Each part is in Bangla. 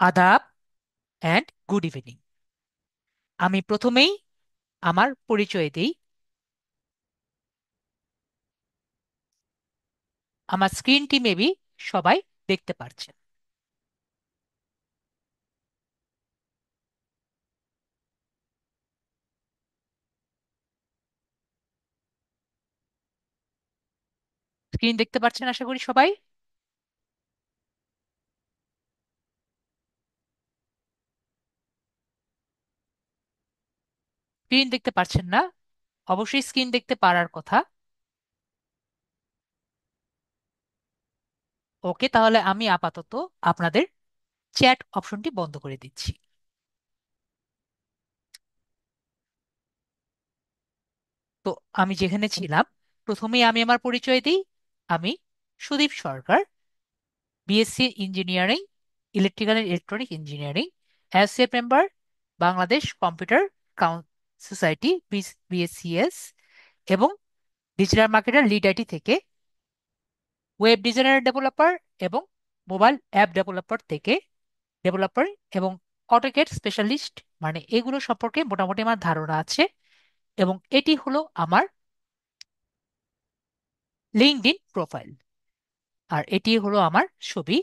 আদাব অ্যান্ড গুড ইভিনিং। আমি প্রথমেই আমার পরিচয় দিই। আমার স্ক্রিনটি মেবি সবাই দেখতে পারছেন। স্ক্রিন দেখতে পাচ্ছেন আশা করি সবাই। স্ক্রিন দেখতে পাচ্ছেন না? অবশ্যই স্ক্রিন দেখতে পারার কথা। ওকে, তাহলে আমি আপাতত আপনাদের চ্যাট অপশনটি বন্ধ করে দিচ্ছি। তো আমি যেখানে ছিলাম, প্রথমেই আমি আমার পরিচয় দিই। আমি Sudip Sarkar, BSc engineering, electrical and electronic engineering, associate member, Bangladesh computer society, BSCS, এবং ডিজিটাল মার্কেটার লিড আইটি থেকে, ওয়েব ডিজাইনার ডেভেলপার এবং মোবাইল অ্যাপ ডেভেলপার থেকে ডেভেলপার এবং অটোক্যাড স্পেশালিস্ট, মানে এগুলো সম্পর্কে মোটামুটি আমার ধারণা আছে। এবং এটি হলো আমার লিঙ্কডইন প্রোফাইল, আর এটি হলো আমার ছবি।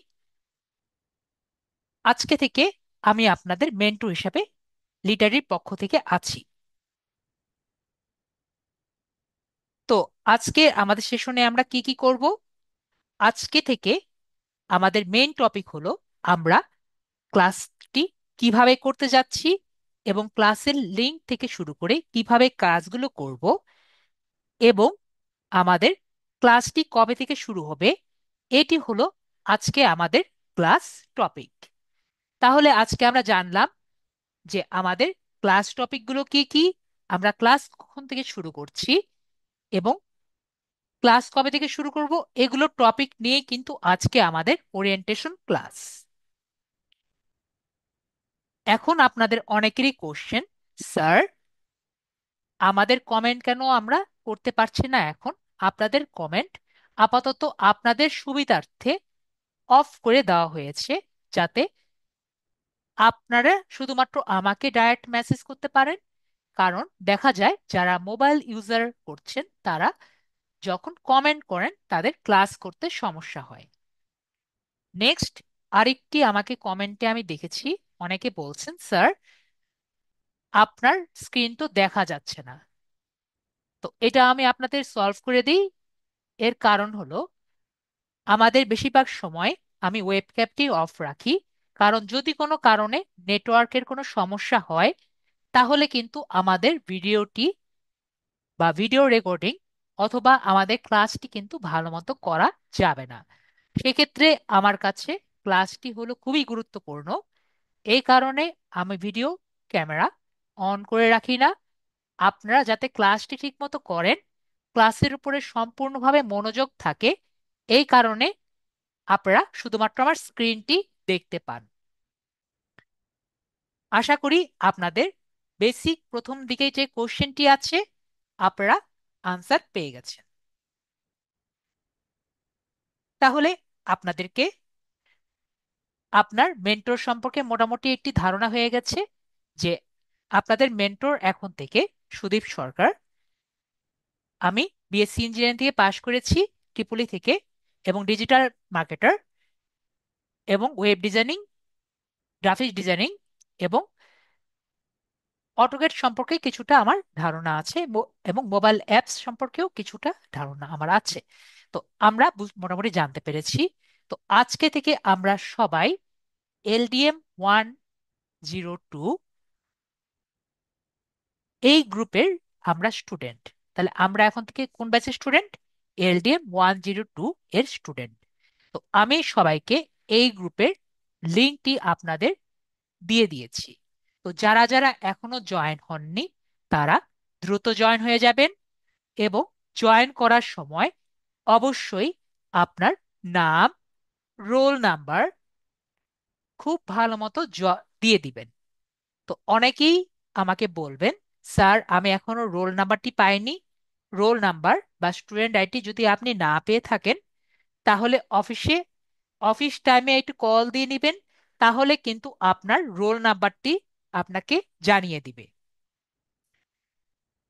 আজকে থেকে আমি আপনাদের মেন্টর হিসাবে লিটারির পক্ষ থেকে আছি। তো আজকে আমাদের সেশনে আমরা কি কি করব? আজকে থেকে আমাদের মেইন টপিক হলো আমরা ক্লাসটি কিভাবে করতে যাচ্ছি এবং ক্লাসের লিংক থেকে শুরু করে কিভাবে কাজগুলো করব, এবং আমাদের ক্লাসটি কবে থেকে শুরু হবে, এটি হলো আজকে আমাদের ক্লাস টপিক। তাহলে আজকে আমরা জানলাম যে আমাদের ক্লাস টপিকগুলো কি কি, আমরা ক্লাস কখন থেকে শুরু করছি, এবং ক্লাস কবে থেকে শুরু করব, এগুলো টপিক নিয়ে কিন্তু আজকে আমাদের ওরিয়েন্টেশন ক্লাস। এখন আপনাদের অনেকেরই কোশ্চেন, স্যার আমাদের কমেন্ট কেন আমরা করতে পারছি না এখন? আপনাদের কমেন্ট আপাতত আপনাদের সুবিধার্থে অফ করে দেওয়া হয়েছে, যাতে আপনারা শুধুমাত্র আমাকে ডাইরেক্ট মেসেজ করতে পারেন। কারণ দেখা যায় যারা মোবাইল ইউজার করছেন তারা যখন কমেন্ট করেন তাদের ক্লাস করতে সমস্যা হয়। নেক্সট, আরেকটি আমাকে কমেন্টে আমি দেখেছি, অনেকে বলছেন স্যার আপনার স্ক্রিন তো দেখা যাচ্ছে না। তো এটা আমি আপনাদের সলভ করে দিই। এর কারণ হলো আমাদের বেশিরভাগ সময় আমি ওয়েবক্যামটি অফ রাখি, কারণ যদি কোনো কারণে নেটওয়ার্কের কোনো সমস্যা হয় তাহলে কিন্তু আমাদের ভিডিওটি বা ভিডিও রেকর্ডিং অথবা আমাদের ক্লাসটি কিন্তু ভালো মতো করা যাবে না। সেক্ষেত্রে আমার কাছে ক্লাসটি হলো খুবই গুরুত্বপূর্ণ। এই কারণে আমি ভিডিও ক্যামেরা অন করে রাখি না। আপনারা যাতে ক্লাসটি ঠিকমতো করেন, ক্লাসের উপরে সম্পূর্ণভাবে মনোযোগ থাকে, এই কারণে আপনারা শুধুমাত্র আমার স্ক্রিনটি দেখতে পান। আশা করি আপনাদের বেসিক প্রথম দিকে যে কোশ্চেনটি আছে আপনারা আনসার পেয়ে গেছেন। তাহলে আপনাদেরকে আপনার মেন্টর সম্পর্কে মোটামুটি একটি ধারণা হয়ে গেছে যে আপনাদের মেন্টর এখন থেকে সুদীপ সরকার। আমি বিএসসি ইঞ্জিনিয়ারিং থেকে পাশ করেছি, ট্রিপলি থেকে, এবং ডিজিটাল মার্কেটার এবং ওয়েব ডিজাইনিং, গ্রাফিক্স ডিজাইনিং এবং অটোক্যাড সম্পর্কে কিছুটা আমার ধারণা আছে, এবং মোবাইল অ্যাপস সম্পর্কেও কিছুটা ধারণা আমার আছে। তো আমরা মোটামুটি জানতে পেরেছি। তো আজকে থেকে আমরা সবাই LDM 102 এই গ্রুপের আমরা স্টুডেন্ট। তাহলে আমরা এখন থেকে কোন ব্যাচের স্টুডেন্ট? LDM 102 এর স্টুডেন্ট। তো আমি সবাইকে এই গ্রুপের লিঙ্কটি আপনাদের দিয়ে দিয়েছি। তো যারা যারা এখনো জয়েন হননি তারা দ্রুত জয়েন হয়ে যাবেন, এবং জয়েন করার সময় অবশ্যই আপনার নাম, রোল নাম্বার খুব ভালো মতো দিয়ে দিবেন। তো অনেকেই আমাকে বলবেন স্যার আমি এখনো রোল নাম্বারটি পাইনি। রোল নাম্বার বা স্টুডেন্ট আইডি যদি আপনি না পেয়ে থাকেন তাহলে অফিস টাইমে একটু কল দিয়ে নেবেন, তাহলে কিন্তু আপনার রোল নাম্বারটি আপনাকে জানিয়ে দিবে।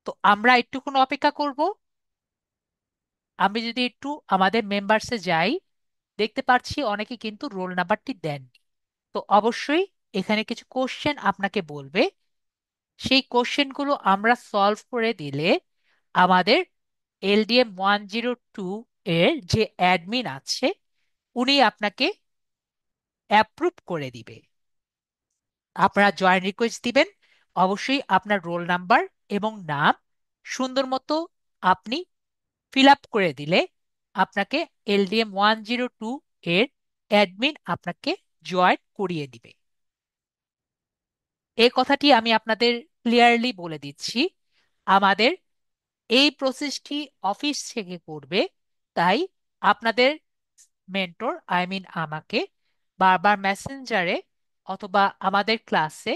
তো আমরা একটুক্ষণ অপেক্ষা করব। আমি যদি একটু আমাদের মেম্বার্সে যাই, দেখতে পাচ্ছি অনেকে কিন্তু রোল নাম্বারটি দেননি। তো অবশ্যই এখানে কিছু কোশ্চেন আপনাকে বলবে। সেই কোশ্চেনগুলো আমরা সলভ করে দিলে আমাদের LDM 102 এর যে অ্যাডমিন আছে উনি আপনাকে অ্যাপ্রুভ করে দিবে। আপনারা জয়েন রিকোয়েস্ট দিবেন, অবশ্যই আপনার রোল নাম্বার এবং নাম সুন্দর মতো আপনি ফিল আপ করে দিলে আপনাকে LDM 102 এর অ্যাডমিন আপনাকে জয়েন করিয়ে দিবে। এই কথাটি আমি আপনাদের ক্লিয়ারলি বলে দিচ্ছি। আমাদের এই প্রসেসটি অফিস থেকে করবে, তাই আপনাদের মেন্টর আমাকে বারবার মেসেঞ্জারে অথবা আমাদের ক্লাসে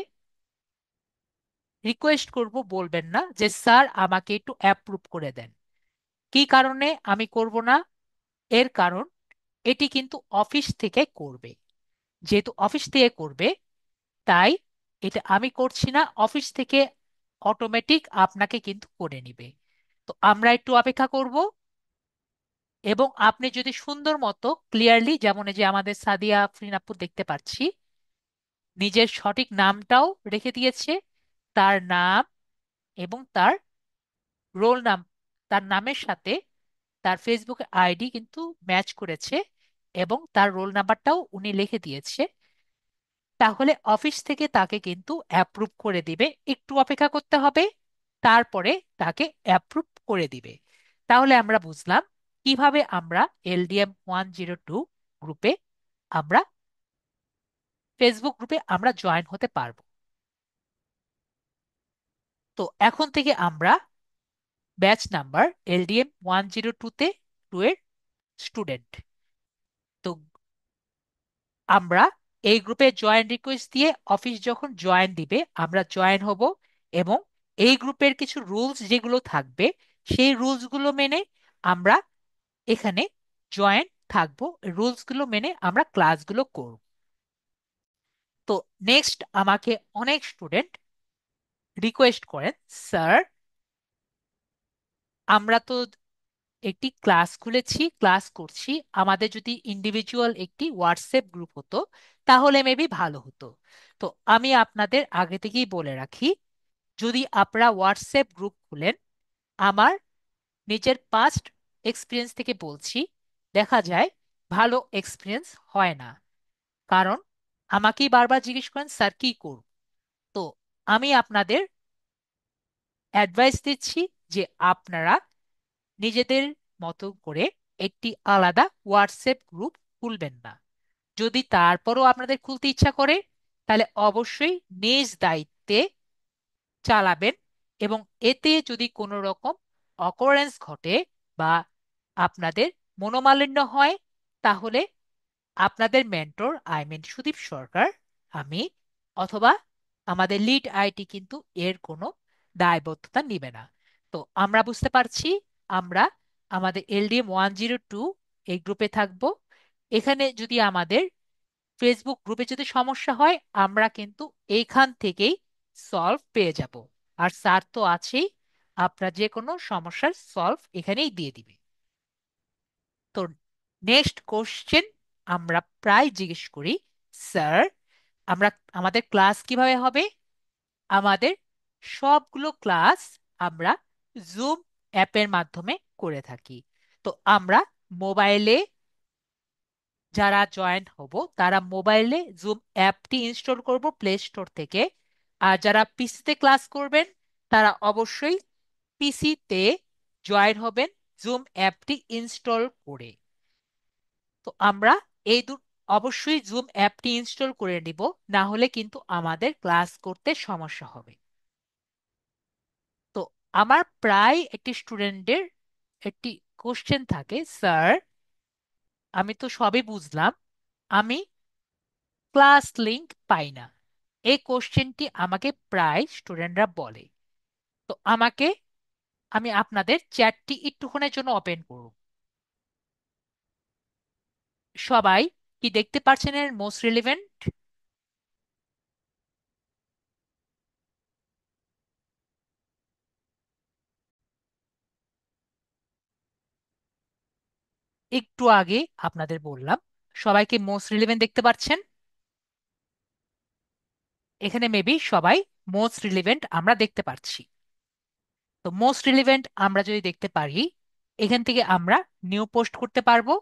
রিকোয়েস্ট করব বলবেন না যে স্যার আমাকে একটু অ্যাপ্রুভ করে দেন। কি কারণে আমি করব না? এর কারণ এটি কিন্তু অফিস থেকে করবে। যেহেতু অফিস থেকে করবে, তাই এটা আমি করছি না, অফিস থেকে অটোমেটিক আপনাকে কিন্তু করে নিবে। তো আমরা একটু অপেক্ষা করব। এবং আপনি যদি সুন্দর মতো ক্লিয়ারলি, যেমন এই যে আমাদের সাদিয়া আফরিন আপু দেখতে পাচ্ছি নিজের সঠিক নামটাও রেখে দিয়েছে, তার নাম এবং তার রোল নাম, তার নামের সাথে তার ফেসবুক আইডি কিন্তু ম্যাচ করেছে এবং তার রোল নাম্বারটাও উনি লিখে দিয়েছে। তাহলে অফিস থেকে তাকে কিন্তু অ্যাপ্রুভ করে দিবে। একটু অপেক্ষা করতে হবে, তারপরে তাকে অ্যাপ্রুভ করে দিবে। তাহলে আমরা বুঝলাম কিভাবে আমরা LDM 102 গ্রুপে আমরা ফেসবুক গ্রুপে আমরা জয়েন হতে পারবো। তো এখন থেকে আমরা ব্যাচ নাম্বার LDM 102 তে 2 এর স্টুডেন্ট। তো আমরা এই গ্রুপে জয়েন রিকোয়েস্ট দিয়ে অফিস যখন জয়েন দিবে আমরা জয়েন হব, এবং এই গ্রুপের কিছু রুলস যেগুলো থাকবে সেই রুলসগুলো মেনে আমরা এখানে জয়েন থাকবো। রুলসগুলো মেনে আমরা ক্লাসগুলো করব। তো নেক্সট আমাকে অনেক স্টুডেন্ট রিকোয়েস্ট করেন, স্যার আমরা তো একটি ক্লাস খুলেছি, ক্লাস করছি, আমাদের যদি ইন্ডিভিজুয়াল একটি হোয়াটসঅ্যাপ গ্রুপ হতো তাহলে মেবি ভালো হতো। তো আমি আপনাদের আগে থেকেই বলে রাখি, যদি আপনারা হোয়াটসঅ্যাপ গ্রুপ খুলেন, আমার নিজের পাস্ট এক্সপিরিয়েন্স থেকে বলছি, দেখা যায় ভালো এক্সপিরিয়েন্স হয় না। কারণ আমাকেই বারবার জিজ্ঞেস করেন স্যার কি করব। তো আমি আপনাদের অ্যাডভাইস দিচ্ছি যে আপনারা নিজেদের মতো করে একটি আলাদা হোয়াটসঅ্যাপ গ্রুপ খুলবেন না। যদি তারপরও আপনাদের খুলতে ইচ্ছা করে তাহলে অবশ্যই নিজ দায়িত্বে চালাবেন, এবং এতে যদি কোনো রকম অকারেন্স ঘটে বা আপনাদের মনোমালিন্য হয় তাহলে আপনাদের মেন্টর সুদীপ সরকার, আমি অথবা আমাদের লিড আইটি কিন্তু এর কোনো দায়বদ্ধতা নিবে না। তো আমরা বুঝতে পারছি আমরা আমাদের LDM 102 এই গ্রুপে থাকব। এখানে যদি আমাদের ফেসবুক গ্রুপে যদি সমস্যা হয় আমরা কিন্তু এইখান থেকেই সলভ পেয়ে যাব। আর স্যার তো আছেই, আপনার যে কোনো সমস্যার সলভ এখানেই দিয়ে দিবে। তো নেক্সট কোশ্চেন আমরা প্রায় জিজ্ঞেস করি, স্যার আমরা আমাদের ক্লাস কিভাবে হবে? আমাদের সবগুলো ক্লাস আমরা জুম অ্যাপের মাধ্যমে করে থাকি। তো আমরা মোবাইলে যারা জয়েন হব তারা মোবাইলে জুম অ্যাপটি ইনস্টল করব প্লে স্টোর থেকে। আর যারা পিসিতে ক্লাস করবেন তারা অবশ্যই পিসিতে জয়েন হবেন জুম অ্যাপটি ইনস্টল করে। তো আমরা এই অবশ্যই জুম অ্যাপটি ইনস্টল করে নিব, না হলে কিন্তু আমাদের ক্লাস করতে সমস্যা হবে। তো আমার প্রায় একটি স্টুডেন্টের একটি কোশ্চেন থাকে, স্যার আমি তো সবই বুঝলাম, আমি ক্লাস লিংক পাই না। এই কোশ্চেনটি আমাকে প্রায় স্টুডেন্টরা বলে। তো আমি আপনাদের চ্যাটটি একটুক্ষণের জন্য ওপেন করব। সবাই কি দেখতে পাচ্ছেন এর মোস্ট রিলিভেন্ট? একটু আগে আপনাদের বললাম, সবাইকে মোস্ট রিলেভেন্ট দেখতে পাচ্ছেন? এখানে মেবি সবাই মোস্ট রিলেভেন্ট আমরা দেখতে পাচ্ছি। তো মোস্ট রিলেভেন্ট আমরা যদি দেখতে পারি, এখান থেকে আমরা নিউ পোস্ট করতে পারবো।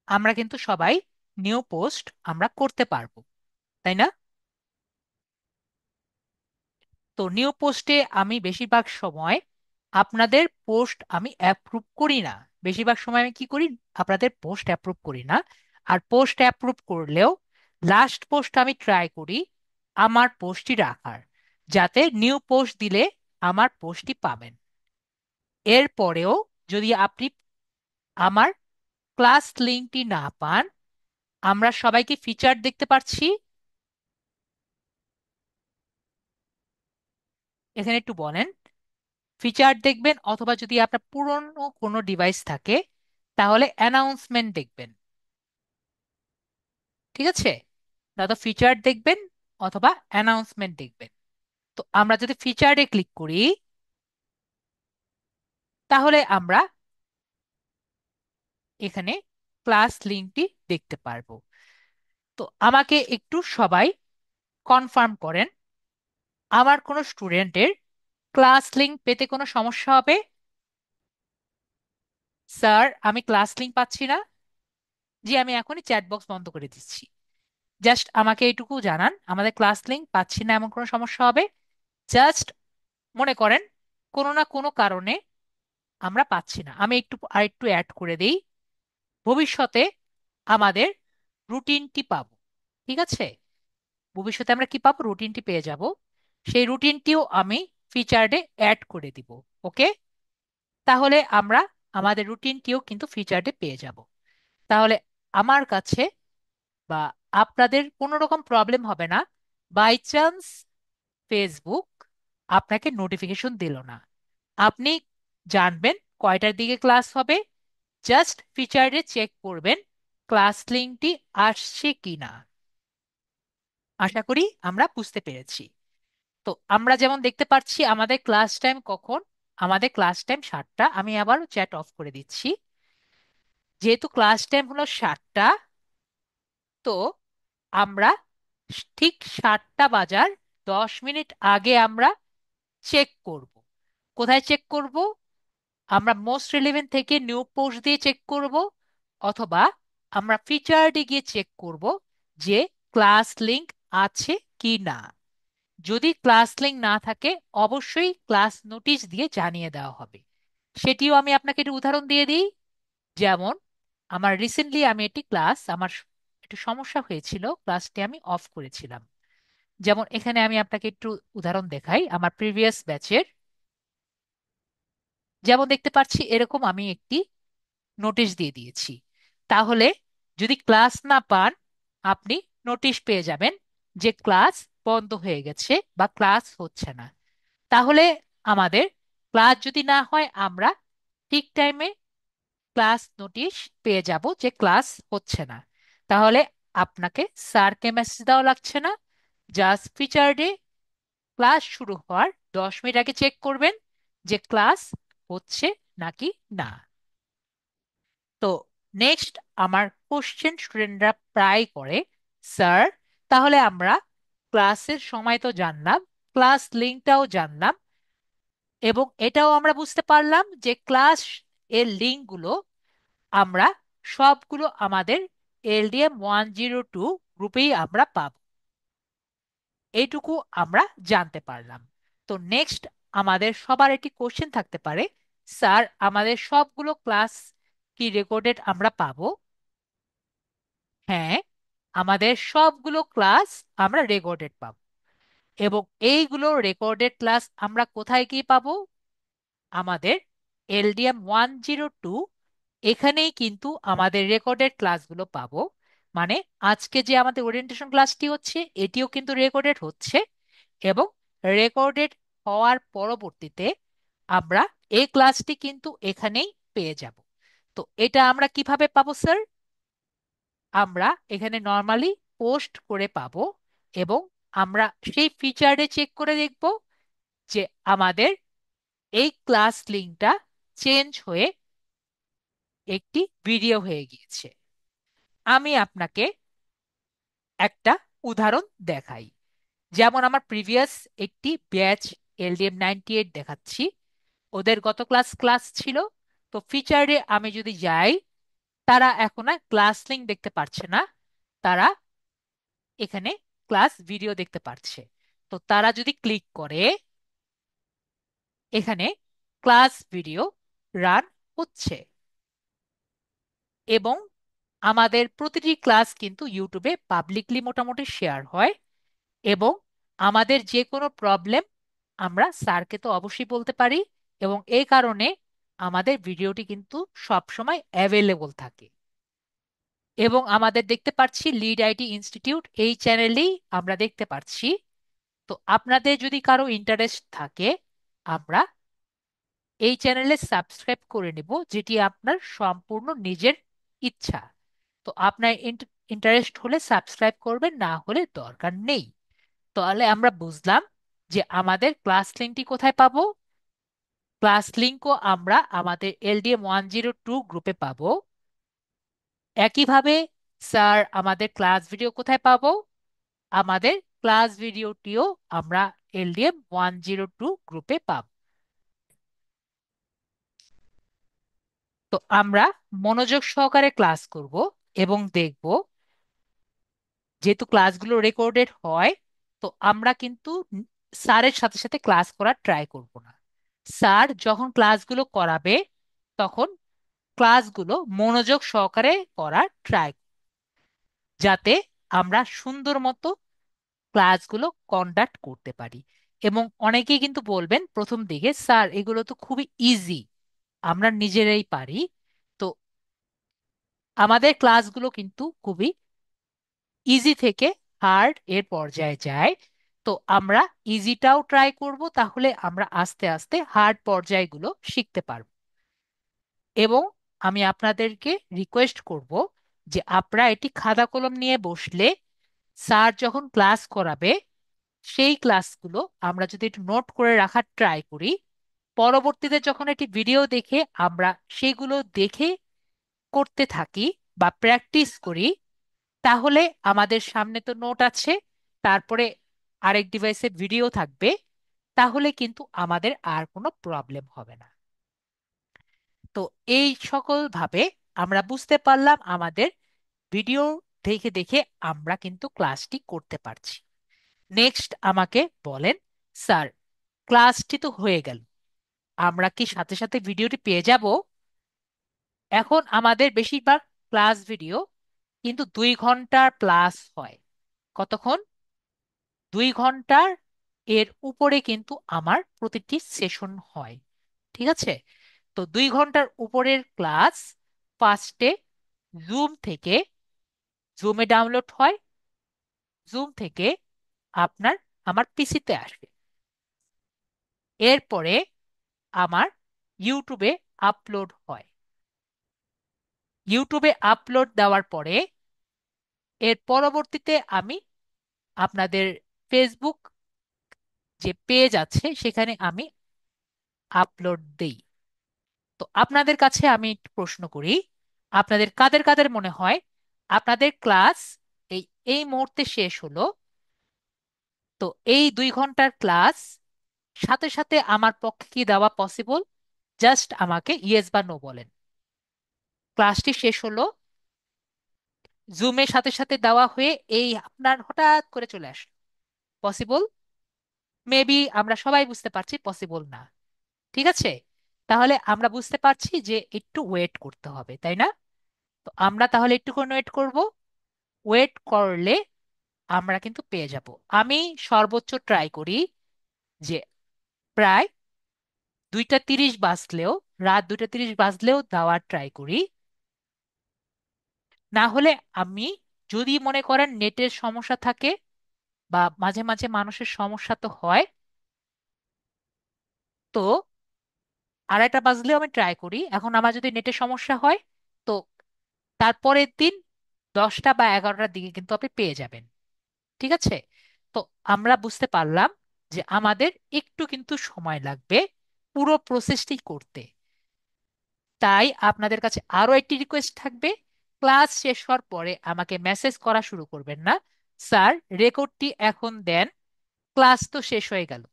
আমরা কিন্তু সবাই নিউ পোস্ট আমরা করতে পারবো, তাই না? তো নিউ পোস্টে আমি বেশিরভাগ সময় আপনাদের পোস্ট আমি অ্যাপ্রুভ করি না। বেশিরভাগ সময় আমি কি করি, আপনাদের পোস্ট অ্যাপ্রুভ করি না। আর পোস্ট অ্যাপ্রুভ করলেও লাস্ট পোস্ট আমি ট্রাই করি আমার পোস্টই রাখার, যাতে নিউ পোস্ট দিলে আমার পোস্টই পাবেন। এরপরেও যদি আপনি আমার ক্লাস লিঙ্কটি না পান, আমরা সবাইকে ফিচার দেখতে পাচ্ছি। এখানে একটু বলেন। ফিচার দেখবেন, অথবা যদি আপনার পুরনো কোনো ডিভাইস থাকে তাহলে অ্যানাউন্সমেন্ট দেখবেন। ঠিক আছে, দাদা ফিচার দেখবেন অথবা অ্যানাউন্সমেন্ট দেখবেন। তো আমরা যদি ফিচারে ক্লিক করি, তাহলে আমরা এখানে ক্লাস লিঙ্কটি দেখতে পারবো। তো আমাকে একটু সবাই কনফার্ম করেন, আমার কোনো স্টুডেন্টের ক্লাস লিঙ্ক পেতে কোনো সমস্যা হবে? স্যার, আমি ক্লাস লিঙ্ক পাচ্ছি না। জি, আমি এখনই চ্যাট বক্স বন্ধ করে দিচ্ছি। জাস্ট আমাকে এইটুকু জানান, আমাদের ক্লাস লিঙ্ক পাচ্ছি না, এমন কোনো সমস্যা হবে? জাস্ট মনে করেন কোনো না কোনো কারণে আমরা পাচ্ছি না, আমি একটু আরেকটু অ্যাড করে দেই। ভবিষ্যতে আমাদের রুটিনটি পাবো। ঠিক আছে, ভবিষ্যতে আমরা কি পাবো, রুটিনটি পেয়ে যাব। সেই রুটিনটিও আমি ফিচার্ডে অ্যাড করে দিব। ওকে, তাহলে আমরা আমাদের রুটিনটিও কিন্তু ফিচার্ডে পেয়ে যাব। তাহলে আমার কাছে বা আপনাদের কোনো রকম প্রবলেম হবে না। বাই চান্স ফেসবুক আপনাকে নোটিফিকেশন দিল না, আপনি জানবেন কয়টার দিকে ক্লাস হবে। জাস্ট ফিচারে চেক করবেন ক্লাস লিঙ্কটি আসছে কিনা। আশা করি আমরা বুঝতে পেরেছি। তো আমরা যেমন দেখতে পাচ্ছি আমাদের ক্লাস টাইম কখন, আমাদের ক্লাস টাইম 7টা। আমি আবার চ্যাট অফ করে দিচ্ছি। যেহেতু ক্লাস টাইম হলো 7টা, তো আমরা ঠিক 7টা বাজার 10 মিনিট আগে আমরা চেক করব। কোথায় চেক করব? আমরা মোস্ট রিলেভেন্ট থেকে নিউ পোস্ট দিয়ে চেক করব, অথবা আমরা ফিচার্ডে গিয়ে চেক করব যে ক্লাস লিংক আছে কি না। যদি ক্লাস লিংক না থাকে, অবশ্যই ক্লাস নোটিশ দিয়ে জানিয়ে দেওয়া হবে। সেটিও আমি আপনাকে একটু উদাহরণ দিয়ে দিই। যেমন আমার রিসেন্টলি আমি একটি ক্লাস, আমার একটু সমস্যা হয়েছিল, ক্লাসটি আমি অফ করেছিলাম। যেমন এখানে আমি আপনাকে একটু উদাহরণ দেখাই আমার প্রিভিয়াস ব্যাচের। যেমন দেখতে পাচ্ছি এরকম আমি একটি নোটিশ দিয়ে দিয়েছি। তাহলে যদি ক্লাস না পান, আপনি নোটিশ পেয়ে যাবেন যে ক্লাস বন্ধ হয়ে গেছে বা ক্লাস হচ্ছে না। তাহলে আমাদের ক্লাস যদি না হয়, আমরা ঠিক টাইমে ক্লাস নোটিশ পেয়ে যাব যে ক্লাস হচ্ছে না। তাহলে আপনাকে স্যারকে মেসেজ দেওয়া লাগছে না। জাস্ট ফিচার ডে ক্লাস শুরু হওয়ার 10 মিনিট আগে চেক করবেন যে ক্লাস হচ্ছে নাকি না। তো নেক্সট আমার কোশ্চেন স্টুডেন্টরা প্রায় করে, স্যার তাহলে আমরা ক্লাসের সময় তো জানলাম, ক্লাস লিঙ্কটাও জানলাম, এবং এটাও আমরা বুঝতে পারলাম যে ক্লাস এর লিঙ্কগুলো আমরা সবগুলো আমাদের LDM 102 গ্রুপেই আমরা পাবো। এইটুকু আমরা জানতে পারলাম। তো নেক্সট আমাদের সবার একটি কোশ্চেন থাকতে পারে, স্যার আমাদের সবগুলো ক্লাস কি রেকর্ডেড আমরা পাবো? হ্যাঁ, আমাদের সবগুলো ক্লাস আমরা রেকর্ডেড পাবো। এবং এইগুলো রেকর্ডেড ক্লাস আমরা কোথায় গিয়ে পাবো? আমাদের LDM 102 এখানেই কিন্তু আমাদের রেকর্ডেড ক্লাসগুলো পাবো। মানে আজকে যে আমাদের ওরিয়েন্টেশন ক্লাসটি হচ্ছে, এটিও কিন্তু রেকর্ডেড হচ্ছে, এবং রেকর্ডেড হওয়ার পরবর্তীতে আমরা এই ক্লাসটি কিন্তু এখানেই পেয়ে যাব। তো এটা আমরা কিভাবে পাবো স্যার? আমরা এখানে নর্মালি পোস্ট করে পাবো, এবং আমরা সেই ফিচারে চেক করে দেখব যে আমাদের এই ক্লাস লিঙ্কটা চেঞ্জ হয়ে একটি ভিডিও হয়ে গিয়েছে। আমি আপনাকে একটা উদাহরণ দেখাই। যেমন আমার প্রিভিয়াস একটি ব্যাচ LDM 98 দেখাচ্ছি, ওদের গত ক্লাস ক্লাস ছিল। তো ফিচারে আমি যদি যাই, তারা এখন আর ক্লাস লিঙ্ক দেখতে পারছে না, তারা এখানে ক্লাস ভিডিও দেখতে পাচ্ছে। তো তারা যদি ক্লিক করে, এখানে ক্লাস ভিডিও রান হচ্ছে। এবং আমাদের প্রতিটি ক্লাস কিন্তু ইউটিউবে পাবলিকলি মোটামুটি শেয়ার হয়। এবং আমাদের যে কোনো প্রবলেম আমরা স্যারকে তো অবশ্যই বলতে পারি, এবং এই কারণে আমাদের ভিডিওটি কিন্তু সব সময় অ্যাভেলেবল থাকে। এবং আমাদের দেখতে পাচ্ছি লিড আইটি ইনস্টিটিউট এই চ্যানেলেই আমরা দেখতে পাচ্ছি। তো আপনাদের যদি কারো ইন্টারেস্ট থাকে, আমরা এই চ্যানেলে সাবস্ক্রাইব করে নেব, যেটি আপনার সম্পূর্ণ নিজের ইচ্ছা। তো আপনার ইন্টারেস্ট হলে সাবস্ক্রাইব করবেন, না হলে দরকার নেই। তাহলে আমরা বুঝলাম যে আমাদের ক্লাস লিঙ্কটি কোথায় পাবো। ক্লাস লিঙ্কও আমরা আমাদের LDM 102 গ্রুপে পাবো। একইভাবে স্যার আমাদের ক্লাস ভিডিও কোথায় পাবো? আমাদের ক্লাস ভিডিওটিও আমরা LDM 102 গ্রুপে পাবো। তো আমরা মনোযোগ সহকারে ক্লাস করব এবং দেখব, যেহেতু ক্লাসগুলো রেকর্ডেড হয়, তো আমরা কিন্তু স্যারের সাথে সাথে ক্লাস করার ট্রাই করব না। স্যার যখন ক্লাসগুলো করাবে, তখন ক্লাসগুলো মনোযোগ সহকারে করার ট্রাই, যাতে আমরা সুন্দর মতো ক্লাসগুলো কন্ডাক্ট করতে পারি। এবং অনেকেই কিন্তু বলবেন প্রথম দিকে, স্যার এগুলো তো খুবই ইজি, আমরা নিজেরাই পারি। তো আমাদের ক্লাসগুলো কিন্তু খুবই ইজি থেকে হার্ড এর পর্যায়ে যায়। তো আমরা ইজিটাও ট্রাই করব, তাহলে আমরা আস্তে আস্তে হার্ড পর্যায়গুলো শিখতে পারবো। এবং আমি আপনাদেরকে রিকোয়েস্ট করব যে আপনারা এটি খাতা কলম নিয়ে বসলে, স্যার যখন ক্লাস করাবে, সেই ক্লাসগুলো আমরা যদি একটু নোট করে রাখার ট্রাই করি, পরবর্তীতে যখন এটি ভিডিও দেখে আমরা সেগুলো দেখে করতে থাকি বা প্র্যাকটিস করি, তাহলে আমাদের সামনে তো নোট আছে, তারপরে আরেক ডিভাইসে ভিডিও থাকবে, তাহলে কিন্তু আমাদের আর কোনো প্রবলেম হবে না। তো এই সকল ভাবে আমরা বুঝতে পারলাম আমাদের ভিডিও দেখে দেখে আমরা কিন্তু ক্লাসটি করতে পারছি। নেক্সট আমাকে বলেন, স্যার ক্লাসটি তো হয়ে গেল, আমরা কি সাথে সাথে ভিডিওটি পেয়ে যাব? এখন আমাদের বেশিরভাগ ক্লাস ভিডিও কিন্তু 2 ঘন্টার প্লাস হয়। কতক্ষণ? 2 ঘন্টার এর উপরে কিন্তু আমার প্রতিটি সেশন হয়। ঠিক আছে? তো 2 ঘন্টার উপরের ক্লাস ফার্স্টে জুম থেকে, জুমে ডাউনলোড হয়, জুম থেকে আপনার আমার পিসিতে আসবে। এরপরে আমার ইউটিউবে আপলোড হয়। ইউটিউবে আপলোড দেওয়ার পরে এর পরবর্তীতে আমি আপনাদের ফেসবুক যে পেজ আছে সেখানে আমি আপলোড দেই। তো আপনাদের কাছে আমি একটু প্রশ্ন করি, আপনাদের কাদের কাদের মনে হয় আপনাদের ক্লাস এই এই মুহূর্তে শেষ হলো, তো এই 2 ঘন্টার ক্লাস সাথে সাথে আমার পক্ষে কি দেওয়া পসিবল? জাস্ট আমাকে ইয়েস বা নো বলেন। ক্লাসটি শেষ হলো, জুমের সাথে সাথে দেওয়া হয়ে এই আপনার হঠাৎ করে চলে আসলো, পসিবল? মেবি আমরা সবাই বুঝতে পারছি পসিবল না। ঠিক আছে, তাহলে আমরা বুঝতে পারছি যে একটু ওয়েট করতে হবে, তাই না? তো আমরা তাহলে একটুক্ষণ ওয়েট করব। ওয়েট করলে আমরা কিন্তু পেয়ে যাব। আমি সর্বোচ্চ ট্রাই করি যে প্রায় 2টা 30 বাজলেও, রাত 2টা 30 বাজলেও দেওয়ার ট্রাই করি। না হলে আমি, যদি মনে করেন নেটের সমস্যা থাকে, বা মাঝে মাঝে মানুষের সমস্যা তো হয়, তো 2:30 বাজলেও আমি ট্রাই করি। এখন আমার যদি নেটের সমস্যা হয়, তো তারপরের দিন 10টা বা 11টার দিকে কিন্তু আপনি পেয়ে যাবেন। ঠিক আছে? তো আমরা বুঝতে পারলাম যে আমাদের একটু কিন্তু সময় লাগবে পুরো প্রসেসটি করতে। তাই আপনাদের কাছে আরো একটি রিকোয়েস্ট থাকবে, ক্লাস শেষ হওয়ার পরে আমাকে মেসেজ করা শুরু করবেন না, স্যার রেকর্ডটি এখন দেন, ক্লাস তো শেষ হয়ে গেল।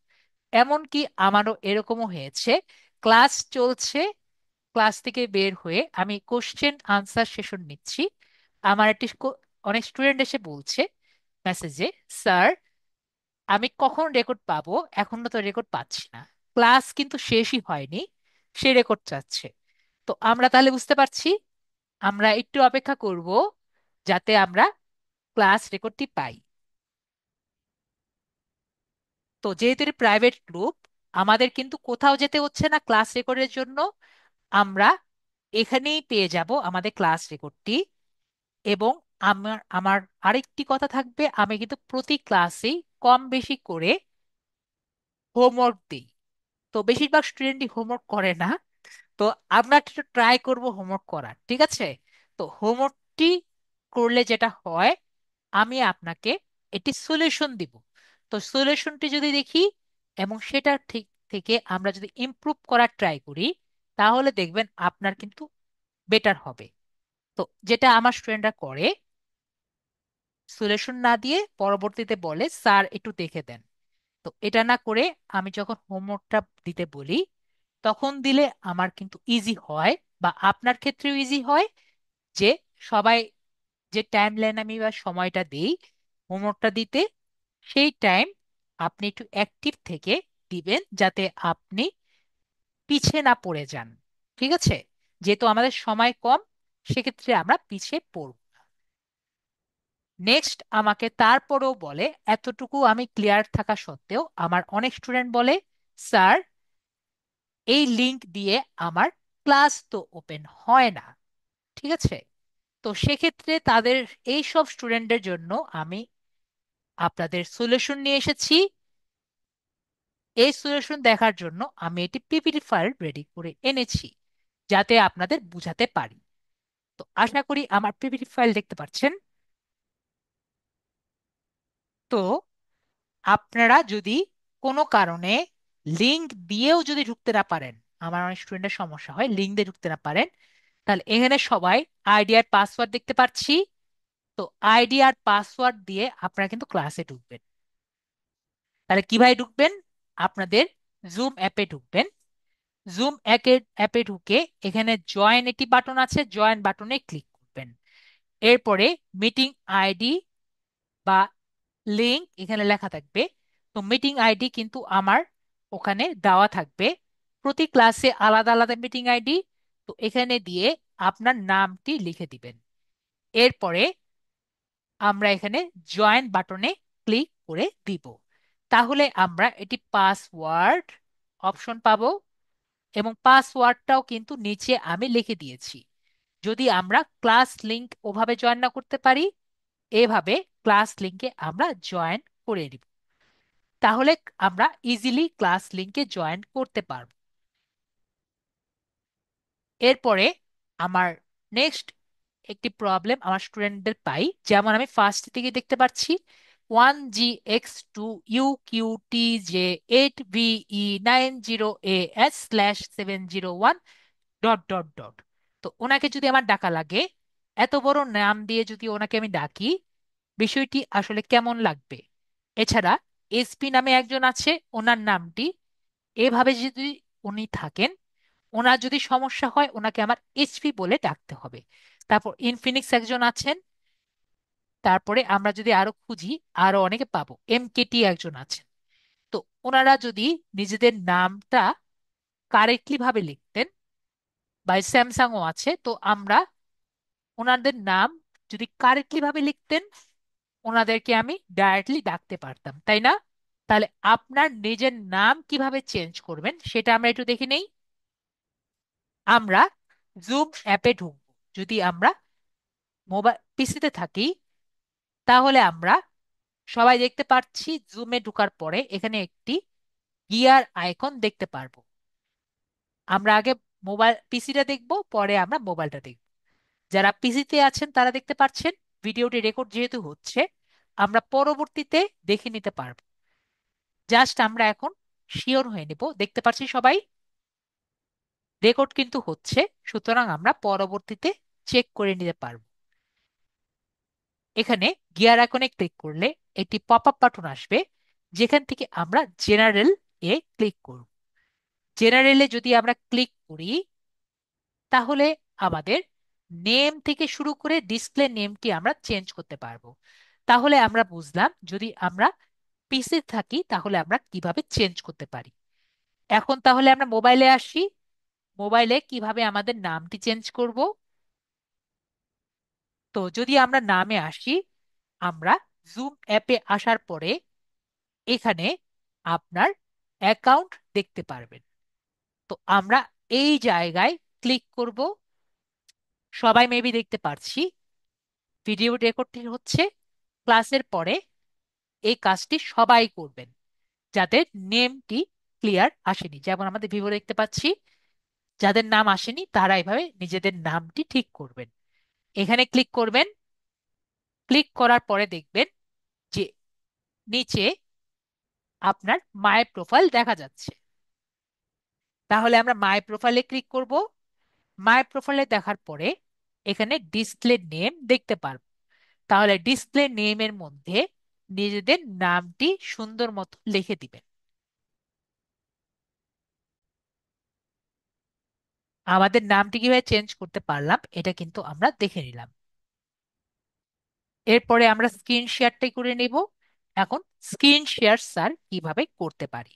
এমনকি আমারও এরকমও হয়েছে, ক্লাস চলছে, ক্লাস থেকে বের হয়ে আমি কোশ্চেন আনসার সেশন নিচ্ছি, আমার অনেক স্টুডেন্ট এসে বলছে মেসেজে, স্যার আমি কখন রেকর্ড পাবো, এখনো তো রেকর্ড পাচ্ছি না, ক্লাস কিন্তু শেষই হয়নি, সে রেকর্ড চাচ্ছে। তো আমরা তাহলে বুঝতে পারছি আমরা একটু অপেক্ষা করব যাতে আমরা ক্লাস রেকর্ডটি পাই। তো যেহেতু প্রাইভেট গ্রুপ, আমাদের কিন্তু কোথাও যেতে হচ্ছে না ক্লাস রেকর্ডের জন্য, আমরা এখানেই পেয়ে যাব আমাদের ক্লাস রেকর্ডটি। এবং আমার আমার আরেকটি কথা থাকবে, আমি কিন্তু প্রতি ক্লাসেই কম বেশি করে হোমওয়ার্ক দিই। তো বেশিরভাগ স্টুডেন্টই হোমওয়ার্ক করে না, তো আমরা একটু ট্রাই করব হোমওয়ার্ক করার, ঠিক আছে? তো হোমওয়ার্কটি করলে যেটা হয়, আমি আপনাকে এটি সলিউশন দিব। তো সলিউশনটি যদি দেখি এবং সেটা ঠিক থেকে আমরা যদি ইমপ্রুভ করার ট্রাই করি, তাহলে দেখবেন আপনার কিন্তু বেটার হবে। তো যেটা আমার স্টুডেন্টরা করে, সলিউশন না দিয়ে পরবর্তীতে বলে স্যার একটু দেখে দেন। তো এটা না করে আমি যখন হোমওয়ার্কটা দিতে বলি, তখন দিলে আমার কিন্তু ইজি হয়, বা আপনার ক্ষেত্রেও ইজি হয়, যে সবাই যে টাইম লাইন আমি বা সময়টা দেই হোমওয়ার্কটা দিতে, সেই টাইম আপনি একটু অ্যাক্টিভ থেকে দিবেন যাতে আপনি পিছে না পড়ে যান। ঠিক আছে? যেহেতু আমাদের সময় কম, সেক্ষেত্রে আমরা পিছে পড়ব। নেক্সট আমাকে তারপরেও বলে, এতটুকু আমি ক্লিয়ার থাকা সত্ত্বেও আমার অনেক স্টুডেন্ট বলে, স্যার এই লিংক দিয়ে আমার ক্লাস তো ওপেন হয় না। ঠিক আছে? তো সেক্ষেত্রে তাদের, এই সব স্টুডেন্টদের জন্য আমি আপনাদের সলিউশন নিয়ে এসেছি। এই সলিউশন দেখার জন্য আমি এটি পিপিটি ফাইল রেডি করে এনেছি, যাতে আপনাদের বুঝাতে পারি। তো আশা করি আমার পিপিটি ফাইল দেখতে পাচ্ছেন। তো আপনারা যদি কোনো কারণে লিংক দিয়েও যদি ঢুকতে না পারেন, আমার অনেক স্টুডেন্টের সমস্যা হয় লিংক দিয়ে ঢুকতে না পারেন, তাহলে এখানে সবাই আইডি আর পাসওয়ার্ড দেখতে পাচ্ছি। তো আইডি আর পাসওয়ার্ড দিয়ে আপনারা কিন্তু ক্লাসে ঢুকবেন। তাহলে কিভাবে ঢুকবেন? আপনাদের জুম অ্যাপে ঢুকবেন। জুম অ্যাপে ঢুকে এখানে জয়েন একটি বাটন আছে, জয়েন বাটনে ক্লিক করবেন। এরপরে মিটিং আইডি বা লিংক এখানে লেখা থাকবে। তো মিটিং আইডি কিন্তু আমার ওখানে দেওয়া থাকবে, প্রতি ক্লাসে আলাদা আলাদা মিটিং আইডি। তো এখানে দিয়ে আপনার নামটি লিখে দিবেন। এরপরে আমরা এখানে জয়েন বাটনে ক্লিক করে দিব। তাহলে আমরা এটি পাসওয়ার্ড অপশন পাবো, এবং পাসওয়ার্ডটাও কিন্তু নিচে আমি লিখে দিয়েছি। যদি আমরা ক্লাস লিংক ওভাবে জয়েন না করতে পারি, এভাবে ক্লাস লিংকে আমরা জয়েন করে দিব। তাহলে আমরা ইজিলি ক্লাস লিংকে জয়েন করতে পারবো। এরপরে আমার নেক্সট একটি প্রবলেম আমার স্টুডেন্টদের পাই, যেমন আমি ফার্স্ট থেকে দেখতে পাচ্ছি 1GX2UQTJ8VE90AS/701 ডট ডট ডট। তো ওনাকে যদি আমার ডাকা লাগে, এত বড় নাম দিয়ে যদি ওনাকে আমি ডাকি, বিষয়টি আসলে কেমন লাগবে? এছাড়া এসপি নামে একজন আছে, ওনার নামটি এভাবে যদি উনি থাকেন, ওনার যদি সমস্যা হয় ওনাকে আমার এইচপি বলে ডাকতে হবে। তারপর ইনফিনিক্স একজন আছেন। তারপরে আমরা যদি আরো খুঁজি, আরো অনেকে পাবো। এমকেটি একজন আছেন। তো ওনারা যদি নিজেদের নামটা কারেক্টলি ভাবে লিখতেন, বা স্যামসাংও আছে, তো আমরা ওনাদের নাম যদি কারেক্টলি ভাবে লিখতেন, ওনাদেরকে আমি ডাইরেক্টলি ডাকতে পারতাম, তাই না? তাহলে আপনার নিজের নাম কিভাবে চেঞ্জ করবেন সেটা আমরা একটু দেখে নেই। আমরা জুম অ্যাপে ঢুকবো। যদি আমরা মোবাইল পিসিতে থাকি, তাহলে আমরা সবাই দেখতে পাচ্ছি জুমে ঢোকার পরে এখানে একটি গিয়ার আইকন দেখতে পারবো। আমরা আগে মোবাইল পিসিটা দেখবো, পরে আমরা মোবাইলটা দেখবো। যারা পিসিতে আছেন তারা দেখতে পাচ্ছেন, ভিডিওটি রেকর্ড যেহেতু হচ্ছে, আমরা পরবর্তীতে দেখে নিতে পারবো। জাস্ট আমরা এখন শিওর হয়ে নেব, দেখতে পাচ্ছি সবাই। রেকর্ড কিন্তু হচ্ছে, সুতরাং আমরা পরবর্তীতে চেক করে নিতে পারবো। এখানে গিয়ার আইকনে ক্লিক করলে একটি পপ আপ বাটন আসবে, যেখান থেকে আমরা জেনারেল এ ক্লিক করব। জেনারেলে যদি আমরা ক্লিক করি, তাহলে আমাদের নেম থেকে শুরু করে ডিসপ্লে নেমটি আমরা চেঞ্জ করতে পারবো। তাহলে আমরা বুঝলাম যদি আমরা পিসি থাকি তাহলে আমরা কিভাবে চেঞ্জ করতে পারি। এখন তাহলে আমরা মোবাইলে আসি। মোবাইলে কিভাবে আমাদের নামটি চেঞ্জ করব? তো যদি আমরা নামে আসি, আমরা জুম অ্যাপে আসার পরে এখানে আপনার অ্যাকাউন্ট দেখতে পারবেন। তো আমরা এই জায়গায় ক্লিক করব। সবাই মেবি দেখতে পাচ্ছি ভিডিও রেকর্ডটি হচ্ছে। ক্লাসের পরে এই কাজটি সবাই করবেন, যাদের নেমটি ক্লিয়ার আসেনি। যেমন আমাদের ভিভো দেখতে পাচ্ছি, যাদের নাম আসেনি তারা এভাবে নিজেদের নামটি ঠিক করবেন। এখানে ক্লিক করবেন। ক্লিক করার পরে দেখবেন যে নিচে আপনার মাই প্রোফাইল দেখা যাচ্ছে। তাহলে আমরা মাই প্রোফাইলে ক্লিক করব। মাই প্রোফাইলে দেখার পরে এখানে ডিসপ্লে নেম দেখতে পারবো। তাহলে ডিসপ্লে নেমের মধ্যে নিজেদের নামটি সুন্দর মতো লিখে দিবেন। আমাদের নামটি কিভাবে চেঞ্জ করতে পারলাম এটা কিন্তু আমরা দেখে নিলাম। এরপরে আমরা স্ক্রিন শেয়ারটাই করে নেব। এখন স্ক্রিন শেয়ার স্যার কিভাবে করতে পারি?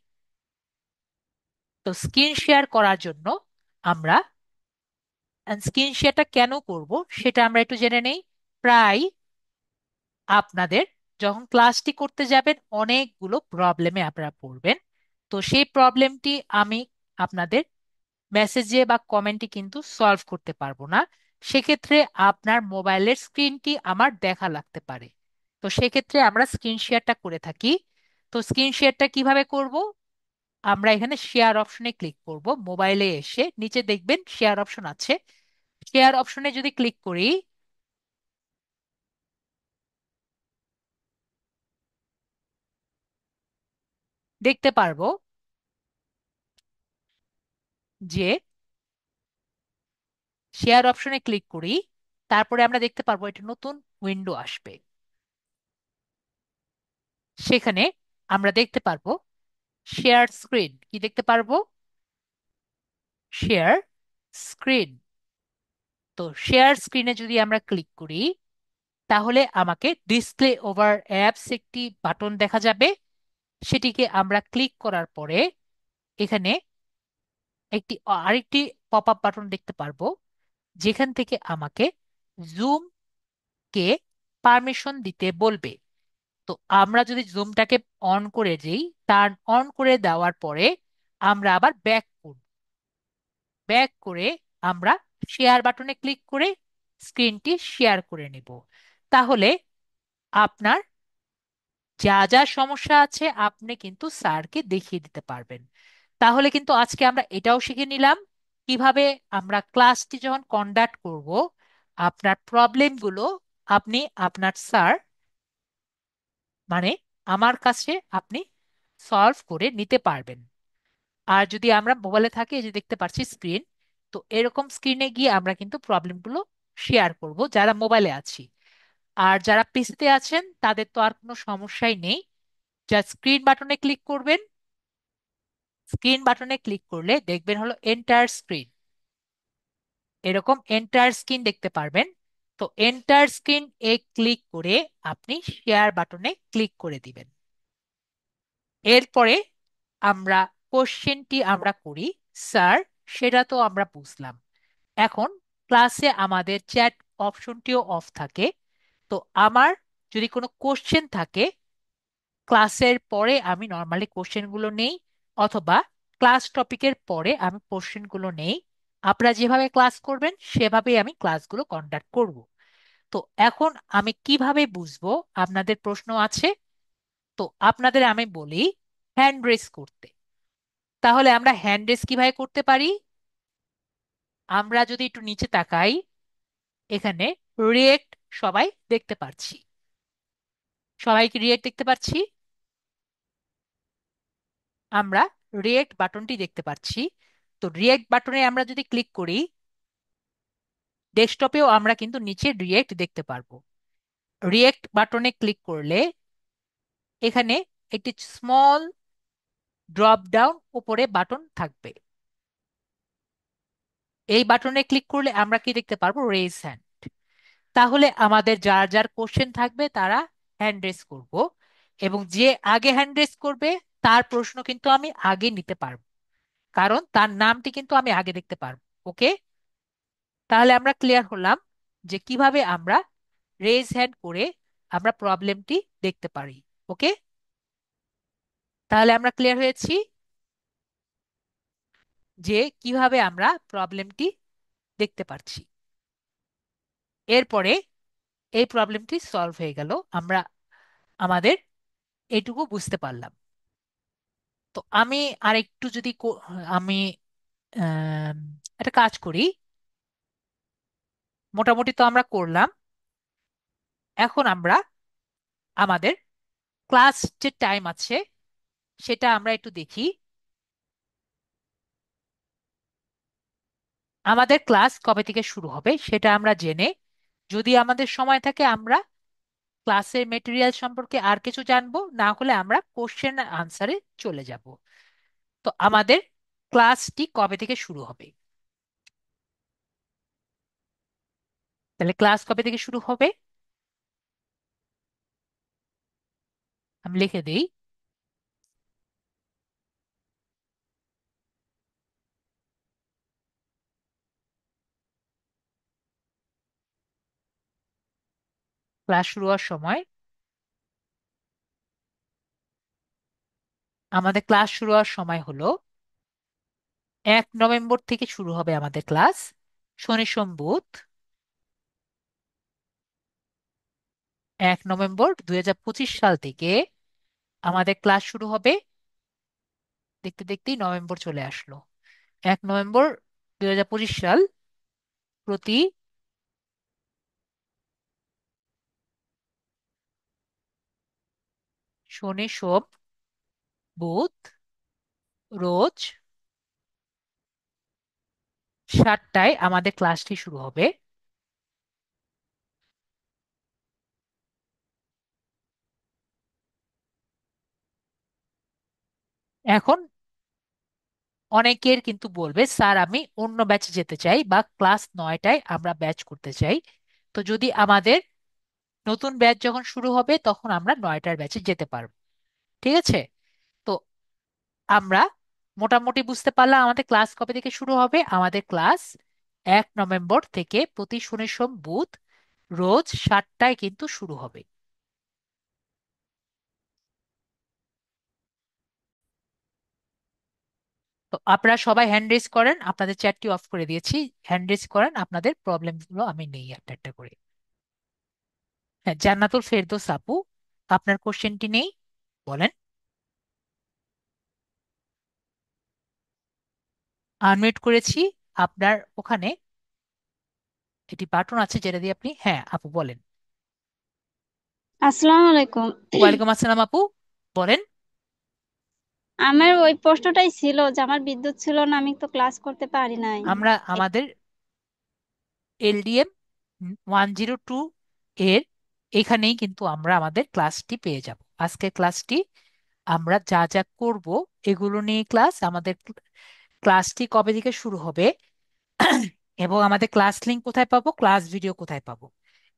তো স্ক্রিন শেয়ার করার জন্য আমরা স্ক্রিন শেয়ারটা কেন করব সেটা আমরা একটু জেনে নেই। প্রায় আপনাদের যখন ক্লাসটি করতে যাবেন অনেকগুলো প্রবলেমে আপনারা পড়বেন। তো সেই প্রবলেমটি আমি আপনাদের মেসেজে বা কমেন্টে কিন্তু সলভ করতে পারবো না। সেক্ষেত্রে আপনার মোবাইলের স্ক্রিনটি আমার দেখা লাগতে পারে। তো সেক্ষেত্রে আমরা স্ক্রিন শেয়ারটা করে থাকি। তো স্ক্রিন শেয়ারটা কিভাবে করব? আমরা এখানে শেয়ার অপশনে ক্লিক করব। মোবাইলে এসে নিচে দেখবেন শেয়ার অপশন আছে। শেয়ার অপশনে যদি ক্লিক করি, দেখতে পারবো যে শেয়ার অপশনে ক্লিক করি, তারপরে আমরা দেখতে পারবো একটা নতুন উইন্ডো আসবে। সেখানে আমরা দেখতে পারবো শেয়ার স্ক্রিন। কি দেখতে পারবো? Share screen. তো শেয়ার স্ক্রিনে যদি আমরা ক্লিক করি, তাহলে আমাকে ডিসপ্লে ওভার অ্যাপস একটি বাটন দেখা যাবে। সেটিকে আমরা ক্লিক করার পরে এখানে আরেকটি পপ আপ বাটন দেখতে পারবো, যেখান থেকে আমাকে জুমকে পারমিশন দিতে বলবে। তো আমরা যদি জুমটাকে অন করে দিই, টার্ন অন করে দেওয়ার পরে আমরা আবার ব্যাক করব। ব্যাক করে আমরা শেয়ার বাটনে ক্লিক করে স্ক্রিনটি শেয়ার করে নিব। তাহলে আপনার যা যা সমস্যা আছে আপনি কিন্তু স্যারকে দেখিয়ে দিতে পারবেন। তাহলে কিন্তু আজকে আমরা এটাও শিখে নিলাম কিভাবে আমরা ক্লাসটি যখন কন্ডাক্ট করব, আপনার প্রবলেমগুলো আপনি আপনার স্যার মানে আমার কাছে আপনি সলভ করে নিতে পারবেন। আর যদি আমরা মোবাইলে থাকি, এই যে দেখতে পাচ্ছি স্ক্রিন, তো এরকম স্ক্রিনে গিয়ে আমরা কিন্তু প্রবলেমগুলো শেয়ার করব যারা মোবাইলে আছি। আর যারা পিসিতে আছেন তাদের তো আর কোনো সমস্যাই নেই। যা স্ক্রিন বাটনে ক্লিক করবেন। স্ক্রিন বাটনে ক্লিক করলে দেখবেন হলো এন্টার স্ক্রিন। এরকম এন্টার স্ক্রিন দেখতে পারবেন। তো এন্টার স্ক্রিন এ ক্লিক করে আপনি শেয়ার বাটনে ক্লিক করে দিবেন। এরপরে আমরা কোশ্চেনটি আমরা করি স্যার, সেটা তো আমরা বুঝলাম। এখন ক্লাসে আমাদের চ্যাট অপশনটিও অফ থাকে। তো আমার যদি কোনো কোশ্চেন থাকে, ক্লাসের পরে আমি নর্মালি কোশ্চেনগুলো নেই, অথবা ক্লাস টপিকের পরে আমি কোশ্চেনগুলো নেই। আপনারা যেভাবে ক্লাস করবেন সেভাবেই আমি ক্লাসগুলো কন্ডাক্ট করব। তো এখন আমি কিভাবে বুঝবো আপনাদের প্রশ্ন আছে? তো আপনাদের আমি বলি হ্যান্ড রেজ করতে। তাহলে আমরা হ্যান্ড রেজ কিভাবে করতে পারি? আমরা যদি একটু নিচে তাকাই, এখানে রিয়েক্ট সবাই দেখতে পাচ্ছি। সবাইকে রিয়েক্ট দেখতে পাচ্ছি। আমরা রিয়েক্ট বাটনটি দেখতে পাচ্ছি। তো রিয়েক্ট বাটনে আমরা যদি ক্লিক করি, ডেস্কটপেও আমরা কিন্তু নিচে রিয়েক্ট দেখতে পারবো। রিয়েক্ট বাটনে ক্লিক করলে এখানে একটি স্মল ড্রপ ডাউন উপরে বাটন থাকবে। এই বাটনে ক্লিক করলে আমরা কি দেখতে পারবো? Raise hand. তাহলে আমাদের যার যার কোশ্চেন থাকবে তারা হ্যান্ড রেজ করব, এবং যে আগে হ্যান্ড রেজ করবে তার প্রশ্ন কিন্তু আমি আগে নিতে পারবো, কারণ তার নামটি কিন্তু আমি আগে দেখতে পারবো। ওকে, তাহলে আমরা ক্লিয়ার হলাম যে কিভাবে আমরা রেজ হ্যান্ড করে আমরা প্রবলেমটি দেখতে পারি। ওকে, তাহলে আমরা ক্লিয়ার হয়েছি যে কিভাবে আমরা প্রবলেমটি দেখতে পারছি। এরপরে এই প্রবলেমটি সলভ হয়ে গেল, আমরা আমাদের এটুকু বুঝতে পারলাম। তো আমি আরেকটু যদি আমি আম, একটা কাজ করি। মোটামুটি তো আমরা করলাম, এখন আমরা আমাদের ক্লাস যে টাইম আছে সেটা আমরা একটু দেখি। আমাদের ক্লাস কবে থেকে শুরু হবে সেটা আমরা জেনে, যদি আমাদের সময় থাকে আমরা ক্লাসের মেটেরিয়াল সম্পর্কে আর কিছু জানবো, না হলে আমরা কোশ্চেন আনসারে চলে যাব। তো আমাদের ক্লাসটি কবে থেকে শুরু হবে? তাহলে ক্লাস কবে থেকে শুরু হবে আমি লিখে দিই। ক্লাস শুরু হওয়ার সময়, আমাদের ক্লাস শুরু হওয়ার সময় হলো 1 নভেম্বর থেকে শুরু হবে আমাদের ক্লাস। শনি সোম বুধ, 1 নভেম্বর 2025 সাল থেকে আমাদের ক্লাস শুরু হবে। দেখতে দেখতেই নভেম্বর চলে আসলো। 1 নভেম্বর 2025 সাল, প্রতি শনি সোম বুধ রোজ 7টায় আমাদের ক্লাসটি শুরু হবে। এখন অনেকের কিন্তু বলবে, স্যার আমি অন্য ব্যাচে যেতে চাই, বা ক্লাস 9টায় আমরা ব্যাচ করতে চাই। তো যদি আমাদের নতুন ব্যাচ যখন শুরু হবে তখন আমরা 9টার ব্যাচে যেতে পারবো। ঠিক আছে? তো আমরা মোটামুটি বুঝতে পারলাম আমাদের ক্লাস কবে থেকে শুরু হবে। আমাদের ক্লাস 1 নভেম্বর থেকে প্রতি শনি সোম বুধ রোজ 7টায় কিন্তু শুরু হবে। তো আপনারা সবাই হ্যান্ড রেজ করেন, আপনাদের চ্যাটটি অফ করে দিয়েছি। হ্যান্ড রেজ করেন, আপনাদের প্রবলেমগুলো আমি নেই একটা একটা করে। হ্যাঁ, জান্নাতুল ফেরদৌস আপু, আপনার কোশ্চেনটি নেই, বলেন। আনমিউট করেছি। আপনার ওখানে একটি বাটন আছে যেটা দিয়ে আপনি, হ্যাঁ আপু বলেন। আসসালামু আলাইকুম। ওয়ালাইকুম আসসালাম আপু, বলেন। আমার ওই প্রশ্নটাই ছিল যে আমার বিদ্যুৎ ছিল না, আমি তো ক্লাস করতে পারি নাই। আমরা আমাদের এলডিএম 102 এর এখানেই কিন্তু আমরা আমাদের ক্লাসটি পেয়ে যাব। আজকের ক্লাসটি আমরা যা যা করব এগুলো নিয়ে ক্লাস। আমাদের ক্লাসটি কবে থেকে শুরু হবে এবং আমাদের ক্লাস লিংক কোথায় পাবো, ক্লাস ভিডিও কোথায় পাবো,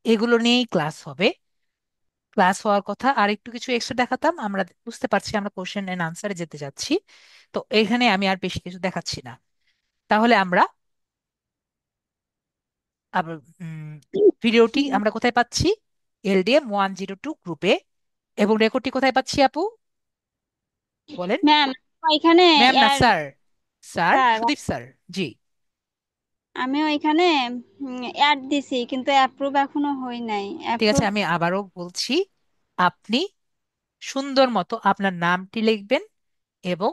এগুলো নিয়েই ক্লাস হবে। ক্লাস হওয়ার কথা। আর একটু কিছু এক্সট্রা দেখাতাম, আমরা বুঝতে পারছি আমরা কোশ্চেন এন্ড আনসারে যেতে যাচ্ছি। তো এখানে আমি আর বেশি কিছু দেখাচ্ছি না। তাহলে আমরা আবার ভিডিওটি আমরা কোথায় পাচ্ছি? LDM 102 গ্রুপে। এবং রেকর্ডটি কোথায় পাচ্ছি আপু, বলেন। ম্যাম, এখানে ম্যাম না sir, sir sir, Sudip sir. জি। আমি ওইখানে অ্যাড দিছি কিন্তু অ্যাপ্রুভ এখনো হই নাই। ঠিক আছে, অ্যাপ্রুভ। আমি আবারও বলছি, আপনি সুন্দর মতো আপনার নামটি লিখবেন এবং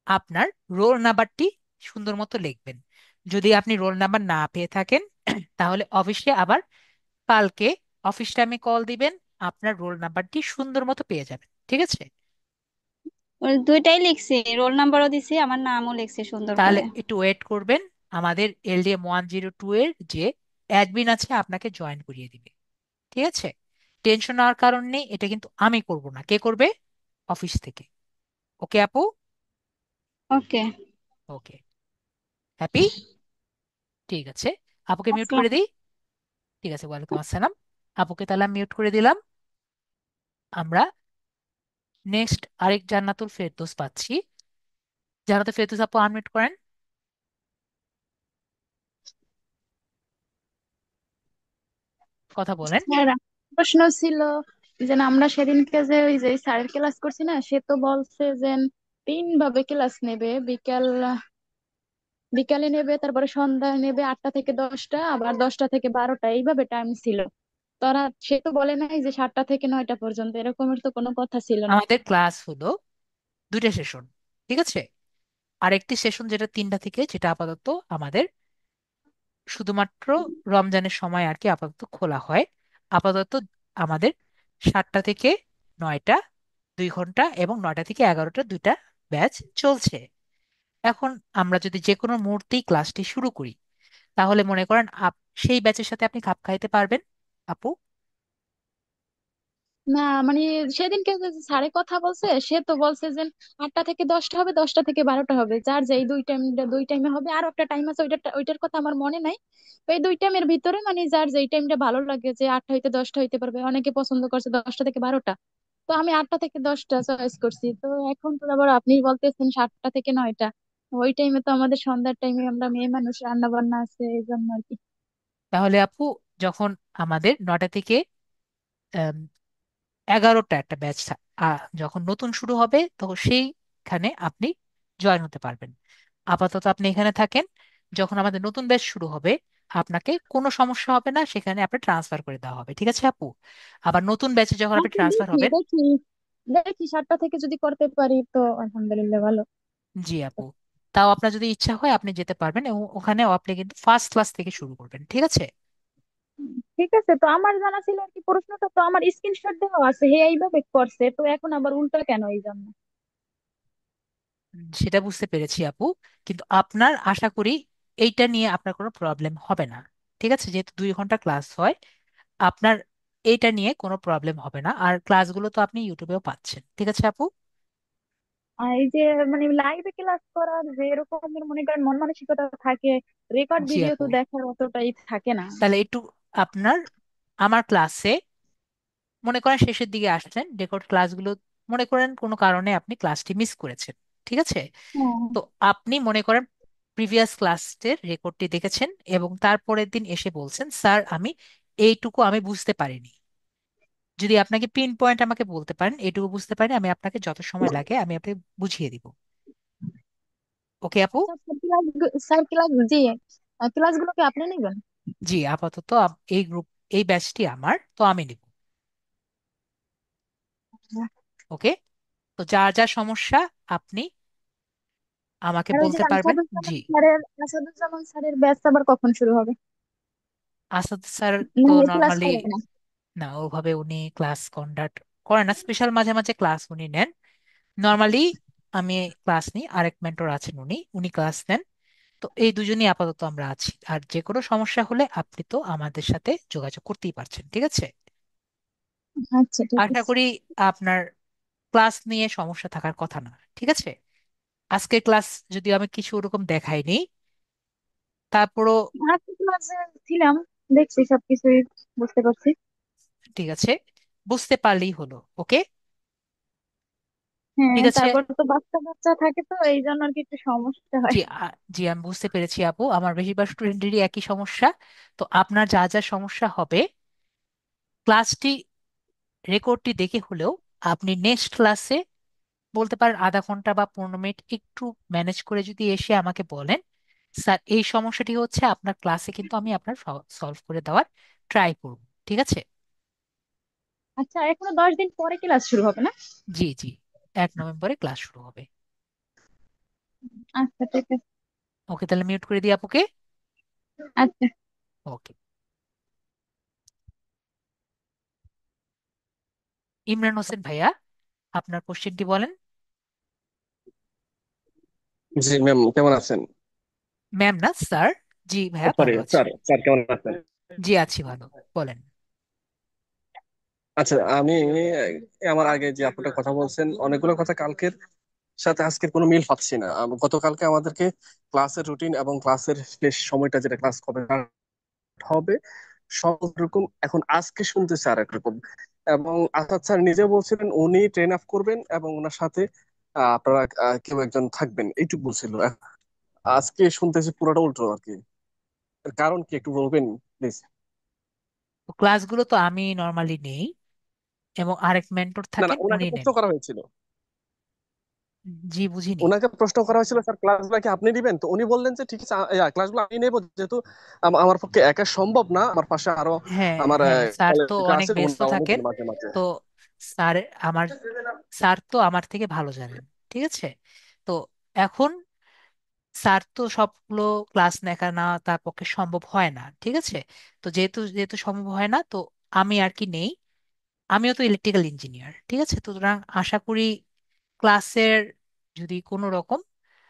আপনার রোল নাম্বারটি সুন্দর মতো লিখবেন। যদি আপনি রোল নাম্বার না পেয়ে থাকেন তাহলে অফিসে আবার কালকে অফিস টাইমে কল দিবেন, আপনার রোল নাম্বারটি সুন্দর মতো পেয়ে যাবেন। ঠিক আছে? ওই দুইটাই লিখছি, রোল নাম্বারও দিছি, আমার নামও লিখছি সুন্দর তাহলে করে। একটু ওয়েট করবেন, আমাদের LDM 102 এর যে অ্যাডমিন আছে আপনাকে জয়েন করিয়ে দিবে। ঠিক আছে, টেনশন নেওয়ার কারণ নেই, এটা কিন্তু আমি করব না, কে করবে? অফিস থেকে। ওকে আপু? ওকে। ওকে, হ্যাপি? ঠিক আছে, আপুকে মিউট আসসালাম। করে দিই। ঠিক আছে, ওয়ালাইকুম আসসালাম। আপুকে তাহলে মিউট করে দিলাম। আমরা নেক্সট আরেক জান্নাতুল ফেরদৌস পাচ্ছি। জান্নাতুল ফেরদৌস আপু, আনমিউট করেন, কথা বলেন। স্যার, আমার প্রশ্ন ছিল যে না, আমরা সেদিনকে যে ওই যে স্যারের ক্লাস করছি না, সে তো বলছে যে 3 ভাবে ক্লাস নেবে। বিকালে নেবে, তারপরে সন্ধ্যায় নেবে 8টা থেকে 10টা, আবার 10টা থেকে 12টা, এইভাবে টাইম ছিল। সে তো বলে নাই যে 7টা থেকে 9টা পর্যন্ত, এরকমের তো কোনো কথা ছিল না। আমাদের ক্লাস হলো দুইটা সেশন, ঠিক আছে? আরেকটি সেশন যেটা 3টা থেকে, যেটা আপাতত আমাদের শুধুমাত্র রমজানের সময় আর কি আপাতত খোলা হয়। আপাতত আমাদের 7টা থেকে 9টা 2 ঘন্টা, এবং 9টা থেকে 11টা দুইটা ব্যাচ চলছে। এখন আমরা যদি যে কোনো মুহূর্তেই ক্লাসটি শুরু করি, তাহলে মনে করেন সেই ব্যাচের সাথে আপনি খাপ খাইতে পারবেন আপু? না মানে, সেদিনকে যে স্যারে কথা বলছে, সে তো বলছে যে 8টা থেকে 10টা হবে, 10টা থেকে 12টা হবে, যার যেই দুই টাইমে হবে। আর একটা টাইম আছে, ওইটার কথা আমার মনে নাই। তো এই 2 টাইমের ভিতরে মানে যার যেই টাইমটা ভালো লাগে, যে 8টা হইতে 10টা হইতে পারবে, অনেকে পছন্দ করছে 10টা থেকে 12টা। তো আমি 8টা থেকে 10টা চয়েস করছি। তো এখন তো আবার আপনি বলতেছেন 7টা থেকে 9টা। ওই টাইমে তো আমাদের সন্ধ্যার টাইমে আমরা মেয়ে মানুষ, রান্না বান্না আছে, এই জন্য আর কি। তাহলে আপু, যখন আমাদের 9টা থেকে 11টা একটা ব্যাচ যখন নতুন শুরু হবে, তখন সেইখানে আপনি জয়েন হতে পারবেন। আপাতত আপনি এখানে থাকেন, যখন আমাদের নতুন ব্যাচ শুরু হবে আপনাকে কোনো সমস্যা হবে না, সেখানে আপনি ট্রান্সফার করে দেওয়া হবে। ঠিক আছে আপু? আবার নতুন ব্যাচে যখন আপনি আচ্ছা, ট্রান্সফার দেখি হবেন। দেখি দেখি 7টা থেকে যদি করতে পারি তো আলহামদুলিল্লাহ, ভালো। জি আপু, তাও আপনার যদি ইচ্ছা হয় আপনি যেতে পারবেন, এবং ওখানেও আপনি কিন্তু ফার্স্ট ক্লাস থেকে শুরু করবেন। ঠিক আছে? ঠিক আছে, তো আমার জানা ছিল আর কি, প্রশ্নটা তো আমার স্ক্রিনশট দেওয়া আছে, হে এইভাবে করছে, তো এখন আবার উল্টা কেন, এই জন্য। সেটা বুঝতে পেরেছি আপু, কিন্তু আপনার আশা করি এইটা নিয়ে আপনার কোনো প্রবলেম হবে না। ঠিক আছে, যেহেতু 2 ঘন্টা ক্লাস হয়, আপনার এইটা নিয়ে কোনো প্রবলেম হবে না। আর ক্লাসগুলো তো আপনি ইউটিউবেও পাচ্ছেন। ঠিক আছে আপু? আর এই যে মানে লাইভে ক্লাস করার যে এরকমের মনে করেন মন মানসিকতা থাকে, রেকর্ড জি ভিডিও আপু, তো দেখার অতটাই থাকে না। তাহলে একটু আপনার আমার ক্লাসে মনে করেন শেষের দিকে আসছেন, রেকর্ড ক্লাসগুলো মনে করেন কোনো কারণে আপনি ক্লাসটি মিস করেছেন, ঠিক আছে? হ্যাঁ, তো আপনি মনে করেন প্রিভিয়াস ক্লাসের রেকর্ডটি দেখেছেন, এবং তারপরের দিন এসে বলছেন, স্যার আমি এইটুকু আমি বুঝতে পারিনি। যদি আপনাকে পিন পয়েন্ট আমাকে বলতে পারেন এইটুকু বুঝতে পারি, আমি আপনাকে যত সময় লাগে আমি আপনাকে বুঝিয়ে দিব। ওকে আপু? আচ্ছা স্যার ক্লাস, জি, ক্লাসগুলো কি আপনি নেবেন? জি, আপাতত এই গ্রুপ, এই ব্যাচটি আমার, তো আমি নিব। ওকে, তো যা যা সমস্যা আপনি আমাকে আর ওই যে বলতে পারবেন। জি। আসাদুজ্জামান স্যারের ব্যাচ আবার কখন শুরু হবে? আসাদ স্যার তো মানে ক্লাস নর্মালি, করাবে না? না ওভাবে উনি ক্লাস কন্ডাক্ট করেন না, স্পেশাল মাঝে মাঝে ক্লাস উনি নেন। নর্মালি আমি ক্লাস নিই, আরেক মেন্টর আছেন, উনি উনি ক্লাস নেন। তো এই দুজনই আপাতত আমরা আছি, আর যে কোনো সমস্যা হলে আপনি তো আমাদের সাথে যোগাযোগ করতেই পারছেন। ঠিক আছে? আচ্ছা, ঠিক আশা আছে। করি আপনার ক্লাস নিয়ে সমস্যা থাকার কথা না। ঠিক আছে, আজকের ক্লাস যদিও আমি কিছু ওরকম দেখাইনি, তারপরও আজকে ক্লাসে ছিলাম, দেখছি সবকিছুই বুঝতে পারছি। ঠিক আছে, বুঝতে পারলেই হলো। ওকে, হ্যাঁ, ঠিক আছে। তারপর তো বাচ্চা কাচ্চা থাকে, তো এই জন্য আর কি একটু সমস্যা হয়। জি আমি বুঝতে পেরেছি আপু, আমার বেশিরভাগ স্টুডেন্টেরই একই সমস্যা। তো আপনার যা যা সমস্যা হবে, ক্লাসটি রেকর্ডটি দেখে হলেও আপনি নেক্সট ক্লাসে বলতে পারেন আধা ঘন্টা বা 15 মিনিট একটু ম্যানেজ করে যদি এসে আমাকে বলেন, স্যার এই সমস্যাটি হচ্ছে, আপনার ক্লাসে কিন্তু আমি আপনার সলভ করে দেওয়ার ট্রাই করব। ঠিক আছে? আচ্ছা, এখনো 10 দিন পরে ক্লাস শুরু হবে না? জি জি, 1 নভেম্বরে ক্লাস শুরু হবে। আচ্ছা, ঠিক আছে। ওকে, তাহলে মিউট করে দিই আপুকে। আচ্ছা। ওকে, ইমরান হোসেন ভাইয়া, আপনার কোশ্চেনটি বলেন। জি ম্যাম, কেমন আছেন? ম্যাম না স্যার। জি ভাইয়া সরি ভালো আছি। স্যার, স্যার কেমন আছেন? জি আছি ভালো। বলেন। আচ্ছা, আমি আমার আগে যে আপনারা কথা বলছেন অনেকগুলো কথা কালকের সাথে আজকের কোনো মিল পাচ্ছি না। গতকালকে আমাদেরকে ক্লাসের রুটিন এবং ক্লাসের শেষ সময়টা, যেটা ক্লাস কবে start হবে, সব রকম এখন আজকে শুনতেছে আর একরকম। এবং আসাদ স্যার নিজে বলছিলেন উনি ট্রেন আপ করবেন এবং ওনার সাথে আপনারা কেউ একজন থাকবেন, এইটুকু বলছিল। আজকে শুনতেছি পুরোটা উল্টো আর কি। এর কারণ কি একটু বলবেন প্লিজ? তো ক্লাসগুলো তো আমি নর্মালি নেই, এবং আরেক মেন্টর না না, থাকেন ওনাকে উনি প্রশ্ন নেন। করা হয়েছিল। জি বুঝিনি। ওনাকে প্রশ্ন করা হয়েছিল, স্যার ক্লাসগুলো কি আপনি দিবেন? তো উনি বললেন যে ঠিক আছে, ক্লাসগুলো আমি নেবো, যেহেতু আমার পক্ষে একা সম্ভব না, আমার পাশে আরো হ্যাঁ আমার হ্যাঁ, স্যার তো কলিগরা অনেক আছে, ব্যস্ত ওনারাও থাকেন। নিবেন মাঝে মাঝে। তো স্যার আমার স্যার তো আমার থেকে ভালো জানেন। ঠিক আছে। তো এখন স্যার তো সবগুলো ক্লাস নেওয়া না তার পক্ষে সম্ভব হয় না, ঠিক আছে। তো যেহেতু যেহেতু সম্ভব হয় না, তো আমি আর কি নেই। আমিও তো ইলেকট্রিক্যাল ইঞ্জিনিয়ার, ঠিক আছে, তো সুতরাং আশা করি ক্লাসের যদি কোনো রকম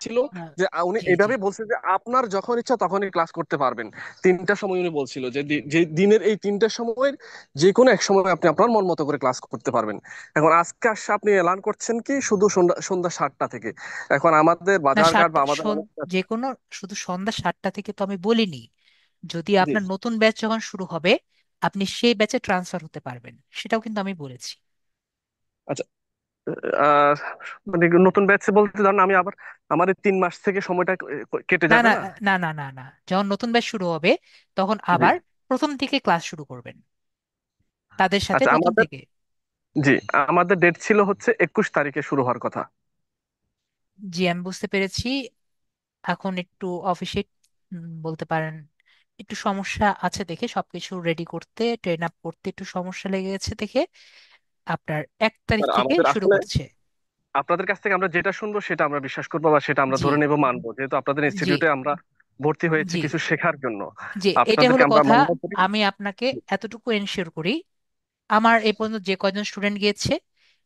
ছিল আহ, যে উনি জি জি। এইভাবে বলছে যে আপনার যখন ইচ্ছা তখনই ক্লাস করতে পারবেন। 3টার সময় উনি বলছিল যে যে দিনের এই 3টার সময়ের যে কোনো এক সময় আপনি আপনার মন মতো করে ক্লাস করতে পারবেন। এখন আজকে আসছে আপনি এলান করছেন কি শুধু সন্ধ্যা সন্ধ্যা 7টা থেকে। এখন আমাদের না বাজারঘাট বা সাতটা আমাদের অনেক। যে কোনো, শুধু সন্ধ্যা 7টা থেকে তো আমি বলিনি। যদি জি। আপনার নতুন ব্যাচ যখন শুরু হবে, আপনি সেই ব্যাচে ট্রান্সফার হতে পারবেন, সেটাও কিন্তু আমি বলেছি। আচ্ছা। আহ মানে নতুন ব্যাচে বলতে ধরেন আমি আবার আমার এই 3 মাস থেকে সময়টা কেটে না যাবে না না? না না না না, যখন নতুন ব্যাচ শুরু হবে তখন জি। আবার প্রথম থেকে ক্লাস শুরু করবেন তাদের সাথে আচ্ছা, প্রথম আমাদের, থেকে। জি, আমাদের ডেট ছিল হচ্ছে 21 তারিখে শুরু হওয়ার কথা। জি আমি বুঝতে পেরেছি। এখন একটু অফিসে বলতে পারেন একটু সমস্যা আছে দেখে, সবকিছু রেডি করতে ট্রেন আপ করতে একটু সমস্যা লেগে গেছে দেখে আপনার 1 তারিখ আর থেকে আমাদের শুরু আসলে করছে। আপনাদের কাছ থেকে আমরা যেটা শুনবো সেটা আমরা বিশ্বাস করবো বা সেটা আমরা জি ধরে নেবো, মানবো, যেহেতু আপনাদের জি ইনস্টিটিউটে আমরা ভর্তি হয়েছি জি কিছু শেখার জন্য। জি, এটা আপনাদেরকে হলো আমরা কথা। মান্য করি। আমি আপনাকে এতটুকু এনশিওর করি, আমার এই পর্যন্ত যে কয়জন স্টুডেন্ট গিয়েছে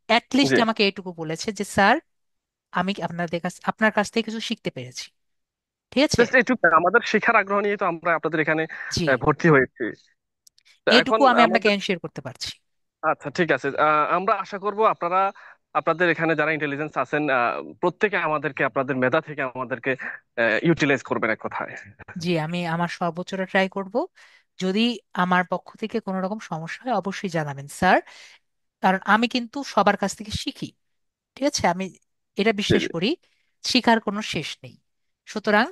অ্যাটলিস্ট জি, আমাকে এইটুকু বলেছে যে স্যার আমি আপনার কাছ থেকে কিছু শিখতে পেরেছি। ঠিক আছে। জাস্ট এইটুকু, আমাদের শেখার আগ্রহ নিয়ে তো আমরা আপনাদের এখানে জি, ভর্তি হয়েছি। তো এখন এইটুকু আমি আপনাকে আমাদের, এনশিওর করতে পারছি। আচ্ছা ঠিক আছে, আমরা আশা করব আপনারা, আপনাদের এখানে যারা ইন্টেলিজেন্স আছেন, প্রত্যেকে আমাদেরকে, আপনাদের মেধা থেকে আমাদেরকে ইউটিলাইজ করবেন এক কথায়। জি আমি আমার সর্বোচ্চটা ট্রাই করব। যদি আমার পক্ষ থেকে কোনো রকম সমস্যা হয় অবশ্যই জানাবেন স্যার, কারণ আমি কিন্তু সবার কাছ থেকে শিখি। ঠিক আছে, আমি এটা জি, বিশ্বাস জি। করি, শিখার কোনো শেষ নেই। সুতরাং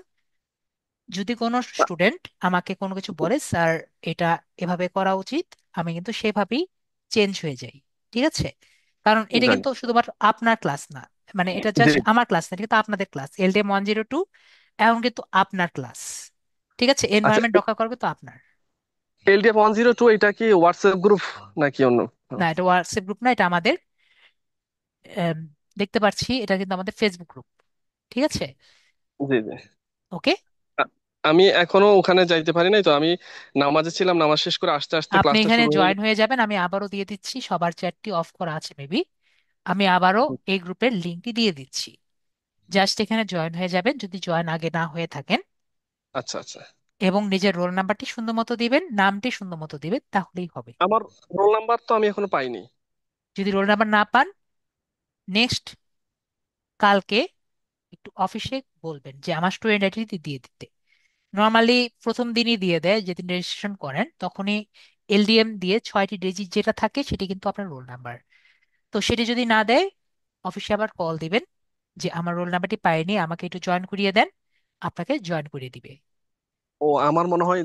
যদি কোনো স্টুডেন্ট আমাকে কোনো কিছু বলে স্যার এটা এভাবে করা উচিত, আমি কিন্তু সেভাবেই চেঞ্জ হয়ে যাই। ঠিক আছে। কারণ এটা যাই। কিন্তু শুধুমাত্র আপনার ক্লাস না, মানে এটা জি। জাস্ট আমার ক্লাস না, এটা কিন্তু আপনাদের ক্লাস LDM 102, এখন কিন্তু আপনার ক্লাস। ঠিক আছে, আচ্ছা, এনভায়রনমেন্ট রক্ষা করবে তো আপনার। LDF 102 এটা কি হোয়াটসঅ্যাপ গ্রুপ নাকি অন্য? না এটা হোয়াটসঅ্যাপ গ্রুপ না, এটা আমাদের আম, দেখতে পাচ্ছি এটা কিন্তু আমাদের ফেসবুক গ্রুপ। ঠিক আছে। জি, জি। ওকে। আ- আমি এখনো ওখানে যাইতে পারি নাই তো, আমি নামাজে ছিলাম, নামাজ শেষ করে আস্তে আস্তে আপনি ক্লাসটা এখানে শুরু হয়ে জয়েন গেছে। হয়ে যাবেন, আমি আবারও দিয়ে দিচ্ছি, সবার চ্যাটটি অফ করা আছে মেবি। আমি আবারও এই গ্রুপের লিঙ্কটি দিয়ে দিচ্ছি, জাস্ট এখানে জয়েন হয়ে যাবেন যদি জয়েন আগে না হয়ে থাকেন। আচ্ছা আচ্ছা। এবং নিজের রোল নাম্বারটি সুন্দর মতো দিবেন, নামটি সুন্দর মতো দিবেন, তাহলেই হবে। আমার রোল নাম্বার তো আমি এখনো পাইনি। যদি রোল নাম্বার না পান, নেক্সট কালকে একটু অফিসে বলবেন যে আমার স্টুডেন্ট আইডি দিয়ে দিতে। নর্মালি প্রথম দিনই দিয়ে দেয়, যেদিন রেজিস্ট্রেশন করেন তখনই LDM দিয়ে 6টি ডিজিট যেটা থাকে সেটি কিন্তু আপনার রোল নাম্বার। তো সেটি যদি না দেয়, অফিসে আবার কল দিবেন যে আমার রোল নাম্বারটি পাইনি, আমাকে একটু জয়েন করিয়ে দেন, আপনাকে জয়েন করিয়ে দিবে। ও, আমার মনে হয়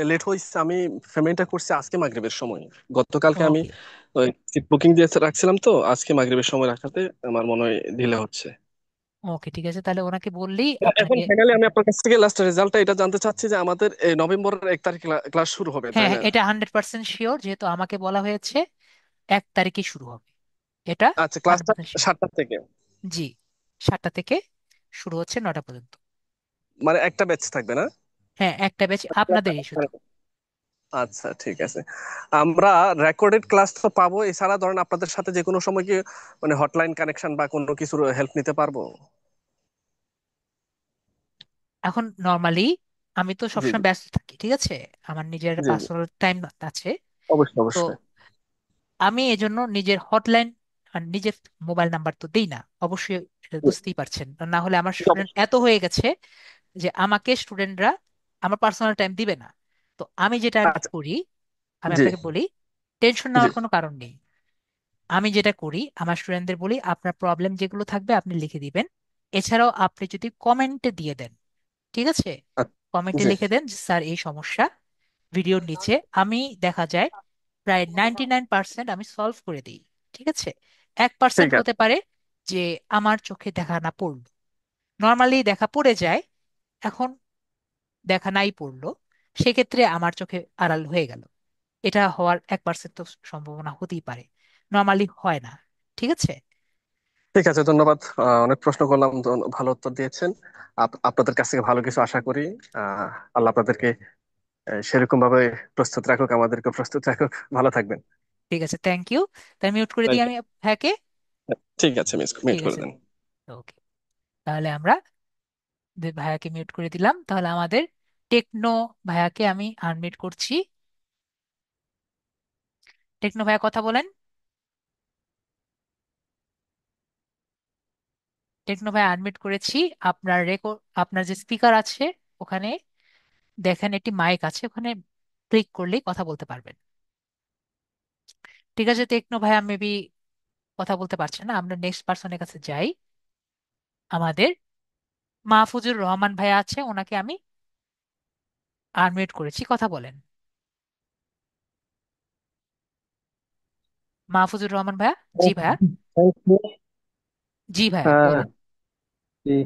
লেট হয়েছে। আমি পেমেন্টটা করছি আজকে মাগরিবের সময়। গতকালকে আমি ওকে। ওই সিট বুকিং দিয়ে রাখছিলাম, তো আজকে মাগরিবের সময় রাখাতে আমার মনে হয় ডিলে হচ্ছে। ওকে ঠিক আছে, তাহলে ওনাকে বললেই এখন আপনাকে। ফাইনালি আমি আপনার কাছ থেকে লাস্ট রেজাল্টটা এটা জানতে চাচ্ছি যে আমাদের এই নভেম্বরের 1 তারিখ ক্লাস শুরু হবে, হ্যাঁ তাই হ্যাঁ, না? এটা 100% শিওর, যেহেতু আমাকে বলা হয়েছে 1 তারিখে শুরু হবে, এটা আচ্ছা, হান্ড্রেড ক্লাসটা পার্সেন্ট শিওর। 7টা থেকে? জি, 7টা থেকে শুরু হচ্ছে 9টা পর্যন্ত। মানে একটা ব্যাচ থাকবে না? হ্যাঁ একটা ব্যাচ আপনাদেরই শুধু। আচ্ছা ঠিক আছে। আমরা রেকর্ডেড ক্লাস তো পাবো, এছাড়া ধরেন আপনাদের সাথে যে কোনো সময় কি মানে হটলাইন কানেকশন বা কোনো কিছুর হেল্প নিতে পারবো? এখন নর্মালি আমি তো জি জি সবসময় ব্যস্ত থাকি, ঠিক আছে, আমার নিজের জি জি পার্সোনাল টাইম আছে। অবশ্যই তো অবশ্যই। আমি এজন্য নিজের হটলাইন আর নিজের মোবাইল নাম্বার তো দিই না, অবশ্যই এটা জি, বুঝতেই পারছেন। না হলে আমার জি, স্টুডেন্ট অবশ্যই। এত হয়ে গেছে যে আমাকে স্টুডেন্টরা আমার পার্সোনাল টাইম দিবে না। তো আমি যেটা আর কি আচ্ছা। করি, আমি জি আপনাকে বলি, টেনশন জি নেওয়ার কোনো কারণ নেই। আমি যেটা করি আমার স্টুডেন্টদের বলি আপনার প্রবলেম যেগুলো থাকবে আপনি লিখে দিবেন। এছাড়াও আপনি যদি কমেন্টে দিয়ে দেন, ঠিক আছে, কমেন্টে জি লিখে দেন যে স্যার এই সমস্যা ভিডিওর নিচে, আমি দেখা যায় প্রায় 99% আমি সলভ করে দিই। ঠিক আছে, 1% ঠিক হতে আছে। পারে যে আমার চোখে দেখা না পড়লো, নর্মালি দেখা পড়ে যায়। এখন দেখা নাই পড়লো, সেক্ষেত্রে আমার চোখে আড়াল হয়ে গেল, এটা হওয়ার 1% তো সম্ভাবনা হতেই পারে, নর্মালি হয় না। ঠিক আছে। ঠিক আছে, ধন্যবাদ। অনেক প্রশ্ন করলাম তো, ভালো উত্তর দিয়েছেন। আপনাদের কাছ থেকে ভালো কিছু আশা করি। আহ আল্লাহ আপনাদেরকে সেরকম ভাবে প্রস্তুত রাখুক, আমাদেরকে প্রস্তুত রাখুক। ভালো থাকবেন। ঠিক আছে, থ্যাংক ইউ। তাই মিউট করে দিই Thank you. আমি হ্যাঁকে। ঠিক আছে, মিস মিউট ঠিক করে আছে, দেন। ওকে। তাহলে আমরা ভাইয়াকে মিউট করে দিলাম, তাহলে আমাদের টেকনো ভাইয়াকে আমি আনমিউট করছি। টেকনো ভাইয়া কথা বলেন। টেকনো ভাইয়া আনমিউট করেছি। আপনার রেকর্ড, আপনার যে স্পিকার আছে ওখানে দেখেন একটি মাইক আছে, ওখানে ক্লিক করলেই কথা বলতে পারবেন। ঠিক আছে, টেকনো ভাইয়া মেবি কথা বলতে পারছেন না, আমরা নেক্সট পার্সনের কাছে যাই। আমাদের মাহফুজুর রহমান ভাইয়া আছে, ওনাকে আমি আনমিউট করেছি, কথা বলেন। মাহফুজুর রহমান ভাইয়া। জি ভাইয়া। Thank you. জি ভাইয়া বলেন। জি,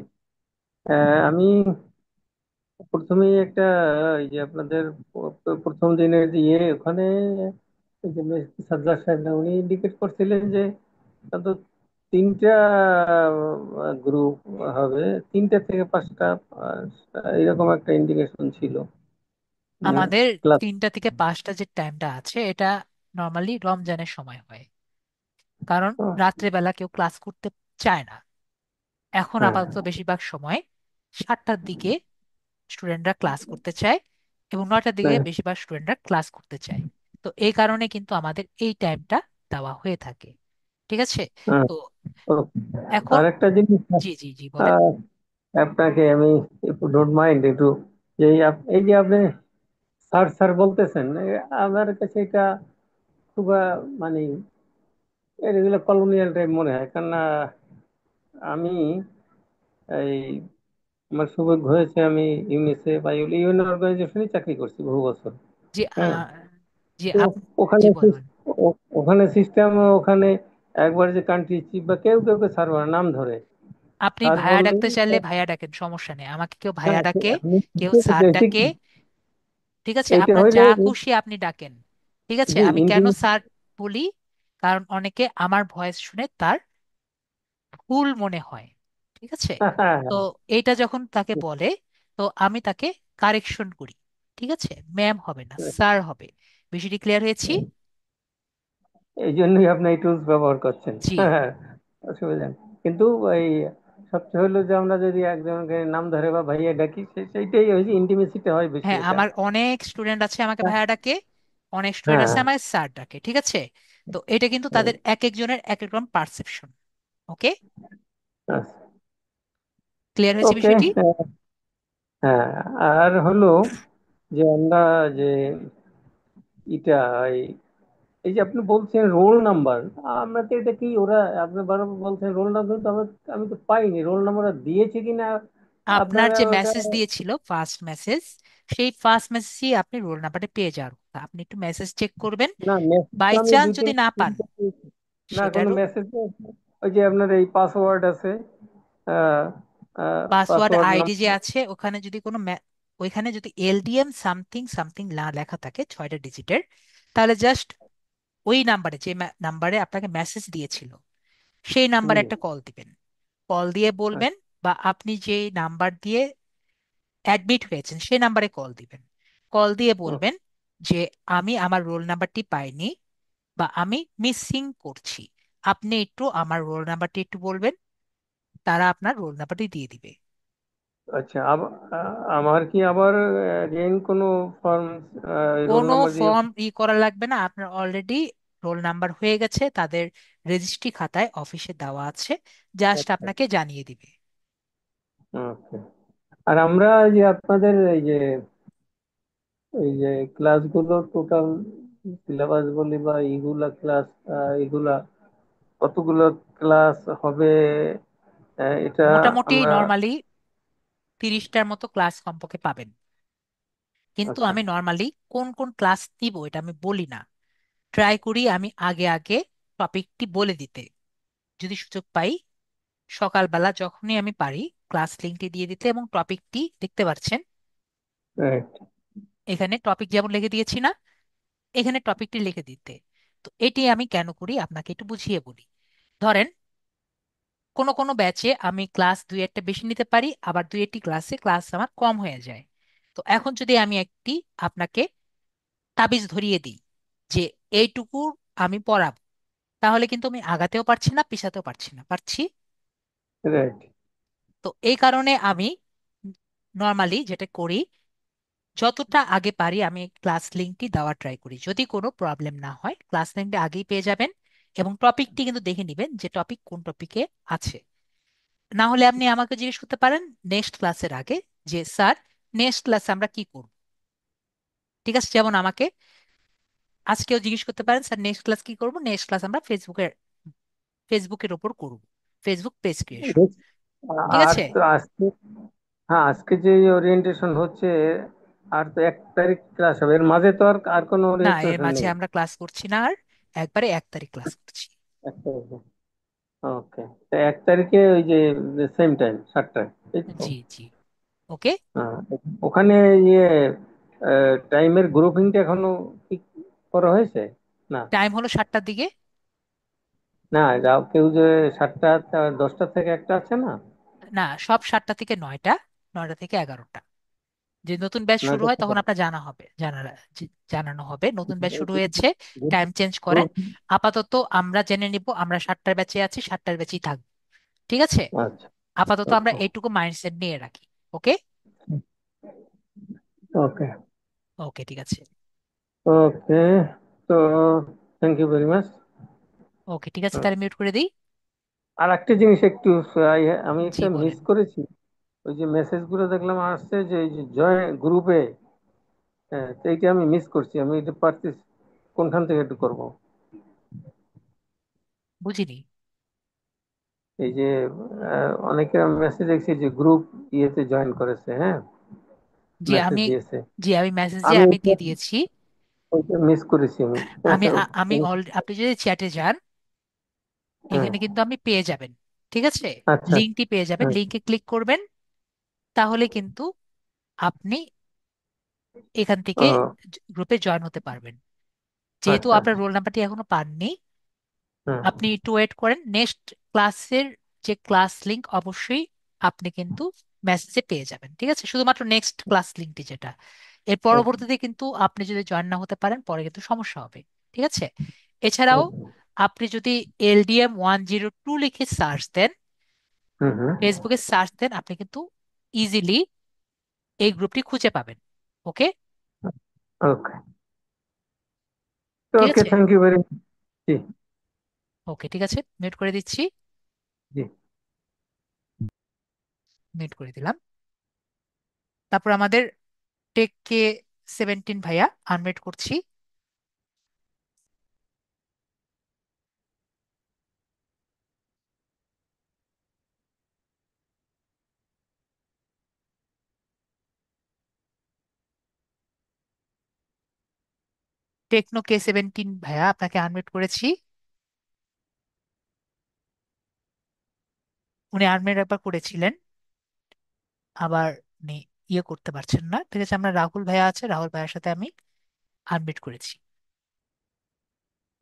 আমি প্রথমেই একটা, এই যে আপনাদের প্রথম দিনের ইয়ে ওখানে, এই যে সাজ্জাদ সাহেব না, উনি ইন্ডিকেট করছিলেন যে তো তিনটা গ্রুপ হবে, 3টা থেকে 5টা, এরকম একটা ইন্ডিকেশন ছিল আমাদের ক্লাস। 3টা থেকে 5টা যে টাইমটা আছে এটা নর্মালি রমজানের সময় হয়, কারণ রাত্রেবেলা কেউ ক্লাস করতে চায় না। এখন হ্যাঁ, আপাতত বেশিরভাগ সময় 7টার দিকে স্টুডেন্টরা ক্লাস করতে চায় এবং 9টার দিকে হ্যাঁ, বেশিরভাগ স্টুডেন্টরা ক্লাস করতে চায়। তো এই কারণে কিন্তু আমাদের এই টাইমটা দেওয়া হয়ে থাকে। ঠিক আছে। হ্যাঁ। তো তো এখন, আর একটা জিনিস, জি জি জি বলেন। আহ, আপনাকে আমি, একটু ডোন্ট মাইন্ড, একটু যে এই যে আপনি স্যার স্যার বলতেছেন, আমার কাছে এটা খুব মানে এগুলো কলোনিয়াল টাইপ মনে হয়। কারণ আমি এই আমার সৌভাগ্য হয়েছে, আমি ইউনিসেফ বা ইউএন অর্গানাইজেশনে চাকরি করছি বহু বছর। জি হ্যাঁ। জি তো জি ওখানে বলুন। ওখানে সিস্টেম, ওখানে একবার যে কান্ট্রি চিফ বা কেউ কেউ স্যার বলে, নাম ধরে আপনি স্যার ভাইয়া বললেই, ডাকতে চাইলে ভাইয়া ডাকেন, সমস্যা নেই, আমাকে কেউ ভাইয়া হ্যাঁ, ডাকে, আমি কেউ ঠিক স্যার ঠিক ডাকে। ঠিক আছে, এইটা আপনার হইলে, যা খুশি আপনি ডাকেন। ঠিক আছে, জি আমি কেন ইন্টিমেসি। স্যার বলি, কারণ অনেকে আমার ভয়েস শুনে তার ভুল মনে হয়। ঠিক আছে। হ্যাঁ, হ্যাঁ, তো এইটা যখন তাকে বলে, তো আমি তাকে কারেকশন করি। ঠিক আছে, ম্যাম হবে না, হ্যাঁ। স্যার হবে। বিষয়টি ক্লিয়ার হয়েছি? এই জন্যই আপনি এই টুলস ব্যবহার করছেন। জি। হ্যাঁ, অসুবিধা নেই। কিন্তু এই সবচেয়ে হলো যে আমরা যদি একজনকে নাম ধরে বা ভাইয়া ডাকি, সেইটাই হয়েছে, ইন্টিমেসিটা হয় বেশি হ্যাঁ, এটা। আমার অনেক স্টুডেন্ট আছে আমাকে ভাইয়া ডাকে, অনেক স্টুডেন্ট হ্যাঁ, আছে আমাকে স্যার ডাকে। ঠিক আছে। তো এটা কিন্তু তাদের এক একজনের এক এক রকম পারসেপশন। ওকে, ক্লিয়ার হয়েছে ওকে। বিষয়টি? হ্যাঁ, আর হলো যে আমরা যে এটা, এই এই যে আপনি বলছেন রোল নাম্বার, আমরা তো এটা কি ওরা, আপনি বারবার বলছেন রোল নাম্বার, তো আমি তো পাইনি রোল নাম্বার, দিয়েছে কিনা আপনার আপনারা যে ওটা। মেসেজ দিয়েছিল ফার্স্ট মেসেজ, সেই ফার্স্ট মেসেজই আপনি রোল নাম্বারটা পেয়ে যাওয়ার কথা, আপনি একটু মেসেজ চেক করবেন। না, মেসেজ তো বাই আমি চান্স দুই যদি না পান, তিনটা পেয়েছি। না, কোনো সেটারও মেসেজ, ওই যে আপনার এই পাসওয়ার্ড আছে, পাসওয়ার্ড পাসওয়ার্ড আইডি যে নাম্বার। আছে ওখানে যদি কোনো ওইখানে যদি এলডিএম সামথিং সামথিং না লেখা থাকে 6টা ডিজিটের, তাহলে জাস্ট ওই নাম্বারে, যে নাম্বারে আপনাকে মেসেজ দিয়েছিল সেই নাম্বারে হুম। একটা কল দিবেন। কল দিয়ে বলবেন, বা আপনি যে নাম্বার দিয়ে অ্যাডমিট হয়েছেন সেই নাম্বারে কল দিবেন। কল দিয়ে বলবেন যে আমি আমার রোল নাম্বারটি পাইনি বা আমি মিসিং করছি, আপনি একটু আমার রোল নাম্বারটি একটু বলবেন, তারা আপনার রোল নাম্বারটি দিয়ে দিবে। আচ্ছা, আমার কি আবার রিং কোনো ফর্ম, রোল কোনো নাম্বার দিয়ে? ফর্ম করা লাগবে না, আপনার অলরেডি রোল নাম্বার হয়ে গেছে, তাদের রেজিস্ট্রি খাতায় অফিসে দেওয়া আছে, জাস্ট আচ্ছা, আপনাকে জানিয়ে দিবে। ওকে। আর আমরা যে আপনাদের এই যে ক্লাসগুলো টোটাল সিলেবাস বলি বা এইগুলা ক্লাস, এগুলা কতগুলো ক্লাস হবে, এটা মোটামুটি আমরা? নর্মালি 30টার মতো ক্লাস কমপক্ষে পাবেন, কিন্তু আচ্ছা, আমি নর্মালি কোন কোন ক্লাস নিব এটা আমি বলি না, ট্রাই করি আমি আগে আগে টপিকটি বলে দিতে। যদি সুযোগ পাই সকালবেলা যখনই আমি পারি ক্লাস লিঙ্কটি দিয়ে দিতে, এবং টপিকটি দেখতে পাচ্ছেন রাইট। এখানে টপিক যেমন লিখে দিয়েছি না, এখানে টপিকটি লিখে দিতে। তো এটি আমি কেন করি আপনাকে একটু বুঝিয়ে বলি। ধরেন কোনো কোনো ব্যাচে আমি ক্লাস দুই একটা বেশি নিতে পারি, আবার দুই একটি ক্লাসে ক্লাস আমার কম হয়ে যায়। তো এখন যদি আমি একটি আপনাকে তাবিজ ধরিয়ে দিই যে এইটুকু আমি পড়াবো, তাহলে কিন্তু আমি আগাতেও পারছি না পিছাতেও পারছি না, পারছি। রাইট। তো এই কারণে আমি নর্মালি যেটা করি, যতটা আগে পারি আমি ক্লাস লিঙ্কটি দেওয়ার ট্রাই করি। যদি কোনো প্রবলেম না হয় ক্লাস লিঙ্কটা আগেই পেয়ে যাবেন, এবং টপিকটি কিন্তু দেখে নেবেন যে টপিক কোন টপিকে আছে। না হলে আপনি আমাকে জিজ্ঞেস করতে পারেন নেক্সট ক্লাসের আগে যে স্যার নেক্সট ক্লাসে আমরা কি করব। ঠিক আছে, যেমন আমাকে আজকেও জিজ্ঞেস করতে পারেন স্যার নেক্সট ক্লাস কি করব, নেক্সট ক্লাস আমরা ফেসবুকের ওপর করব, ফেসবুক পেজ ক্রিয়েশন। বেশ। ঠিক আর আছে। তো আজকে, হ্যাঁ, আজকে যে ওরিয়েন্টেশন হচ্ছে, আর তো 1 তারিখ ক্লাস হবে, এর মাঝে তো আর আর কোনো না, এর ওরিয়েন্টেশন মাঝে নেই? আমরা ক্লাস করছি না আর, একবারে 1 তারিখ ক্লাস করছি। 1 তারিখে? ওকে। 1 তারিখে ওই যে সেম টাইম 7টায়, এই তো? জি জি। ওকে। হ্যাঁ। ওখানে ইয়ে টাইমের গ্রুপিংটা এখনো ঠিক করা হয়েছে? না? টাইম হলো 7টার দিকে। না, যাও কেউ যে 7টা 10টা থেকে একটা আছে না? না, সব 7টা থেকে 9টা, 9টা থেকে 11টা। যে নতুন ব্যাচ শুরু 9টা হয় থেকে? তখন আপনার জানানো হবে নতুন ব্যাচ শুরু হয়েছে, টাইম চেঞ্জ করেন। গ্রুপ। আপাতত আমরা জেনে নিব আমরা 7টার ব্যাচে আছি, 7টার ব্যাচেই থাকবো। ঠিক আছে, আচ্ছা, আপাতত আমরা আচ্ছা। এইটুকু মাইন্ডসেট নিয়ে রাখি। ওকে। ওকে, ওকে ঠিক আছে। ওকে। তো থ্যাংক ইউ ভেরি মাচ। ওকে ঠিক আছে, তাহলে মিউট করে দিই। আর একটা জিনিস একটু, আমি জি একটা মিস বলেন। করেছি। ওই যে মেসেজ গুলো দেখলাম আসছে যে এই যে জয়েন গ্রুপে, হ্যাঁ, তো এইটা আমি মিস করছি। আমি এটা পারছি কোনখান থেকে একটু করব? বুঝিনি। এই যে অনেকে মেসেজ দেখছি যে গ্রুপ ইয়েতে জয়েন করেছে, হ্যাঁ, জি মেসেজ আমি দিয়েছে। জি আমি মেসেজে আমি আমি ওইটা দিয়ে দিয়েছি। ওইটা মিস করেছি আমি। আমি আপনি যদি চ্যাটে যান হ্যাঁ। এখানে কিন্তু আপনি পেয়ে যাবেন। ঠিক আছে, আচ্ছা। লিঙ্কটি পেয়ে যাবেন, হ্যাঁ। লিঙ্কে ক্লিক করবেন, তাহলে কিন্তু আপনি এখান থেকে ও, গ্রুপে জয়েন হতে পারবেন। যেহেতু আচ্ছা, আপনার আচ্ছা। রোল নাম্বারটি এখনো পাননি, হ্যাঁ। আপনি একটু ওয়েট করেন, নেক্সট ক্লাসের যে ক্লাস লিংক অবশ্যই আপনি কিন্তু মেসেজে পেয়ে যাবেন। ঠিক আছে, শুধুমাত্র নেক্সট ক্লাস লিংকটি যেটা, এর পরবর্তীতে কিন্তু আপনি যদি জয়েন না হতে পারেন পরে কিন্তু সমস্যা হবে। ঠিক আছে। এছাড়াও আপনি যদি LDM 102 লিখে সার্চ দেন, হুম, হুম। ফেসবুকে সার্চ দেন, আপনি কিন্তু ইজিলি এই গ্রুপটি খুঁজে পাবেন। ওকে। ওকে। ঠিক ওকে, আছে। Thank you very much. জি। ওকে ঠিক আছে, মিউট করে দিচ্ছি। জি। মিউট করে দিলাম। তারপর আমাদের Tech K 17 ভাইয়া আনমিউট করছি। Techno K 17 ভাইয়া আপনাকে আনমিউট করেছি। উনি আনমিউট একবার করেছিলেন, আবার উনি করতে পারছেন না। ঠিক আছে, আমরা রাহুল ভাইয়া আছে, রাহুল ভাইয়ার সাথে আমি আনমিউট করেছি।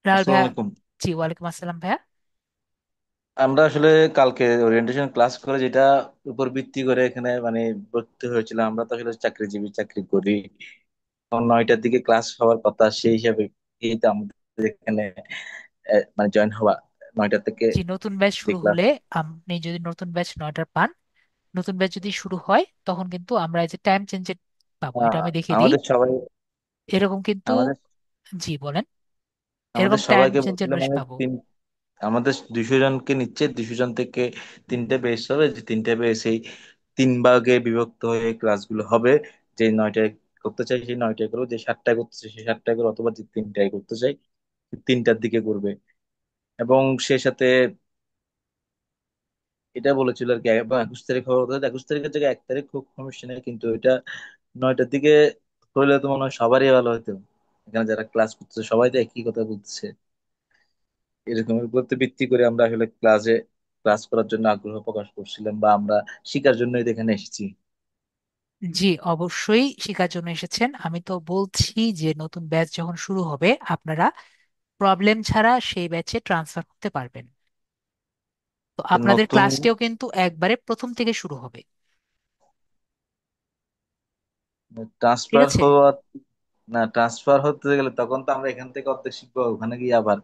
রাহুল আসসালামু ভাইয়া। আলাইকুম। জি ওয়ালাইকুম আসসালাম ভাইয়া। আমরা আসলে কালকে ওরিয়েন্টেশন ক্লাস করে যেটা উপর ভিত্তি করে এখানে মানে ভর্তি হয়েছিল, আমরা তো আসলে চাকরিজীবী, চাকরি করি। তখন 9টার দিকে ক্লাস হওয়ার কথা, সেই হিসাবে এই তো আমাদের এখানে মানে জয়েন হওয়া 9টা থেকে জি নতুন ব্যাচ যে শুরু ক্লাস। হলে আপনি যদি নতুন ব্যাচ 9টার পান নতুন ব্যাচ যদি শুরু হয় তখন কিন্তু আমরা এই যে টাইম চেঞ্জের পাবো, এটা আহ, আমি দেখিয়ে দিই। আমাদের সবাই এরকম কিন্তু, আমাদের জি বলেন, এরকম আমাদের টাইম সবাইকে চেঞ্জের বলছিল ব্যাচ মানে পাবো। আমাদের 200 জনকে নিচ্ছে, 200 জন থেকে তিনটে বেস হবে, যে তিনটে বেস এই 3 ভাগে বিভক্ত হয়ে ক্লাসগুলো হবে। যে 9টায় করতে চাই সেই 9টায় করবো, যে 7টায় করতে চাই সেই 7টায় করবো, অথবা যে 3টায় করতে চাই 3টার দিকে করবে। এবং সে সাথে এটা বলেছিল আর কি, এবং 21 তারিখ হওয়ার কথা, 21 তারিখের জায়গায় 1 তারিখ খুব সমস্যা নেই, কিন্তু এটা 9টার দিকে হলে তো মনে হয় সবারই ভালো হতো। এখানে যারা ক্লাস করতেছে সবাই তো একই কথা বলছে। এরকমের উপর ভিত্তি করে আমরা আসলে ক্লাস করার জন্য আগ্রহ প্রকাশ করছিলাম, বা আমরা শিখার জন্যই তো এখানে এসেছি। জি, অবশ্যই শেখার জন্য এসেছেন। আমি তো বলছি যে নতুন ব্যাচ যখন শুরু হবে আপনারা প্রবলেম ছাড়া সেই ব্যাচে ট্রান্সফার করতে পারবেন। তো তো আপনাদের নতুন ক্লাসটিও কিন্তু একবারে প্রথম থেকে শুরু হবে। ঠিক ট্রান্সফার আছে? হওয়া, না ট্রান্সফার হতে গেলে তখন তো আমরা এখান থেকে অর্ধেক শিখবো, ওখানে গিয়ে আবার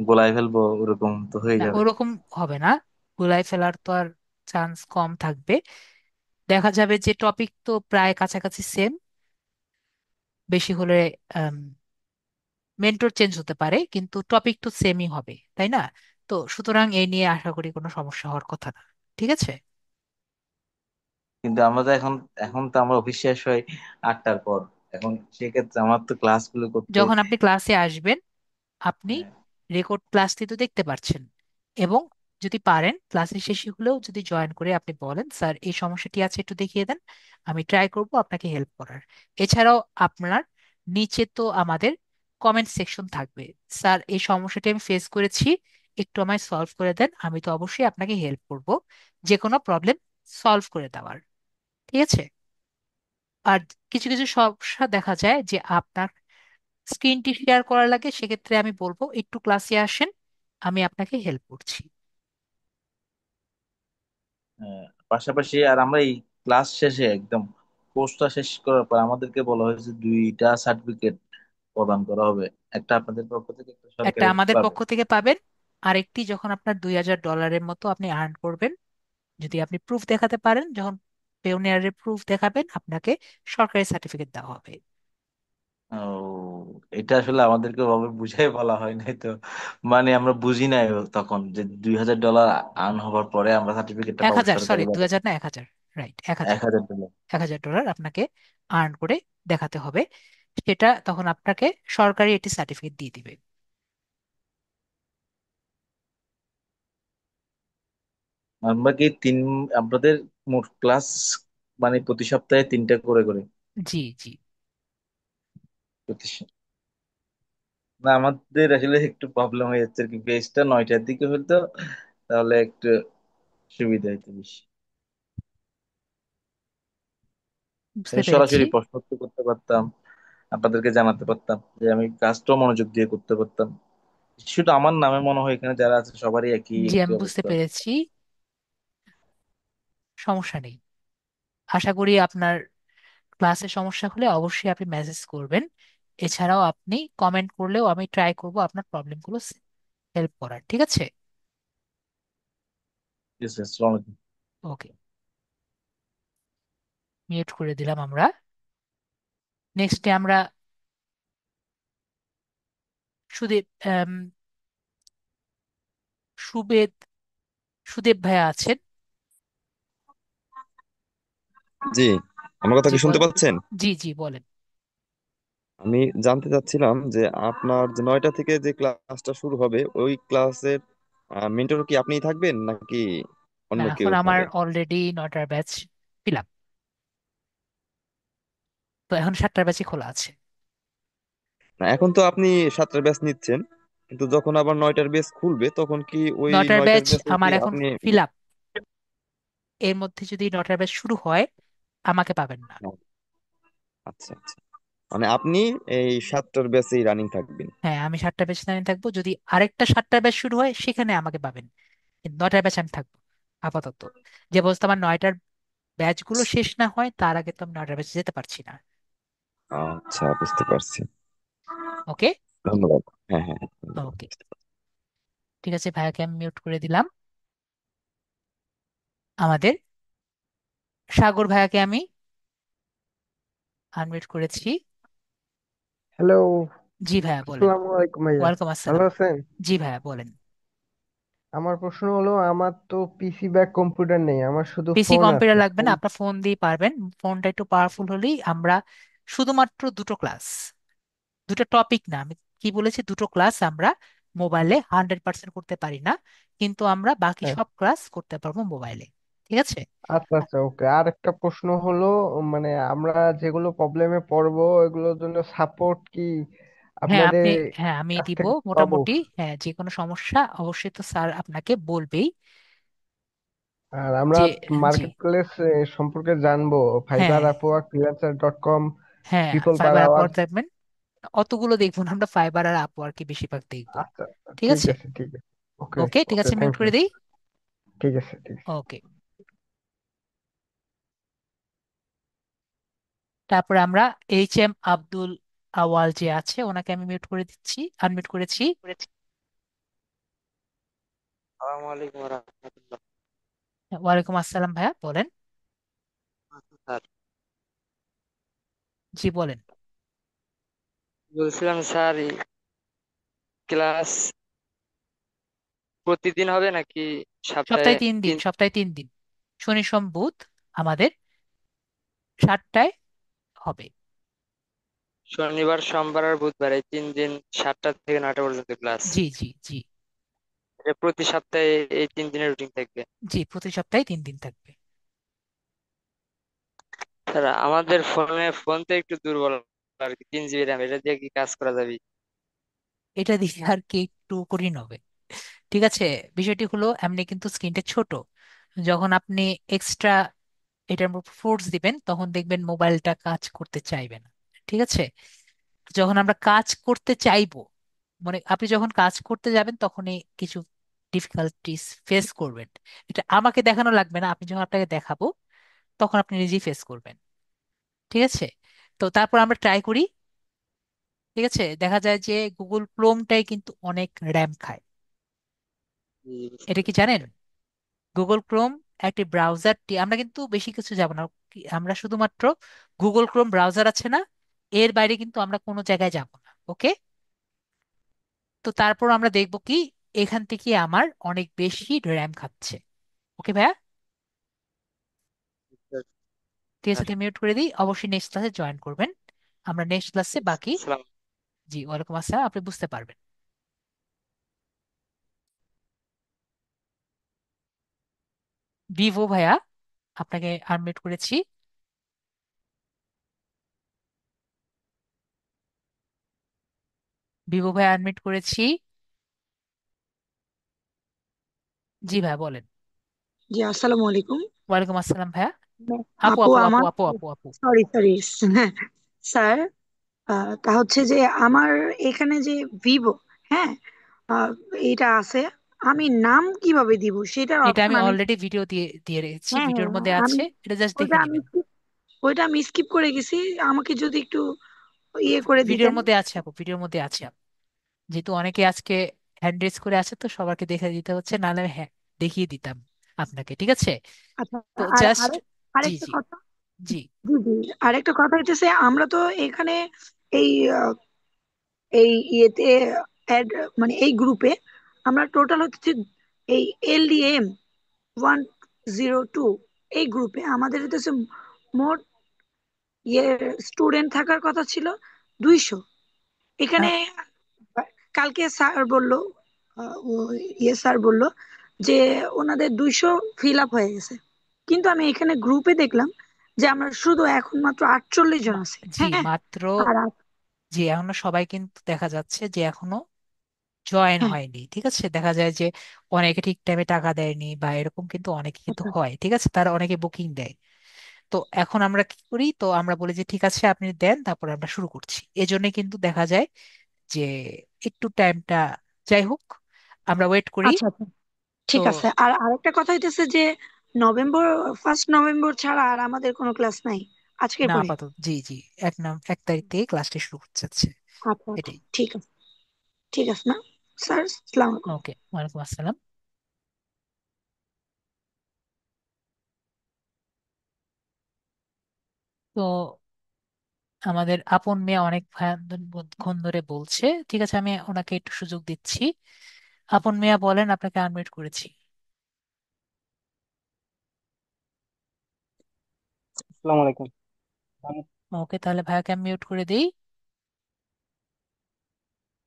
গোলায় ফেলবো, ওরকম তো হয়ে না, যাবে। ওরকম হবে না। গুলাই ফেলার তো আর চান্স কম থাকবে। দেখা যাবে যে টপিক তো প্রায় কাছাকাছি সেম, বেশি হলে মেন্টর চেঞ্জ হতে পারে, কিন্তু টপিক তো সেমই হবে, তাই না? তো সুতরাং এই নিয়ে আশা করি কোনো সমস্যা হওয়ার কথা না। ঠিক আছে? কিন্তু আমরা তো এখন তো আমার অফিস শেষ হয় 8টার পর। এখন সেক্ষেত্রে আমার তো ক্লাসগুলো করতে, যখন আপনি ক্লাসে আসবেন আপনি হ্যাঁ, রেকর্ড ক্লাসটি তো দেখতে পাচ্ছেন, এবং যদি পারেন ক্লাসের শেষে হলেও যদি জয়েন করে আপনি বলেন, স্যার এই সমস্যাটি আছে একটু দেখিয়ে দেন, আমি ট্রাই করব আপনাকে হেল্প করার। এছাড়াও আপনার নিচে তো আমাদের কমেন্ট সেকশন থাকবে, স্যার এই সমস্যাটি আমি ফেস করেছি, একটু আমায় সলভ করে দেন, আমি তো অবশ্যই আপনাকে হেল্প করব যে কোনো প্রবলেম সলভ করে দেওয়ার। ঠিক আছে? আর কিছু কিছু সমস্যা দেখা যায় যে আপনার স্ক্রিনটি শেয়ার করার লাগে, সেক্ষেত্রে আমি বলবো একটু ক্লাসে আসেন, আমি আপনাকে হেল্প করছি। হ্যাঁ, পাশাপাশি আর আমরা এই ক্লাস শেষে একদম কোর্সটা শেষ করার পর আমাদেরকে বলা হয়েছে 2টা সার্টিফিকেট প্রদান করা হবে। একটা আপনাদের পক্ষ থেকে, একটা একটা সরকারি আমাদের পাবে। পক্ষ থেকে পাবেন, আরেকটি যখন আপনার $2000 মতো আপনি আর্ন করবেন, যদি আপনি প্রুফ দেখাতে পারেন, যখন পেওনিয়ারের প্রুফ দেখাবেন আপনাকে সরকারি সার্টিফিকেট দেওয়া হবে। ও, এটা আসলে আমাদেরকে ভাবে বুঝাই বলা হয় নাই তো। মানে আমরা বুঝি নাই তখন যে $2,000 আর্ন হবার পরে আমরা সার্টিফিকেটটা এক পাবো হাজার সরি, সরকারি। 2000 না, 1000, রাইট, 1000। $1,000। 1000 আপনাকে আর্ন করে দেখাতে হবে, সেটা তখন আপনাকে সরকারি একটি সার্টিফিকেট দিয়ে দিবে। আমরা কি আপনাদের মোট ক্লাস মানে প্রতি সপ্তাহে 3টা করে করে জি জি। প্রতি না, আমাদের আসলে একটু প্রবলেম হয়ে যাচ্ছে আর কি, বেসটা 9টার দিকে হতো তাহলে একটু সুবিধা হতো বেশি। বুঝতে আমি পেরেছি। সরাসরি প্রশ্ন উত্তর করতে পারতাম, আপনাদেরকে জানাতে পারতাম, যে আমি কাজটাও মনোযোগ দিয়ে করতে পারতাম। শুধু আমার নামে মনে হয় এখানে যারা আছে সবারই একই জি, একই আমি বুঝতে অবস্থা। পেরেছি, সমস্যা নেই। আশা করি আপনার ক্লাসে সমস্যা হলে অবশ্যই আপনি মেসেজ করবেন। এছাড়াও আপনি কমেন্ট করলেও আমি ট্রাই করব আপনার প্রবলেমগুলো হেল্প করার। ঠিক আছে? ঠিক আছে, আসসালামু আলাইকুম। ওকে, মিউট করে দিলাম আমরা। নেক্সটে আমরা সুদেব, সুবেদ, সুদেব ভাইয়া আছেন। জি, আমার কথা জি কি শুনতে বলেন। পাচ্ছেন? জি জি বলেন। আমি জানতে চাচ্ছিলাম যে আপনার যে 9টা থেকে যে ক্লাসটা শুরু হবে ওই ক্লাসের মেন্টর কি আপনিই থাকবেন নাকি না, অন্য কেউ এখন আমার হবে? অলরেডি 9টার ব্যাচ ফিল আপ, তো এখন 7টার ব্যাচই খোলা আছে। না, এখন তো আপনি 7টার ব্যাচ নিচ্ছেন, কিন্তু যখন আবার 9টার ব্যাচ খুলবে তখন কি ওই 9টার 9টার ব্যাচ ব্যাচে কি আমার এখন আপনি? ফিল আপ, এর মধ্যে যদি 9টার ব্যাচ শুরু হয় আমাকে পাবেন না। আচ্ছা আচ্ছা, মানে আপনি এই 7টার ব্যাচেই রানিং থাকবেন। হ্যাঁ, আমি 7টার ব্যাচ লাইনে থাকবো, যদি আরেকটা 7টার ব্যাচ শুরু হয় সেখানে আমাকে পাবেন, কিন্তু 9টার ব্যাচ আমি থাকবো আপাতত। যে অবস্থা আমার 9টার ব্যাচ গুলো শেষ না হয় তার আগে তো আমি 9টার ব্যাচে যেতে পারছি না। আচ্ছা, বুঝতে পারছি। ওকে। ধন্যবাদ। হ্যাঁ হ্যাঁ হ্যাঁ, ধন্যবাদ। ওকে, ঠিক আছে, ভাইয়াকে আমি মিউট করে দিলাম। আমাদের সাগর ভাইয়াকে আমি আনমিউট করেছি। হ্যালো। জি ভাইয়া বলেন। আসসালামু আলাইকুম ভাইয়া। ওয়ালাইকুম ভালো আসসালাম। আছেন? জি ভাইয়া বলেন। আমার প্রশ্ন হলো, আমার তো পিসি বা কম্পিউটার নেই, আমার শুধু পিসি ফোন কম্পিউটার আছে। লাগবে না, ফোন। আপনার ফোন দিয়ে পারবেন। ফোনটা একটু পাওয়ারফুল হলেই আমরা শুধুমাত্র দুটো ক্লাস, দুটো টপিক না, আমি কি বলেছি, দুটো ক্লাস আমরা মোবাইলে 100% করতে পারি না, কিন্তু আমরা বাকি হ্যাঁ। সব ক্লাস করতে পারবো মোবাইলে। ঠিক আছে? আচ্ছা আচ্ছা, ওকে। আর একটা প্রশ্ন হলো, মানে আমরা যেগুলো প্রবলেমে পড়বো এগুলোর জন্য সাপোর্ট কি হ্যাঁ আপনাদের আপনি, হ্যাঁ আমি কাছ দিব থেকে পাবো? মোটামুটি। হ্যাঁ যে কোনো সমস্যা অবশ্যই তো স্যার আপনাকে বলবেই। আর আমরা যে জি, মার্কেট প্লেস সম্পর্কে জানবো, হ্যাঁ ফাইবার, আপওয়ার্ক, ফ্রিল্যান্সার.কম, হ্যাঁ people per Fiverr hour. Upwork দেখবেন। অতগুলো দেখবো না, আমরা ফাইবার আর আপওয়ার্কই বেশিরভাগ দেখবো। আচ্ছা আচ্ছা, ঠিক ঠিক আছে? আছে ঠিক আছে। ওকে ওকে ঠিক ওকে, আছে, মিউট থ্যাংক ইউ। করে দিই। ঠিক আছে ঠিক আছে। ওকে, তারপরে আমরা HM আব্দুল আওয়াল যে আছে ওনাকে আমি মিউট করে দিচ্ছি, আনমিউট করেছি। আসসালামু আলাইকুম রহমতুল্লাহ। ওয়ালাইকুম আসসালাম ভাইয়া বলেন। স্যার, জি বলেন। বলছিলাম স্যার, ক্লাস প্রতিদিন হবে নাকি সপ্তাহে সপ্তাহে 3 দিন, তিন? সপ্তাহে 3 দিন, শনি সোম বুধ আমাদের 7টায় হবে। শনিবার সোমবার আর বুধবার এই 3 দিন 7টা থেকে 9টা পর্যন্ত ক্লাস? জি জি জি। এটা প্রতি সপ্তাহে এই 3 দিনের রুটিন থাকবে? জি প্রতি সপ্তাহে 3 দিন থাকবে। স্যার আমাদের ফোন তো একটু দুর্বল আর কি, 3 জিবি র্যাম, এটা দিয়ে কি কাজ করা যাবে? এটা দিয়ে আর কি একটু কঠিন হবে। ঠিক আছে, বিষয়টি হলো এমনি কিন্তু স্ক্রিনটা ছোট, যখন আপনি এক্সট্রা এটার উপর ফোর্স দিবেন তখন দেখবেন মোবাইলটা কাজ করতে চাইবে না। ঠিক আছে? যখন আমরা কাজ করতে চাইবো, মানে আপনি যখন কাজ করতে যাবেন তখনই কিছু ডিফিকাল্টিস ফেস করবেন। এটা আমাকে দেখানো লাগবে না, আপনি যখন আপনাকে দেখাবো তখন আপনি নিজেই ফেস করবেন। ঠিক আছে? তো তারপর আমরা ট্রাই করি। ঠিক আছে, দেখা যায় যে গুগল ক্রোমটাই কিন্তু অনেক র্যাম খায়। জি, বুঝতে এটা কি পারছি জানেন? স্যার। গুগল ক্রোম একটি ব্রাউজারটি, আমরা কিন্তু বেশি কিছু যাব না, আমরা শুধুমাত্র গুগল ক্রোম ব্রাউজার আছে না, এর বাইরে কিন্তু আমরা কোনো জায়গায় যাব না। ওকে? তো তারপর আমরা দেখব কি এখান থেকে আমার অনেক বেশি র্যাম খাচ্ছে। ওকে ভাইয়া? বুঝতে পারছি। ঠিক আছে, আর মিউট করে দিই, অবশ্যই নেক্সট ক্লাসে জয়েন করবেন। আমরা নেক্সট ক্লাসে বাকি। আসসালাম। জি ওয়ালাইকুম আসসালাম, আপনি বুঝতে পারবেন। ভিভো ভাইয়া, আপনাকে আনমিউট করেছি। ভিভো ভাইয়া আনমিউট করেছি। জি ভাইয়া বলেন। জি, আসসালামু আলাইকুম। ওয়ালাইকুম আসসালাম ভাইয়া। আপু আপু আপু আপু আমার, আপু আপু আপু। সরি সরি, স্যার, তা হচ্ছে যে আমার এখানে যে ভিভো, হ্যাঁ, আহ, এটা আছে, আমি নাম কিভাবে দিব সেটার এটা অপশন আমি আমি, অলরেডি ভিডিও দিয়ে দিয়ে রেখেছি, হ্যাঁ ভিডিওর হ্যাঁ, মধ্যে আমি আছে, এটা জাস্ট দেখে ওইটা আমি নেবেন। ওইটা আমি স্কিপ করে গেছি, আমাকে যদি একটু ইয়ে করে ভিডিওর দিতেন। মধ্যে আছে আপু, ভিডিওর মধ্যে আছে আপু। যেহেতু অনেকে আজকে হ্যান্ড রেজ করে আছে তো সবাইকে দেখে দিতে হচ্ছে, নাহলে আমি হ্যাঁ দেখিয়ে দিতাম আপনাকে। ঠিক আছে? আচ্ছা। তো আর জাস্ট, জি আরেকটা জি কথা, জি। জি জি, আরেকটা কথা হচ্ছে আমরা তো এখানে এই এই ইয়েতে অ্যাড, মানে এই গ্রুপে আমরা টোটাল হচ্ছে এই LDM 102, এই গ্রুপে আমাদের হচ্ছে মোট ইয়ে স্টুডেন্ট থাকার কথা ছিল 200 এখানে। আহ, কালকে স্যার বলল, ইয়ে স্যার বলল যে ওনাদের 200 ফিল আপ হয়ে গেছে, কিন্তু আমি এখানে গ্রুপে দেখলাম যে আমরা শুধু এখন মাত্র 48 জন আছে, জি হ্যাঁ। মাত্র, আর জি এখনো সবাই কিন্তু দেখা যাচ্ছে যে এখনো জয়েন হ্যাঁ, হয়নি। ঠিক আছে, দেখা যায় যে অনেকে ঠিক টাইমে টাকা দেয়নি বা এরকম কিন্তু অনেকে কিন্তু আচ্ছা হয়। ঠিক আছে, তারা অনেকে বুকিং দেয়। তো এখন আমরা কি করি, তো আমরা বলি যে ঠিক আছে আপনি দেন, তারপর আমরা শুরু করছি। এজন্য কিন্তু দেখা যায় যে একটু টাইমটা, যাই হোক আমরা ওয়েট করি। আচ্ছা আচ্ছা, তো ঠিক আছে। আর আরেকটা কথা হইতেছে যে নভেম্বর, 1 নভেম্বর ছাড়া আর আমাদের কোনো ক্লাস নাই আজকের না পরে। আপাতত, জি জি, 1 তারিখ থেকে ক্লাসটা শুরু হচ্ছে যাচ্ছে। আচ্ছা আচ্ছা, এটাই। ঠিক আছে, ঠিক আছে না স্যার, আসসালামু আলাইকুম। ওকে, ওয়ালাইকুম আসসালাম। তো আমাদের আপন মেয়ে অনেক ক্ষণ ধরে বলছে। ঠিক আছে, আমি ওনাকে একটু সুযোগ দিচ্ছি। আপন মিয়া বলেন, আপনাকে আনমিউট করেছি। আসসালামু আলাইকুম। ওকে, তাহলে ভাইয়াকে আমি মিউট করে দিই।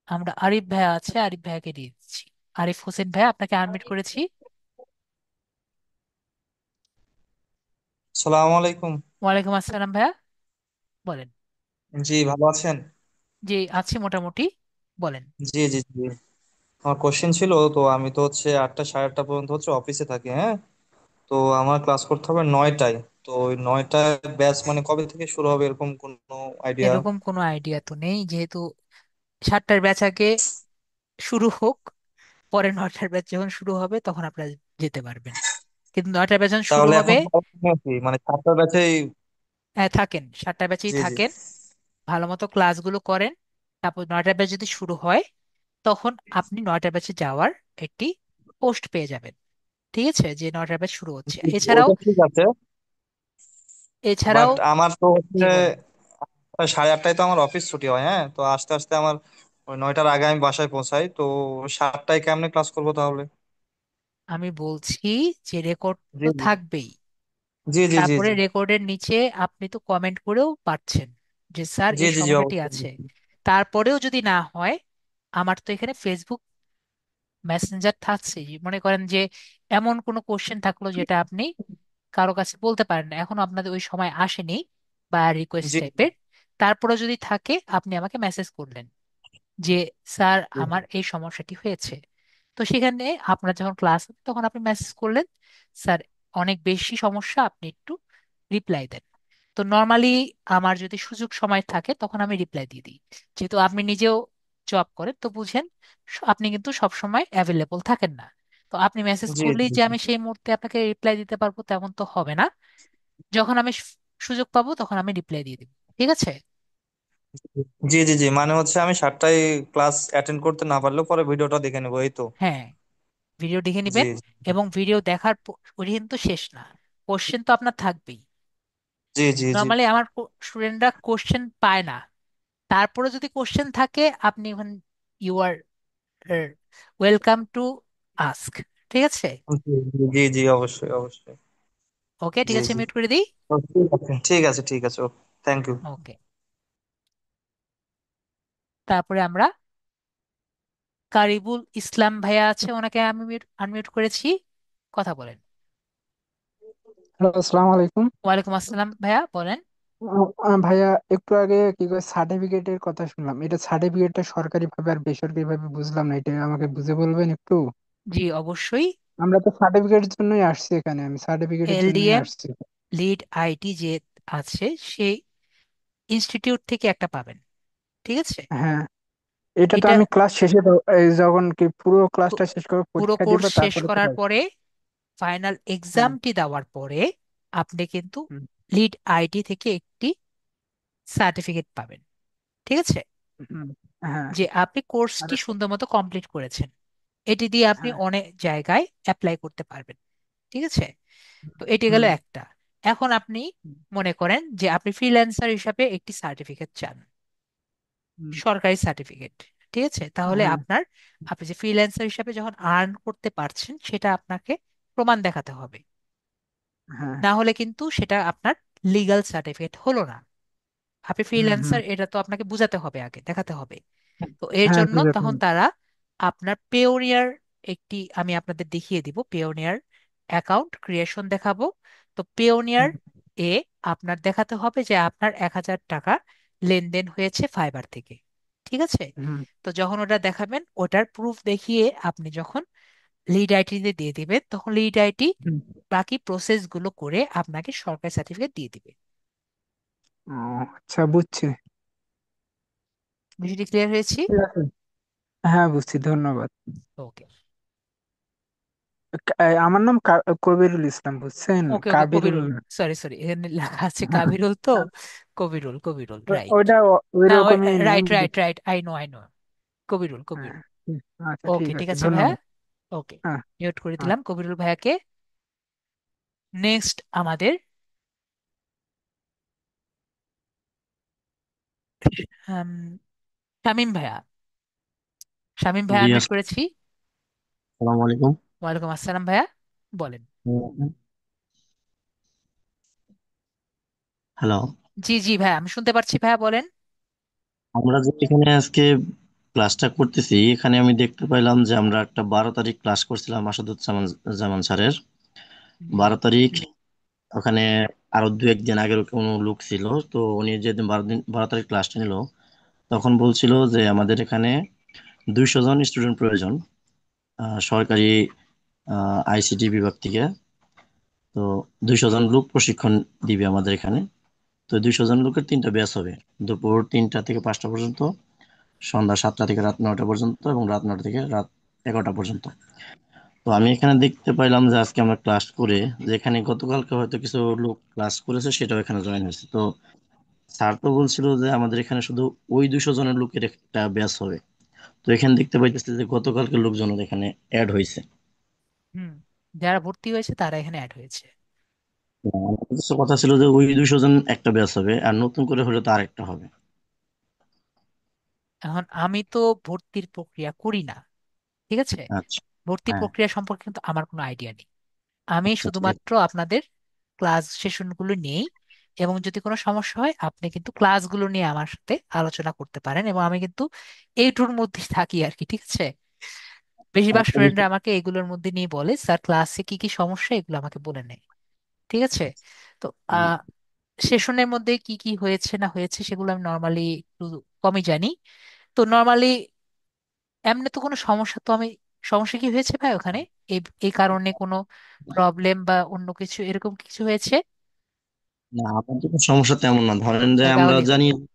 আমরা আরিফ ভাইয়া আছে, আরিফ ভাইয়াকে দিয়ে দিচ্ছি। আরিফ হোসেন ভাইয়া, আপনাকে আনমিউট করেছি। আসসালামু আলাইকুম। ওয়ালাইকুম আসসালাম ভাইয়া, বলেন। জি, ভালো আছেন? জি, আছি মোটামুটি, বলেন। জি জি জি। আমার কোশ্চেন ছিল, তো আমি তো হচ্ছে 8টা সাড়ে 8টা পর্যন্ত হচ্ছে অফিসে থাকি, হ্যাঁ। তো আমার ক্লাস করতে হবে 9টায়। তো ওই 9টায় ব্যাচ মানে কবে থেকে শুরু হবে এরকম কোনো আইডিয়া? এরকম কোনো আইডিয়া তো নেই, যেহেতু 7টার ব্যাচ আগে শুরু হোক, পরে 9টার ব্যাচ যখন শুরু হবে তখন আপনারা যেতে পারবেন। কিন্তু 9টার ব্যাচ যখন শুরু তাহলে হবে, এখন কি মানে 7টা ব্যাচেই? হ্যাঁ থাকেন, 7টার ব্যাচেই জি জি থাকেন, ভালো মতো ক্লাসগুলো করেন। তারপর 9টার ব্যাচ যদি শুরু হয়, তখন আপনি 9টার ব্যাচে যাওয়ার একটি পোস্ট পেয়ে যাবেন। ঠিক আছে, যে 9টার ব্যাচ শুরু হচ্ছে। জি, জি, এছাড়াও ওইটা ঠিক আছে। বাট এছাড়াও আমার তো হচ্ছে জি বলেন। সাড়ে 8টায় তো আমার অফিস ছুটি হয়, হ্যাঁ। তো আস্তে আস্তে আমার ওই 9টার আগে আমি বাসায় পৌঁছাই, তো 7টায় কেমনে ক্লাস করবো তাহলে? আমি বলছি যে রেকর্ড জি তো জি থাকবেই। জি জি জি তারপরে জি রেকর্ডের নিচে আপনি তো কমেন্ট করেও পাচ্ছেন যে স্যার জি এই জি জি সমস্যাটি অবশ্যই। আছে। তারপরেও যদি না হয়, আমার তো এখানে ফেসবুক মেসেঞ্জার থাকছে। মনে করেন যে এমন কোনো কোশ্চেন থাকলো যেটা আপনি কারো কাছে বলতে পারেন না, এখনো আপনাদের ওই সময় আসেনি, বা রিকোয়েস্ট জি টাইপের, তারপরে যদি থাকে আপনি আমাকে মেসেজ করলেন যে স্যার আমার এই সমস্যাটি হয়েছে। তো সেখানে আপনার যখন ক্লাস হবে তখন আপনি মেসেজ করলেন, স্যার অনেক বেশি সমস্যা, আপনি একটু রিপ্লাই দেন। তো নর্মালি আমার যদি সুযোগ সময় থাকে তখন আমি রিপ্লাই দিয়ে দিই। যেহেতু আপনি নিজেও জব করেন তো বুঝেন, আপনি কিন্তু সব সময় অ্যাভেলেবল থাকেন না। তো আপনি মেসেজ জি করলেই জি যে আমি সেই মুহূর্তে আপনাকে রিপ্লাই দিতে পারবো তেমন তো হবে না। যখন আমি সুযোগ পাবো তখন আমি রিপ্লাই দিয়ে দিব। ঠিক আছে। জি জি জি, মানে হচ্ছে আমি 7টায় ক্লাস অ্যাটেন্ড করতে না পারলেও পরে ভিডিওটা দেখে নেবো, এই তো? হ্যাঁ, ভিডিও দেখে জি নেবেন। এবং ভিডিও দেখার ওই কিন্তু শেষ না, কোশ্চেন তো আপনার থাকবেই। জি জি জি নর্মালি আমার স্টুডেন্টরা কোশ্চেন পায় না, তারপরে যদি কোশ্চেন থাকে আপনি এখন you are welcome to ask. ঠিক আছে। জি জি জি জি, অবশ্যই অবশ্যই। ওকে, ঠিক জি আছে, জি, মিউট করে দিই। তো ঠিক আছে ঠিক আছে ঠিক আছে, ও, থ্যাংক ইউ। ওকে, তারপরে আমরা কারিবুল ইসলাম ভাইয়া আছে, ওনাকে আমি আনমিউট করেছি, কথা বলেন। হ্যালো, আসসালামু আলাইকুম। ওয়ালাইকুম আসসালাম ভাইয়া, বলেন। ভাইয়া, একটু আগে কি করে সার্টিফিকেটের কথা শুনলাম, এটা সার্টিফিকেটটা সরকারি ভাবে আর বেসরকারি ভাবে বুঝলাম না, এটা আমাকে বুঝে বলবেন একটু? জি অবশ্যই। আমরা তো সার্টিফিকেটের জন্যই আসছি এখানে, আমি সার্টিফিকেটের জন্যই এলডিএম আসছি। লিড আইটি যে আছে, সেই ইনস্টিটিউট থেকে একটা পাবেন। ঠিক আছে। হ্যাঁ, এটা তো এটা আমি ক্লাস শেষে এই যখন কি পুরো পু- ক্লাসটা শেষ করে পুরো পরীক্ষা দিব কোর্স শেষ তারপরে তো করার পাবো। পরে, ফাইনাল হ্যাঁ। এক্সামটি দেওয়ার পরে আপনি কিন্তু হুম, লিড আইটি থেকে একটি সার্টিফিকেট পাবেন। ঠিক আছে, হুম, হ্যাঁ। যে আপনি আর কোর্সটি সুন্দর মতো কমপ্লিট করেছেন। এটি দিয়ে আপনি হ্যাঁ। অনেক জায়গায় অ্যাপ্লাই করতে পারবেন। ঠিক আছে। তো এটি গেল হুম, একটা। এখন আপনি মনে করেন যে আপনি ফ্রিল্যান্সার হিসাবে একটি সার্টিফিকেট চান, হুম, সরকারি সার্টিফিকেট। ঠিক আছে, তাহলে হ্যাঁ, আপনি যে ফ্রিল্যান্সার হিসাবে যখন আর্ন করতে পারছেন সেটা আপনাকে প্রমাণ দেখাতে হবে। হ্যাঁ। না হলে কিন্তু সেটা আপনার লিগ্যাল সার্টিফিকেট হলো না। আপনি হুম, হুম, ফ্রিল্যান্সার এটা তো আপনাকে বুঝাতে হবে, আগে দেখাতে হবে। তো এর হ্যাঁ, জন্য বুঝাতে তখন হবে। তারা আপনার পেওনিয়ার একটি, আমি আপনাদের দেখিয়ে দিব, পেওনিয়ার অ্যাকাউন্ট ক্রিয়েশন দেখাবো। তো পেওনিয়ার হুম, এ আপনার দেখাতে হবে যে আপনার 1,000 টাকা লেনদেন হয়েছে ফাইবার থেকে। ঠিক আছে। হুম, তো যখন ওটা দেখাবেন, ওটার প্রুফ দেখিয়ে আপনি যখন লিড আইটিতে দিয়ে দিবেন, তখন লিড আইটি হুম। বাকি প্রসেস গুলো করে আপনাকে সরকারি সার্টিফিকেট দিয়ে দিবে। ও, আচ্ছা, বুঝছি। বিষয়টি ক্লিয়ার হয়েছি? ঠিক আছে। হ্যাঁ, বুঝছি, ধন্যবাদ। ওকে আমার নাম কবিরুল ইসলাম, বুঝছেন? ওকে ওকে, কাবিরুল কবিরুল। না। সরি সরি, এখানে লেখা আছে কাবিরুল তো। কবিরুল, কবিরুল, রাইট। ওইটা ওই না ওই, রকমই name. Right right right, I know I know. Kabirul, হ্যাঁ, কবিরুল। আচ্ছা, ওকে, ঠিক ঠিক আছে, আছে ভাইয়া। ধন্যবাদ। ওকে, হ্যাঁ, মিউট করে হ্যাঁ। দিলাম কবিরুল ভাইয়াকে। নেক্সট আমাদের আম, শামীম ভাইয়া। শামীম ভাইয়া জি আনমিউট করেছি। আসসালামু আলাইকুম। ওয়ালাইকুম আসসালাম ভাইয়া, বলেন। হ্যালো। জি জি ভাইয়া, আমি শুনতে পারছি ভাইয়া, বলেন। আমরা যে এখানে আজকে ক্লাসটা করতেছি, এখানে আমি দেখতে পাইলাম যে আমরা একটা 12 তারিখ ক্লাস করছিলাম আসাদুজ্জামান জামান স্যারের। জি 12 তারিখ ওখানে আরো দু একদিন আগের কোনো লোক ছিল। তো উনি যেদিন 12 তারিখ ক্লাসটা নিল, তখন বলছিল যে আমাদের এখানে 200 জন স্টুডেন্ট প্রয়োজন, সরকারি আইসিটি বিভাগ থেকে। তো 200 জন লোক প্রশিক্ষণ দিবে আমাদের এখানে। তো 200 জন লোকের 3টা ব্যাচ হবে, দুপুর 3টা থেকে 5টা পর্যন্ত, সন্ধ্যা 7টা থেকে রাত 9টা পর্যন্ত, এবং রাত 9টা থেকে রাত 11টা পর্যন্ত। তো আমি এখানে দেখতে পাইলাম যে আজকে আমরা ক্লাস করে, যেখানে গতকালকে হয়তো কিছু লোক ক্লাস করেছে সেটাও এখানে জয়েন হয়েছে। তো স্যার তো বলছিল যে আমাদের এখানে শুধু ওই 200 জনের লোকের একটা ব্যাচ হবে। তো এখানে দেখতে পাইতেছি যে গতকালকে লোকজনের এখানে অ্যাড হয়েছে। হুম, যারা ভর্তি হয়েছে তারা এখানে অ্যাড হয়েছে। আমার কাছে কথা ছিল যে ওই 200 জন একটা ব্যাচ হবে, আর নতুন করে হলে তো আরেকটা হবে। এখন আমি তো ভর্তির প্রক্রিয়া করি না, ঠিক আছে? আচ্ছা। ভর্তি হ্যাঁ। প্রক্রিয়া সম্পর্কে কিন্তু আমার কোনো আইডিয়া নেই। আমি আচ্ছা ঠিক আছে। শুধুমাত্র আপনাদের ক্লাস সেশনগুলো নেই, এবং যদি কোনো সমস্যা হয় আপনি কিন্তু ক্লাসগুলো নিয়ে আমার সাথে আলোচনা করতে পারেন, এবং আমি কিন্তু এইটুর মধ্যে থাকি আর কি, ঠিক আছে? বেশিরভাগ আরেকটা স্টুডেন্টরা বিষয়। আমাকে এগুলোর মধ্যে নিয়ে বলে, স্যার ক্লাসে কি কি সমস্যা এগুলো আমাকে বলে নেয়, ঠিক আছে? তো জি। সেশনের মধ্যে কি কি হয়েছে না হয়েছে সেগুলো আমি নর্মালি একটু কমই জানি। তো নর্মালি এমনি তো কোনো সমস্যা তো আমি, সমস্যা কি হয়েছে ভাই ওখানে? এই এই কারণে কোনো প্রবলেম বা অন্য কিছু এরকম কিছু হয়েছে? না, আমাদের কোনো সমস্যা তেমন না। ধরেন যে আমরা তাহলেই জানি, হলো।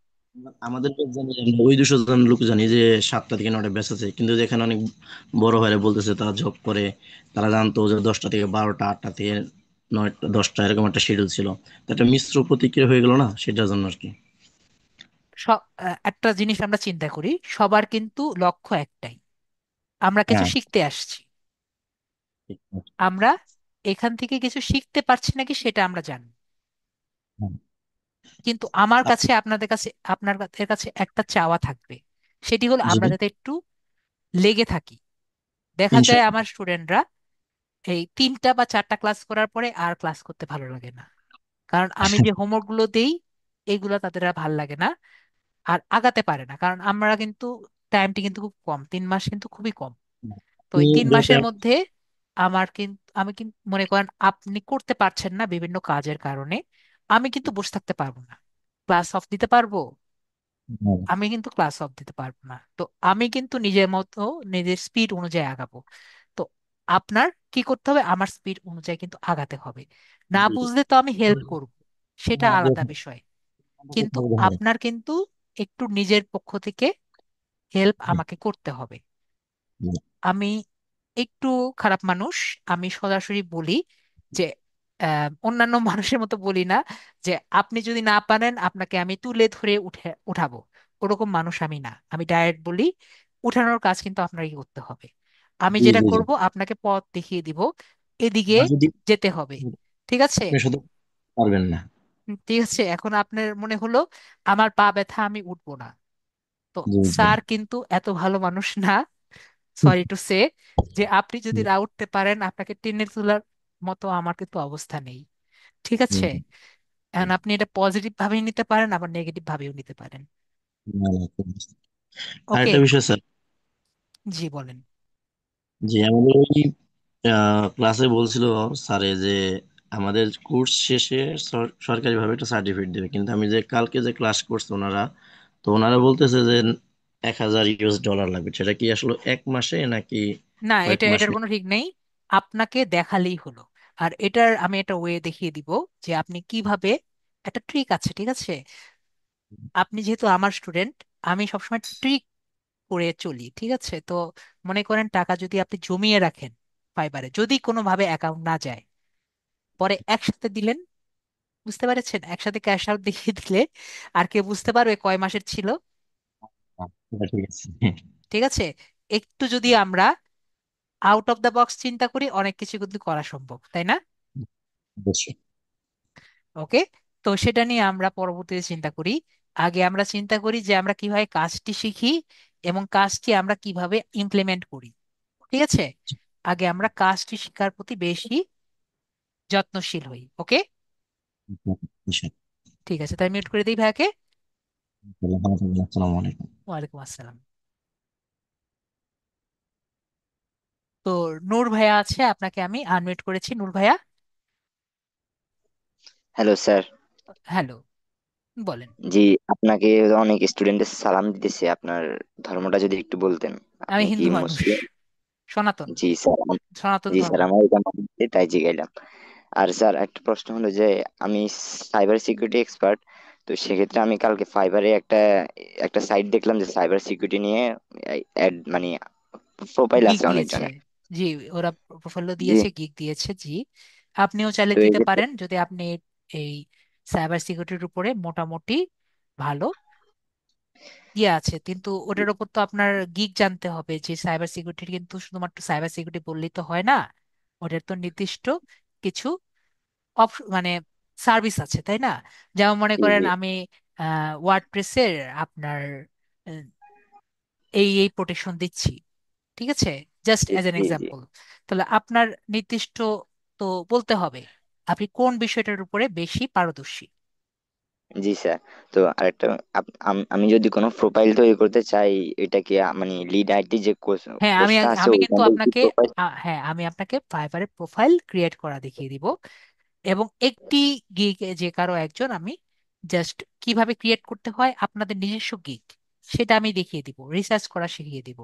আমাদের ব্যাচ জানি, আমরা ওই 200 জন লোক জানি যে 7টা থেকে 9টা ব্যাচ আছে, কিন্তু যেখানে অনেক বড় ভাইরা বলতেছে তারা জব করে, তারা জানতো যে 10টা থেকে 12টা, 8টা থেকে 9টা 10টা, এরকম একটা শিডিউল ছিল। তো একটা মিশ্র প্রতিক্রিয়া হয়ে গেল না, সেটার জন্য আর কি। একটা জিনিস আমরা চিন্তা করি, সবার কিন্তু লক্ষ্য একটাই, আমরা কিছু হ্যাঁ। শিখতে আসছি। ঠিক আছে। আমরা এখান থেকে কিছু শিখতে পারছি নাকি সেটা আমরা জানি। হ্যাঁ। কিন্তু আমার কাছে আপনাদের কাছে আপনাদের কাছে একটা চাওয়া থাকবে, সেটি হলো জি। আমরা যাতে একটু লেগে থাকি। দেখা যায় ইনশাল্লাহ। আমার স্টুডেন্টরা এই 3টা বা 4টা ক্লাস করার পরে আর ক্লাস করতে ভালো লাগে না, কারণ আমি যে হোমওয়ার্ক গুলো দেই এগুলো তাদের আর ভাল লাগে না, আর আগাতে পারে না। কারণ আমরা কিন্তু টাইমটি কিন্তু খুব কম, 3 মাস কিন্তু খুবই কম। তো আপনি এই 3 মাসের যেহেতু মধ্যে আমি কিন্তু মনে করেন আপনি করতে পারছেন না বিভিন্ন কাজের কারণে, আমি কিন্তু বসে থাকতে পারবো না। ক্লাস অফ দিতে পারবো? হ্যাঁ, আমি কিন্তু ক্লাস অফ দিতে পারবো না। তো আমি কিন্তু নিজের মতো নিজের স্পিড অনুযায়ী আগাবো। তো আপনার কি করতে হবে, আমার স্পিড অনুযায়ী কিন্তু আগাতে হবে। না জি, বুঝলে তো আমি হেল্প করব, সেটা আমাদের আলাদা বিষয়। করতে কিন্তু হবে ধরেন। আপনার কিন্তু একটু নিজের পক্ষ থেকে হেল্প হুম। আমাকে করতে হবে। জি। আমি একটু খারাপ মানুষ, আমি সরাসরি বলি যে অন্যান্য মানুষের মতো বলি না যে আপনি যদি না পারেন আপনাকে আমি তুলে ধরে উঠাবো। ওরকম মানুষ আমি না, আমি ডাইরেক্ট বলি উঠানোর কাজ কিন্তু আপনাকে করতে হবে। আমি জি যেটা জি জি। করব আপনাকে পথ দেখিয়ে দিব, এদিকে আর যদি যেতে হবে, ঠিক আছে? আপনি শুধু পারবেন না। ঠিক আছে, এখন আপনার মনে হলো আমার পা ব্যথা আমি উঠবো না। তো জি জি। স্যার কিন্তু এত ভালো মানুষ না, সরি টু সে, যে আপনি যদি না উঠতে পারেন আপনাকে টেনে তোলার মতো আমার কিন্তু অবস্থা নেই, ঠিক আছে? হুম। এখন আপনি এটা পজিটিভ ভাবেও নিতে পারেন, আবার নেগেটিভ ভাবেও নিতে পারেন। না, না, ঠিক আছে। ওকে, আরেকটা বিষয় স্যার, জি বলেন। যে আমাদের ওই ক্লাসে বলছিল স্যারে যে আমাদের কোর্স শেষে সরকারিভাবে একটা সার্টিফিকেট দেবে, কিন্তু আমি যে কালকে যে ক্লাস করছি ওনারা, তো ওনারা বলতেছে যে 1000 US ডলার লাগবে। সেটা কি আসলে 1 মাসে নাকি না, কয়েক এটার মাসে? কোনো ঠিক নেই, আপনাকে দেখালেই হলো। আর এটার আমি একটা ওয়ে দেখিয়ে দিব যে আপনি কিভাবে, একটা ট্রিক আছে, ঠিক আছে? আপনি যেহেতু আমার স্টুডেন্ট, আমি সবসময় ট্রিক করে চলি, ঠিক আছে? তো মনে করেন টাকা যদি আপনি জমিয়ে রাখেন ফাইবারে, যদি কোনোভাবে অ্যাকাউন্ট না যায়, পরে একসাথে দিলেন, বুঝতে পেরেছেন? একসাথে ক্যাশ আউট দেখিয়ে দিলে আর কেউ বুঝতে পারবে কয় মাসের ছিল? এটা ঠিক আছে। ঠিক আছে, একটু যদি আমরা আউট অফ দ্য বক্স চিন্তা করি অনেক কিছু কিন্তু করা সম্ভব, তাই না? অবশ্যই। ওকে, তো সেটা নিয়ে আমরা পরবর্তীতে চিন্তা করি। আগে আমরা চিন্তা করি যে আমরা কিভাবে কাজটি শিখি এবং কাজটি আমরা কিভাবে ইমপ্লিমেন্ট করি। ঠিক আছে, আগে আমরা কাজটি শেখার প্রতি বেশি যত্নশীল হই। ওকে, ঠিক আছে, তাই মিউট করে দিই ভাইয়াকে। আসসালামু আলাইকুম। ওয়ালাইকুম আসসালাম। তো নূর ভাইয়া আছে, আপনাকে আমি আনমিউট করেছি। নূর ভাইয়া, হ্যালো স্যার। হ্যালো, বলেন। জি, আপনাকে অনেক স্টুডেন্টের সালাম দিতেছে, আপনার ধর্মটা যদি একটু বলতেন। আমি আপনি কি হিন্দু মানুষ, মুসলিম? সনাতন, জি স্যার। সনাতন জি ধর্ম। স্যার, আমার এটা মনে হচ্ছে, তাই জিগাইলাম। আর স্যার একটা প্রশ্ন হলো যে আমি সাইবার সিকিউরিটি এক্সপার্ট, তো সেক্ষেত্রে আমি কালকে ফাইবারে একটা একটা সাইট দেখলাম যে সাইবার সিকিউরিটি নিয়ে অ্যাড মানে প্রোফাইল গিগ আছে দিয়েছে, অনেকজনের। জি, ওরা প্রোফাইলও জি। দিয়েছে, গিগ দিয়েছে, জি। আপনিও চাইলে তো এই দিতে ক্ষেত্রে পারেন যদি আপনি এই সাইবার সিকিউরিটির উপরে মোটামুটি ভালো ইয়ে আছে, কিন্তু ওটার উপর তো আপনার গিগ জানতে হবে। যে সাইবার সিকিউরিটি কিন্তু শুধুমাত্র সাইবার সিকিউরিটি বললেই তো হয় না, ওটার তো নির্দিষ্ট কিছু মানে সার্ভিস আছে, তাই না? যেমন মনে জি করেন জি আমি ওয়ার্ডপ্রেসের আপনার আহ, এই প্রোটেকশন দিচ্ছি, ঠিক আছে, জাস্ট জি অ্যাজ এন জি জি এক্সাম্পল। তাহলে আপনার নির্দিষ্ট তো বলতে হবে আপনি কোন বিষয়টার উপরে বেশি পারদর্শী। জি স্যার। তো আরেকটা, আমি যদি কোনো প্রোফাইল তৈরি করতে চাই, এটা কি মানে লিড আইটি যে হ্যাঁ, আমি কোর্সটা আছে আমি ওইখান কিন্তু থেকে কি আপনাকে প্রোফাইল? হ্যাঁ, আমি আপনাকে ফাইবারে প্রোফাইল ক্রিয়েট করা দেখিয়ে দিব, এবং একটি গিগ, যে কারো একজন আমি জাস্ট কিভাবে ক্রিয়েট করতে হয় আপনাদের নিজস্ব গিগ, সেটা আমি দেখিয়ে দিব, রিসার্চ করা শিখিয়ে দিব।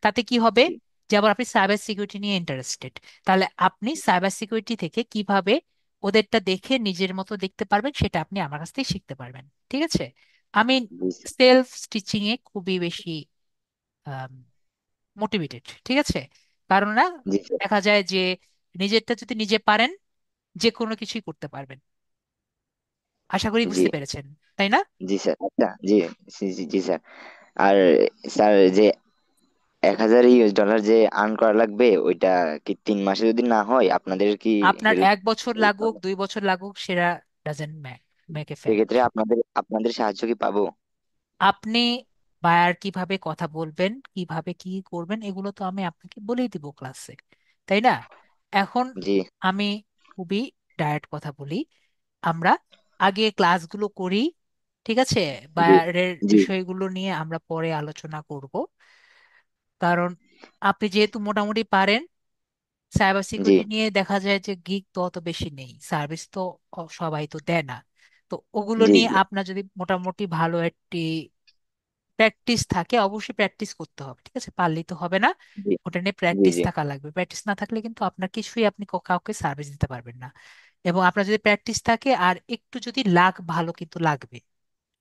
তাতে কি হবে, জি যেমন আপনি সাইবার সিকিউরিটি নিয়ে ইন্টারেস্টেড, তাহলে আপনি সাইবার সিকিউরিটি থেকে কিভাবে ওদেরটা দেখে নিজের মতো দেখতে পারবেন সেটা আপনি আমার কাছ থেকে শিখতে পারবেন। ঠিক আছে, আমি জি স্যার। সেলফ স্টিচিং এ খুবই বেশি মোটিভেটেড। ঠিক আছে, কারণ না, জি স্যার। দেখা যায় যে নিজেরটা যদি নিজে পারেন যে কোনো কিছুই করতে পারবেন। আশা করি জি বুঝতে পেরেছেন, তাই না? জি স্যার। আচ্ছা, জি জি জি জি স্যার। আর স্যার, যে 1,000 US ডলার যে আর্ন করা লাগবে, ওইটা কি 3 মাসে যদি না হয় আপনাদের কি আপনার হেল্প? 1 বছর লাগুক 2 বছর লাগুক, সেটা ডাজেন্ট মেক এ ফ্যাক্ট। সেক্ষেত্রে আপনাদের সাহায্য কি পাবো? আপনি বায়ার কিভাবে কথা বলবেন, কিভাবে কি করবেন, এগুলো তো আমি আপনাকে বলেই দিব ক্লাসে, তাই না? এখন জি আমি খুবই ডাইরেক্ট কথা বলি, আমরা আগে ক্লাসগুলো করি, ঠিক আছে? জি বায়ারের জি বিষয়গুলো নিয়ে আমরা পরে আলোচনা করব। কারণ আপনি যেহেতু মোটামুটি পারেন সাইবার জি সিকিউরিটি নিয়ে, দেখা যায় যে গিগ তো অত বেশি নেই, সার্ভিস তো সবাই তো দেয় না। তো ওগুলো জি নিয়ে জি আপনার যদি মোটামুটি ভালো একটি প্র্যাকটিস থাকে, অবশ্যই প্র্যাকটিস করতে হবে, ঠিক আছে, পারলেই তো হবে না, জি ওটা নিয়ে জি প্র্যাকটিস জি থাকা লাগবে। প্র্যাকটিস না থাকলে কিন্তু আপনার কিছুই, আপনি কাউকে সার্ভিস দিতে পারবেন না। এবং আপনার যদি প্র্যাকটিস থাকে আর একটু যদি লাক ভালো কিন্তু লাগবে,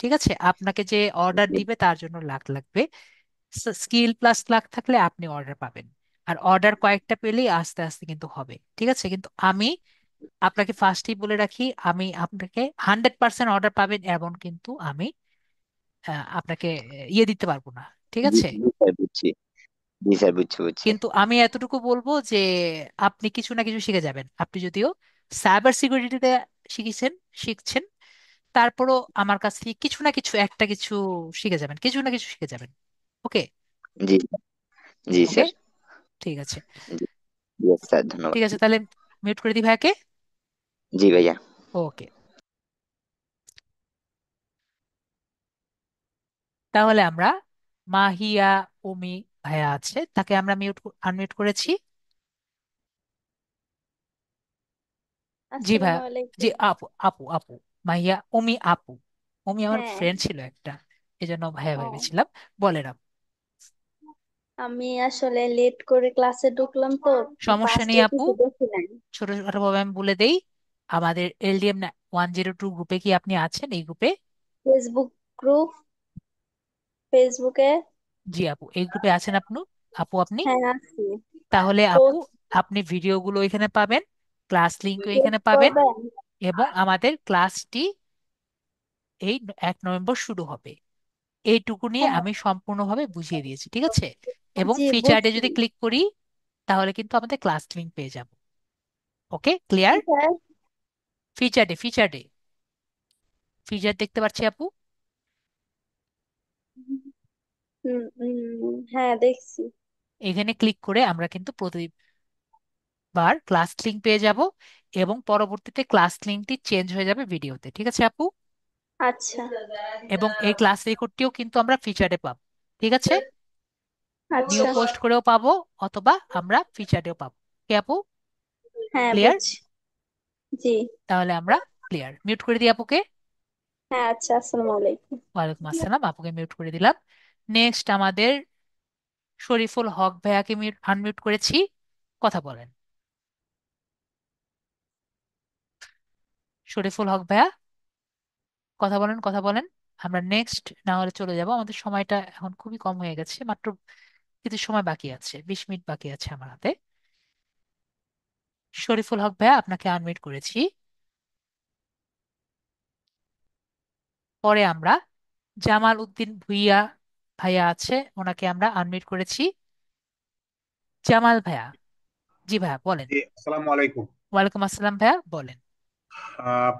ঠিক আছে, আপনাকে যে অর্ডার জি দিবে তার জন্য লাক লাগবে। স্কিল প্লাস লাক থাকলে আপনি অর্ডার পাবেন, আর অর্ডার কয়েকটা পেলেই আস্তে আস্তে কিন্তু হবে। ঠিক আছে, কিন্তু আমি আপনাকে ফার্স্টেই বলে রাখি, আমি আপনাকে 100% অর্ডার পাবেন এমন কিন্তু আমি আপনাকে ইয়ে দিতে পারবো না। ঠিক জি আছে, জি স্যার, বুঝছি। জি স্যার, বুঝছি বুঝছি। কিন্তু আমি এতটুকু বলবো যে আপনি কিছু না কিছু শিখে যাবেন। আপনি যদিও সাইবার সিকিউরিটিতে শিখেছেন, শিখছেন, তারপরও আমার কাছ থেকে কিছু না কিছু একটা কিছু শিখে যাবেন, কিছু না কিছু শিখে যাবেন। ওকে, জি জি ওকে, স্যার। ঠিক আছে। জি জি স্যার, ধন্যবাদ। ঠিক আছে, তাহলে মিউট করে দিই ভাইয়াকে। জি ভাইয়া। ওকে, তাহলে আমরা মাহিয়া উমি ভাইয়া আছে, তাকে আমরা আনমিউট করেছি। জি আসসালামু ভাইয়া, জি আলাইকুম। আপু, আপু, আপু, মাহিয়া উমি আপু। উমি আমার হ্যাঁ। ফ্রেন্ড ছিল একটা, এই জন্য ভাইয়া ও, ভেবেছিলাম। বলেন আপু। আমি আসলে লেট করে ক্লাসে ঢুকলাম তো সমস্যা নেই ফার্স্টে আপু, কিছু দেখি নাই। ছোটখাটো ভাবে আমি বলে দেই। আমাদের এলডিএম 102 গ্রুপে কি আপনি আছেন, এই গ্রুপে? ফেসবুক গ্রুপ, ফেসবুকে। জি আপু, এই গ্রুপে আছেন আপনি? আপু আপনি, হ্যাঁ, আছি। তাহলে আপু পোস্ট আপনি ভিডিওগুলো এখানে পাবেন, ক্লাস লিঙ্কও শেষ এখানে পাবেন, করবেন? এবং আমাদের ক্লাসটি এই 1 নভেম্বর শুরু হবে, এইটুকু নিয়ে হ্যাঁ। আমি সম্পূর্ণভাবে বুঝিয়ে দিয়েছি, ঠিক আছে? এবং জি, ফিচার্টে বুঝছি। যদি ক্লিক করি তাহলে কিন্তু আমাদের ক্লাস লিঙ্ক পেয়ে যাব। ওকে, ক্লিয়ার? স্যার। ফিচার্টে ফিচার্টে ফিচার দেখতে পাচ্ছি আপু। হ্যাঁ দেখছি। এখানে ক্লিক করে আমরা কিন্তু প্রতিবার ক্লাস লিংক পেয়ে যাব, এবং পরবর্তীতে ক্লাস লিংকটি চেঞ্জ হয়ে যাবে ভিডিওতে। ঠিক আছে আপু? আচ্ছা। এবং এই ক্লাস রেকর্ডটিও কিন্তু আমরা ফিচারে পাবো। ঠিক আছে? নিউ আচ্ছা। পোস্ট করেও পাবো, অথবা আমরা ফিচারেও পাবো। কি আপু, হ্যাঁ ক্লিয়ার? বুঝছি। জি। তাহলে আমরা ক্লিয়ার। মিউট করে দিই আপুকে। হ্যাঁ আচ্ছা, আসসালামু আলাইকুম। ওয়ালাইকুম আসসালাম, আপুকে মিউট করে দিলাম। নেক্সট আমাদের শরীফুল হক ভাইয়াকে আনমিউট করেছি, কথা বলেন। শরীফুল হক ভাইয়া, কথা বলেন, কথা বলেন। আমরা নেক্সট না হলে চলে যাব, আমাদের সময়টা এখন খুবই কম হয়ে গেছে, মাত্র কিছু সময় বাকি আছে, 20 মিনিট বাকি আছে আমার হাতে। শরীফুল হক ভাইয়া, আপনাকে আনমিউট করেছি। পরে আমরা জামাল উদ্দিন ভুইয়া ভাইয়া আছে, ওনাকে আমরা আনমিউট করেছি। জামাল ভাইয়া, জি ভাইয়া বলেন। জি, আসসালামু আলাইকুম। ওয়ালাইকুম আসসালাম ভাইয়া, বলেন।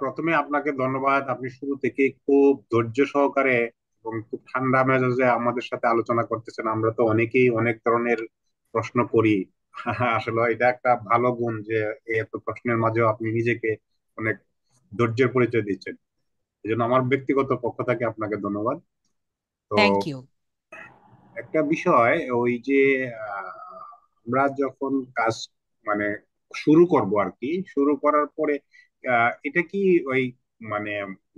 প্রথমে আপনাকে ধন্যবাদ, আপনি শুরু থেকে খুব ধৈর্য সহকারে এবং খুব ঠান্ডা মেজাজে আমাদের সাথে আলোচনা করতেছেন। আমরা তো অনেকেই অনেক ধরনের প্রশ্ন করি। আসলে এটা একটা ভালো গুণ যে এই এত প্রশ্নের মাঝেও আপনি নিজেকে অনেক ধৈর্যের পরিচয় দিচ্ছেন। এই জন্য আমার ব্যক্তিগত পক্ষ থেকে আপনাকে ধন্যবাদ। তো থ্যাংক ইউ। একটা বিষয়, ওই যে আমরা যখন কাজ মানে শুরু করব আর কি, শুরু করার পরে এটা কি ওই মানে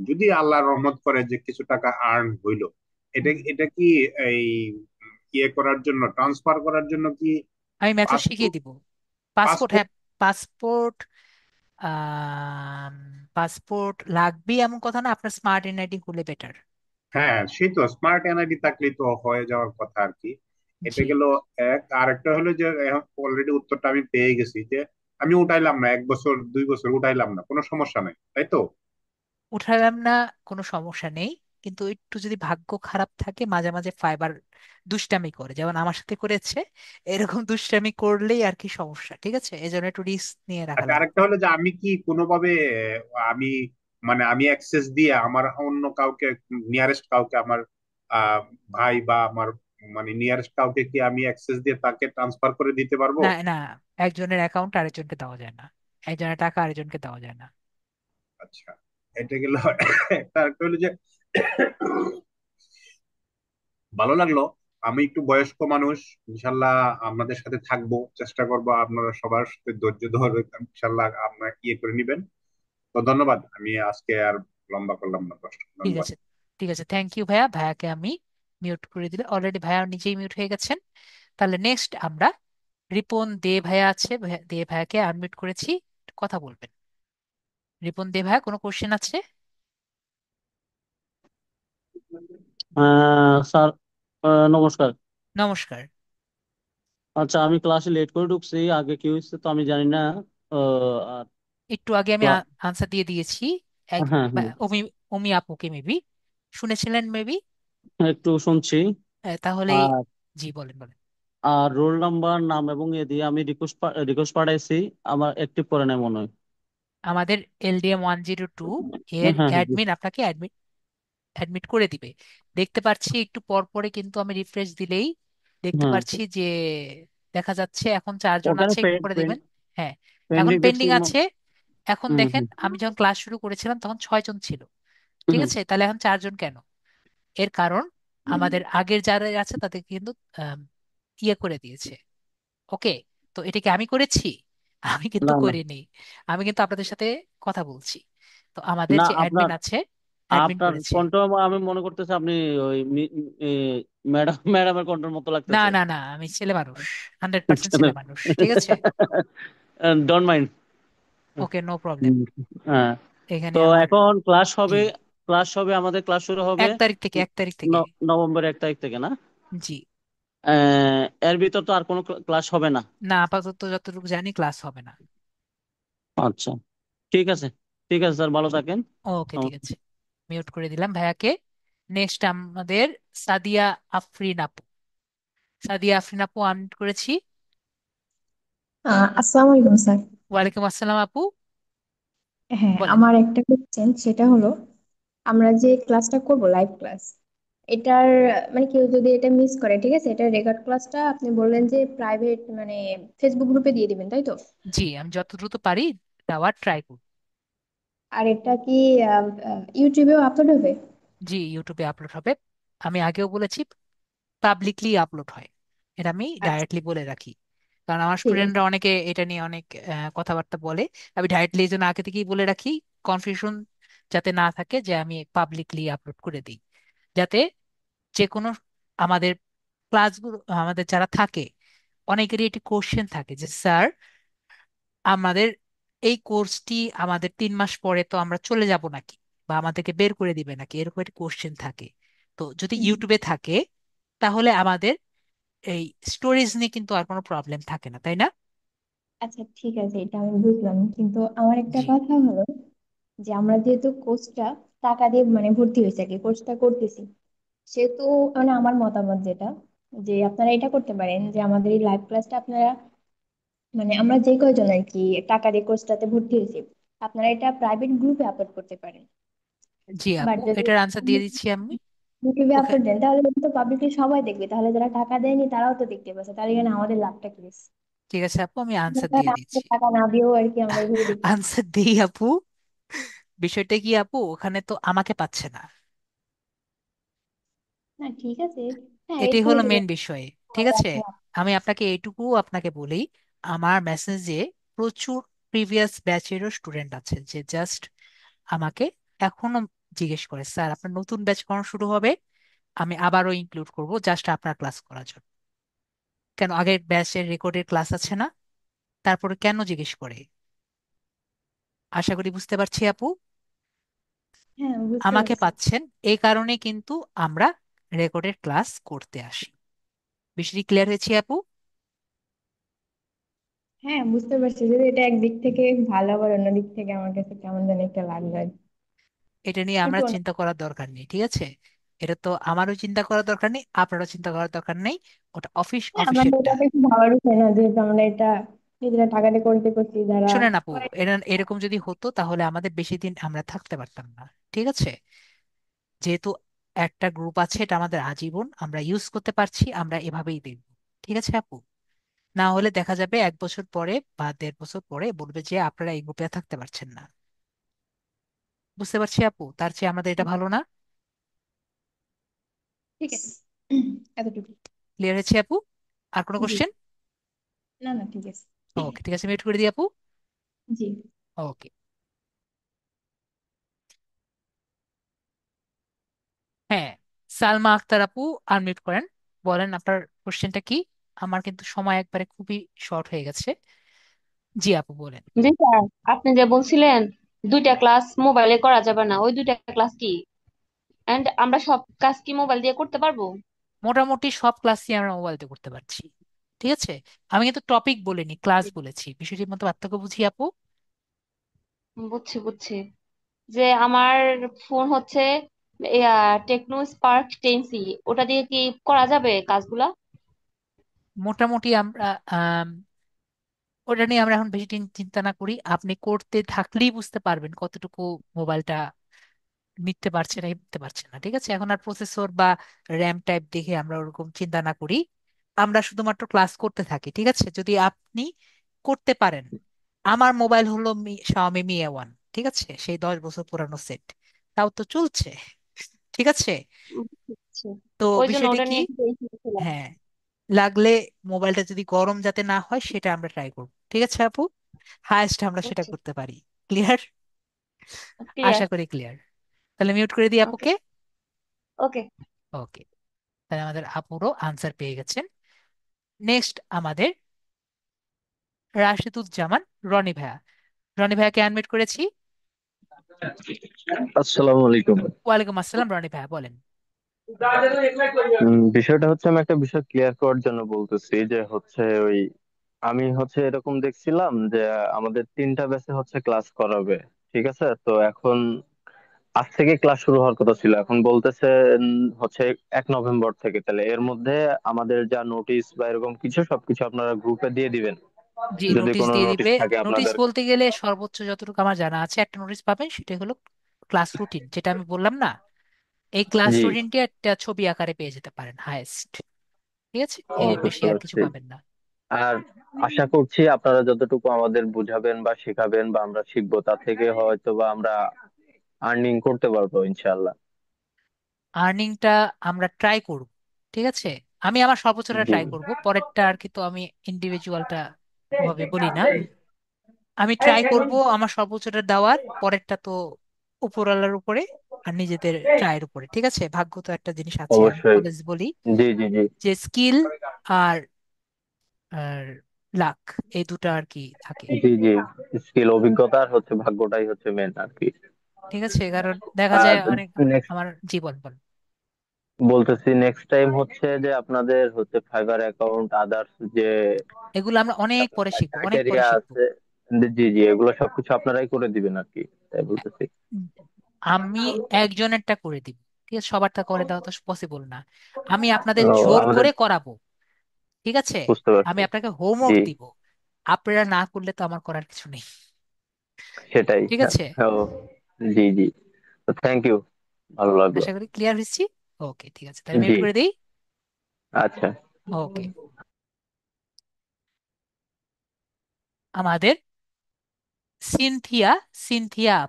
যদি আল্লাহ রহমত করে যে কিছু টাকা আর্ন হইলো, এটা এটা কি এই ইয়ে করার জন্য, ট্রান্সফার করার জন্য কি আমি মেথড শিখিয়ে পাসপোর্ট দিব। পাসপোর্ট, পাসপোর্ট হ্যাঁ। পাসপোর্ট, পাসপোর্ট লাগবে এমন কথা না, আপনার স্মার্ট এনআইডি হলে বেটার। হ্যাঁ, সেই তো স্মার্ট এনআইডি থাকলে তো হয়ে যাওয়ার কথা আর কি। এটা জি। গেল এক। আরেকটা হলো যে অলরেডি উত্তরটা আমি পেয়ে গেছি যে আমি উঠাইলাম না, 1 বছর 2 বছর উঠাইলাম না, কোনো সমস্যা নাই, তাই তো? উঠালাম না, কোনো সমস্যা নেই। কিন্তু একটু যদি ভাগ্য খারাপ থাকে, মাঝে মাঝে ফাইবার দুষ্টামি করে, যেমন আমার সাথে করেছে, এরকম দুষ্টামি করলেই আর কি সমস্যা। ঠিক আছে, এই জন্য একটু রিস্ক নিয়ে রাখা আচ্ছা, লাগবে। আরেকটা হলো যে আমি কি কোনোভাবে আমি আমি অ্যাক্সেস দিয়ে আমার অন্য কাউকে, নিয়ারেস্ট কাউকে, আমার আহ, ভাই বা আমার নিয়ারেস্ট কাউকে কি আমি অ্যাক্সেস দিয়ে তাকে ট্রান্সফার করে দিতে পারবো? না না, একজনের অ্যাকাউন্ট আরেকজনকে দেওয়া যায় না, একজনের টাকা আরেকজনকে দেওয়া যায় না। আচ্ছা, এটা গেল একটা। আরেকটা হলো যে ভালো লাগলো, আমি একটু বয়স্ক মানুষ, ইনশাল্লাহ আপনাদের সাথে থাকবো, চেষ্টা করবো আপনারা সবার সাথে ধৈর্য ধরে ইনশাল্লাহ আপনারা ইয়ে করে নিবেন। তো ধন্যবাদ, আমি আজকে আর লম্বা করলাম না প্রশ্ন। ঠিক ধন্যবাদ। আছে, ঠিক আছে, থ্যাংক ইউ ভাইয়া। ভাইয়াকে আমি মিউট করে দিলে, অলরেডি ভাইয়া নিজেই মিউট হয়ে গেছেন। তাহলে নেক্সট আমরা রিপন দে ভাইয়া আছে, দে ভাইয়াকে আনমিউট করেছি, কথা বলবেন। রিপন দে ভাইয়া, কোনো কোশ্চেন আছে? স্যার, নমস্কার। নমস্কার। আচ্ছা, আমি ক্লাসে লেট করে ঢুকছি, আগে কি হয়েছে তো আমি জানি না। আর একটু আগে আমি ক্লা- আনসার দিয়ে দিয়েছি। এক হ্যাঁ হ্যাঁ, অমি অমি আপুকে মেবি শুনেছিলেন মেবি। একটু শুনছি। তাহলে আর জি, বলেন বলেন। আর রোল নাম্বার, নাম এবং এ দিয়ে আমি রিকোয়েস্ট পাঠাইছি, আমার অ্যাক্টিভ করে নেই মনে হয়। আমাদের LDM 102 এর হ্যাঁ হ্যাঁ, জি। অ্যাডমিন আপনাকে অ্যাডমিট অ্যাডমিট করে দিবে। দেখতে পাচ্ছি একটু পর পরে, কিন্তু আমি রিফ্রেশ দিলেই দেখতে হ্যাঁ, পাচ্ছি যে দেখা যাচ্ছে এখন 4 জন ওখানে আছে, একটু পরে দেখবেন। হ্যাঁ, এখন পেন্ডিং দেখছি। পেন্ডিং আছে। এখন হুম দেখেন, হুম, আমি যখন ক্লাস শুরু করেছিলাম তখন 6 জন ছিল। ঠিক হুম। আছে, তাহলে এখন 4 জন কেন? এর কারণ আমাদের আগের যারা আছে তাদেরকে কিন্তু আম, ইয়ে করে দিয়েছে। ওকে, তো এটা কি আমি করেছি? আমি কিন্তু না না করিনি। আমি কিন্তু আপনাদের সাথে কথা বলছি। তো আমাদের না, যে অ্যাডমিন আপনার আছে, অ্যাডমিন আপনার করেছে। কণ্ঠ আমি মনে করতেছি আপনি ওই ম্যাডামের কণ্ঠের মতো না লাগতেছে। না না, আমি ছেলে মানুষ, 100% ছেলে মানুষ। ঠিক আছে, don't mind. Okay, no problem. হ্যাঁ। এখানে তো আমার এখন জি, আমাদের ক্লাস শুরু হবে 1 তারিখ থেকে, 1 তারিখ থেকে। নভেম্বর 1 তারিখ থেকে না? জি। এর ভিতর তো আর কোনো ক্লাস হবে না? না, আপাতত যতটুকু জানি ক্লাস হবে না। আচ্ছা, ঠিক আছে। ঠিক আছে স্যার, ভালো থাকেন। ওকে, ঠিক আছে, মিউট করে দিলাম ভাইয়াকে। নেক্সট আমাদের সাদিয়া আফরিন আপু। সাদিয়া আফরিন আপু আনমিউট করেছি। আসসালামু আলাইকুম স্যার। ওয়ালাইকুম আসসালাম আপু, হ্যাঁ, বলেন। আমার একটা কোশ্চেন, সেটা হলো আমরা যে ক্লাসটা করব লাইভ ক্লাস, এটার মানে কেউ যদি এটা মিস করে, ঠিক আছে, এটা রেকর্ড ক্লাসটা আপনি বললেন যে প্রাইভেট মানে ফেসবুক গ্রুপে দিয়ে দিবেন, তাই তো? জি, আমি যত দ্রুত পারি দেওয়ার ট্রাই করব। আর এটা কি ইউটিউবেও আপলোড হবে? জি, ইউটিউবে আপলোড হবে। আমি আগেও বলেছি পাবলিকলি আপলোড হয়, এটা আমি আচ্ছা, ডাইরেক্টলি বলে রাখি। কারণ আমার ঠিক আছে। স্টুডেন্টরা অনেকে এটা নিয়ে অনেক কথাবার্তা বলে। আমি ডাইরেক্টলি এই জন্য আগে থেকেই বলে রাখি, কনফিউশন যাতে না থাকে, যে আমি পাবলিকলি আপলোড করে দিই, যাতে যে কোনো আমাদের ক্লাসগুলো আমাদের যারা থাকে অনেকেরই একটি কোশ্চেন থাকে যে স্যার আমাদের এই কোর্সটি আমাদের 3 মাস পরে তো আমরা চলে যাব নাকি, বা আমাদেরকে বের করে দিবে নাকি, এরকম একটা কোশ্চেন থাকে। তো যদি হুম। ইউটিউবে থাকে তাহলে আমাদের এই স্টোরেজ নিয়ে কিন্তু আর কোনো প্রবলেম থাকে না, তাই না? আচ্ছা, ঠিক আছে, এটা আমি বুঝলাম, কিন্তু আমার একটা জি, কথা হলো যে আমরা যেহেতু কোর্সটা টাকা দিয়ে মানে ভর্তি হয়েছে আর কি, কোর্সটা করতেছি, সেহেতু মানে আমার মতামত যেটা, যে আপনারা এটা করতে পারেন যে আমাদের এই লাইভ ক্লাসটা আপনারা মানে আমরা যে কয়জন আর কি টাকা দিয়ে কোর্সটাতে ভর্তি হয়েছি, আপনারা এটা প্রাইভেট গ্রুপে আপলোড করতে পারেন। জি বাট আপু, যদি এটার আনসার দিয়ে দিচ্ছি আমি। ইউটিউবে ওকে, আপলোড দেন তাহলে কিন্তু পাবলিকলি সবাই দেখবে, তাহলে যারা টাকা দেয়নি তারাও তো দেখতে পাচ্ছে, তাহলে এখানে আমাদের লাভটা কি? ঠিক আছে আপু, আমি আনসার দিয়ে তাহলে দিচ্ছি। আমাদের টাকা না দিয়েও আর কি আমরা এভাবে দেখতে পাচ্ছি। আনসার দিই আপু। বিষয়টা কি আপু, ওখানে তো আমাকে পাচ্ছে না, না, ঠিক আছে। হ্যাঁ, এটাই এখানে হলো তো মেন বিষয়। ঠিক আছে, আমি আপনাকে এইটুকু আপনাকে বলি, আমার মেসেজে প্রচুর প্রিভিয়াস ব্যাচেরও স্টুডেন্ট আছে যে জাস্ট আমাকে এখনো জিজ্ঞেস করে স্যার আপনার নতুন ব্যাচ কখন শুরু হবে, আমি আবারও ইনক্লুড করব জাস্ট আপনার ক্লাস করার জন্য। কেন, আগের ব্যাচের রেকর্ডের ক্লাস আছে না? তারপরে কেন জিজ্ঞেস করে? আশা করি বুঝতে পারছি আপু। হ্যাঁ, বুঝতে আমাকে পারছি। পাচ্ছেন এই কারণে কিন্তু আমরা রেকর্ডের ক্লাস করতে আসি। বিষয়টি ক্লিয়ার হয়েছে আপু? হ্যাঁ, বুঝতে পারছি, যদি এটা একদিক থেকে ভালো, আবার অন্য দিক থেকে আমার কাছে কেমন যেন একটা লাগলো আর কি। এটা নিয়ে আমরা একটু চিন্তা করার দরকার নেই, ঠিক আছে? এটা তো আমারও চিন্তা করার দরকার নেই, আপনারও চিন্তা করার দরকার নেই। ওটা হ্যাঁ, মানে অফিসেরটা। এটা তো একটু ভাবার বিষয় না, যেহেতু আমরা এটা নিজেরা টাকা দিয়ে করতে করছি যারা শোনেন আপু, করে। এরকম যদি হতো তাহলে আমাদের বেশি দিন আমরা থাকতে পারতাম না। ঠিক আছে, যেহেতু একটা গ্রুপ আছে, এটা আমাদের আজীবন আমরা ইউজ করতে পারছি, আমরা এভাবেই দেখব। ঠিক আছে আপু, না হলে দেখা যাবে 1 বছর পরে বা 1.5 বছর পরে বলবে যে আপনারা এই গ্রুপে থাকতে পারছেন না। বুঝতে পারছি আপু, তার চেয়ে আমাদের এটা ভালো না? ঠিক আছে, এতটুকু। ক্লিয়ার হয়েছে আপু? আর কোনো জি। কোশ্চেন? না, না, ঠিক আছে। ওকে, ঠিক আছে, মিউট করে দিই আপু। জি। ওকে। হ্যাঁ, সালমা আক্তার আপু, আনমিউট করেন, বলেন আপনার কোশ্চেনটা কি। আমার কিন্তু সময় একবারে খুবই শর্ট হয়ে গেছে। জি আপু বলেন। জি স্যার, আপনি যে বলছিলেন দুইটা ক্লাস মোবাইলে করা যাবে না, ওই দুইটা ক্লাস কি? এন্ড আমরা সব কাজ কি মোবাইল দিয়ে করতে পারবো? মোটামুটি সব ক্লাসই আমরা মোবাইলতে করতে পারছি। ঠিক আছে, আমি কিন্তু টপিক বলিনি, ক্লাস বলেছি। বিষয়টির মতো পার্থক্য বুঝি আপু? বুঝছি বুঝছি। যে আমার ফোন হচ্ছে টেকনো স্পার্ক 10C, ওটা দিয়ে কি করা যাবে কাজগুলা? মোটামুটি আমরা ওটা নিয়ে আমরা এখন বেশি চিন্তা না করি, আপনি করতে থাকলেই বুঝতে পারবেন কতটুকু মোবাইলটা নিতে পারছে না নিতে পারছে না। ঠিক আছে, এখন আর প্রসেসর বা র্যাম টাইপ দেখে আমরা ওরকম চিন্তা না করি, আমরা শুধুমাত্র ক্লাস করতে থাকি। ঠিক আছে, যদি আপনি করতে পারেন, আমার মোবাইল হলো Xiaomi Mi A1, ঠিক আছে, সেই 10 বছর পুরানো সেট, তাও তো চলছে। ঠিক আছে, বুঝছি। তো ওই জন্য বিষয়টি ওটা কি, নিয়ে একটু টেনশন ছিলাম। হ্যাঁ, লাগলে মোবাইলটা যদি গরম যাতে না হয় সেটা আমরা ট্রাই করব। ঠিক আছে আপু, হায়েস্ট আমরা সেটা বুঝছি। করতে পারি। ক্লিয়ার? ক্লিয়ার। আশা করি ক্লিয়ার। তাহলে মিউট করে দিই ওকে। আপুকে। ওকে। ওকে, তাহলে আমাদের আপুরও আনসার পেয়ে গেছেন। নেক্সট আমাদের রাশিদুজ্জামান, রনি ভাইয়া। রনি ভাইয়াকে আনমিউট করেছি। আসসালামু আলাইকুম। ওয়ালাইকুম আসসালাম, রনি ভাইয়া বলেন। বিষয়টা হচ্ছে আমি একটা বিষয় ক্লিয়ার করার জন্য বলতেছি যে হচ্ছে ওই আমি হচ্ছে এরকম দেখছিলাম যে আমাদের 3টা ব্যাচে হচ্ছে ক্লাস করাবে। ঠিক আছে, তো এখন আজ থেকে ক্লাস শুরু হওয়ার কথা ছিল, এখন বলতেছে হচ্ছে 1 নভেম্বর থেকে। তাহলে এর মধ্যে আমাদের যা নোটিশ বা এরকম কিছু সবকিছু আপনারা গ্রুপে দিয়ে দিবেন, জি, যদি নোটিশ কোনো দিয়ে নোটিশ দিবে। থাকে নোটিশ আপনাদের। বলতে গেলে সর্বোচ্চ যতটুকু আমার জানা আছে একটা নোটিশ পাবেন, সেটা হলো ক্লাস রুটিন, যেটা আমি বললাম না, এই ক্লাস জি। রুটিনটি একটা ছবি আকারে পেয়ে যেতে পারেন হায়েস্ট। ঠিক আছে, ও, এর বেশি বুঝতে আর কিছু পারছি। পাবেন না। আর আশা করছি আপনারা যতটুকু আমাদের বুঝাবেন বা শেখাবেন বা আমরা শিখবো, তা থেকে হয়তো বা আমরা আর্নিং করতে পারবো ইনশাল্লাহ। আর্নিংটা আমরা ট্রাই করব, ঠিক আছে। আমি আমার সর্বোচ্চটা জি। ট্রাই করব, পরেরটা আর কি তো আমি ইন্ডিভিজুয়ালটা ওভাবে বলি না। আমি ট্রাই করব আমার সর্বোচ্চটা দেওয়ার, পরেরটা তো উপরওয়ালার উপরে আর নিজেদের ট্রায়ের উপরে। ঠিক আছে, ভাগ্য তো একটা জিনিস আছে, আমি অবশ্যই। অলওয়েজ বলি জি জি জি। যে স্কিল আর আর লাক, এই দুটো আর কি থাকে। জি জি। স্কিল, অভিজ্ঞতা আর হচ্ছে ভাগ্যটাই হচ্ছে মেন আর কি। ঠিক আছে, কারণ দেখা আর যায় অনেক নেক্সট আমার জীবন বল। বলতেছি, নেক্সট টাইম হচ্ছে যে আপনাদের হচ্ছে ফাইবার অ্যাকাউন্ট আদার্স যে এগুলো আমরা অনেক পরে শিখবো, অনেক পরে ক্রাইটেরিয়া শিখবো। আছে, জি জি, এগুলো সবকিছু আপনারাই করে দিবেন আর কি, তাই বলতেছি। উম, আমি একজনেরটা করে দিব, ঠিক আছে, সবারটা করে দেওয়া তো পসিবল না। আমি আপনাদের ও, জোর আমাদের, করে করাবো, ঠিক আছে। বুঝতে পারছি। আমি আপনাকে জি, হোমওয়ার্ক দিব, আপনারা না করলে তো আমার করার কিছু নেই। সেটাই। ঠিক আছে, ও, জি জি। তো থ্যাংক ইউ, ভালো লাগলো। আশা করি ক্লিয়ার হয়েছি। ওকে, ঠিক আছে, তাহলে জি। মিউট করে দিই। আচ্ছা। ওকে, আমাদের সিনথিয়া, সিনথিয়া হ্যাঁ,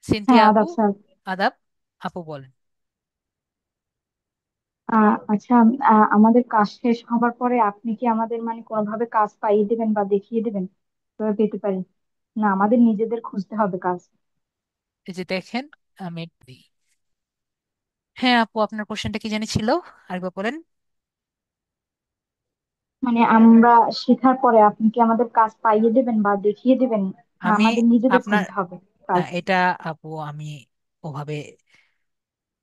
সিনথিয়া আপু। আদাব স্যার। আদাব। আপু বলেন। আচ্ছা, আমাদের কাজ শেষ হবার পরে আপনি কি আমাদের মানে কোনোভাবে কাজ পাইয়ে দিবেন বা দেখিয়ে দিবেন কিভাবে পেতে পারি? না, আমাদের নিজেদের খুঁজতে হবে কাজ। এই যে দেখেন, আমি দিই। হ্যাঁ আপু, আপনার কোশ্চেনটা কি জানি ছিল, আরেকবার বলেন। মানে আমরা শেখার পরে আপনি কি আমাদের কাজ পাইয়ে দেবেন বা দেখিয়ে দিবেন, না আমি আমাদের নিজেদের আপনার, খুঁজতে হবে না কাজ? এটা আপু আমি ওভাবে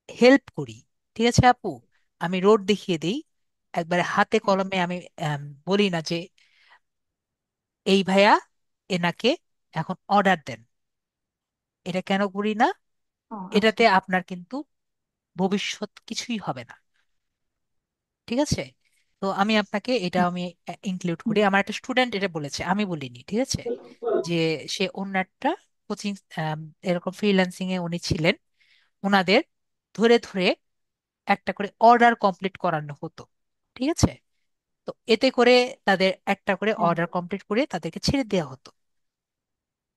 হেল্প করি, ঠিক আছে আপু। আমি রোড দেখিয়ে দিই, একবারে হাতে কলমে আমি বলি না যে এই ভাইয়া এনাকে এখন অর্ডার দেন। এটা কেন করি না? ও, আচ্ছা। এটাতে আপনার কিন্তু ভবিষ্যৎ কিছুই হবে না, ঠিক আছে। তো আমি আপনাকে এটা আমি ইনক্লুড করি, আমার একটা স্টুডেন্ট এটা বলেছে, আমি বলিনি, ঠিক আছে। যে সে অন্য একটা কোচিং, এরকম ফ্রিল্যান্সিং এ উনি ছিলেন, ওনাদের ধরে ধরে একটা করে অর্ডার কমপ্লিট করানো হতো, ঠিক আছে। তো এতে করে তাদের একটা করে হ্যাঁ, অর্ডার কমপ্লিট করে তাদেরকে ছেড়ে দেওয়া হতো।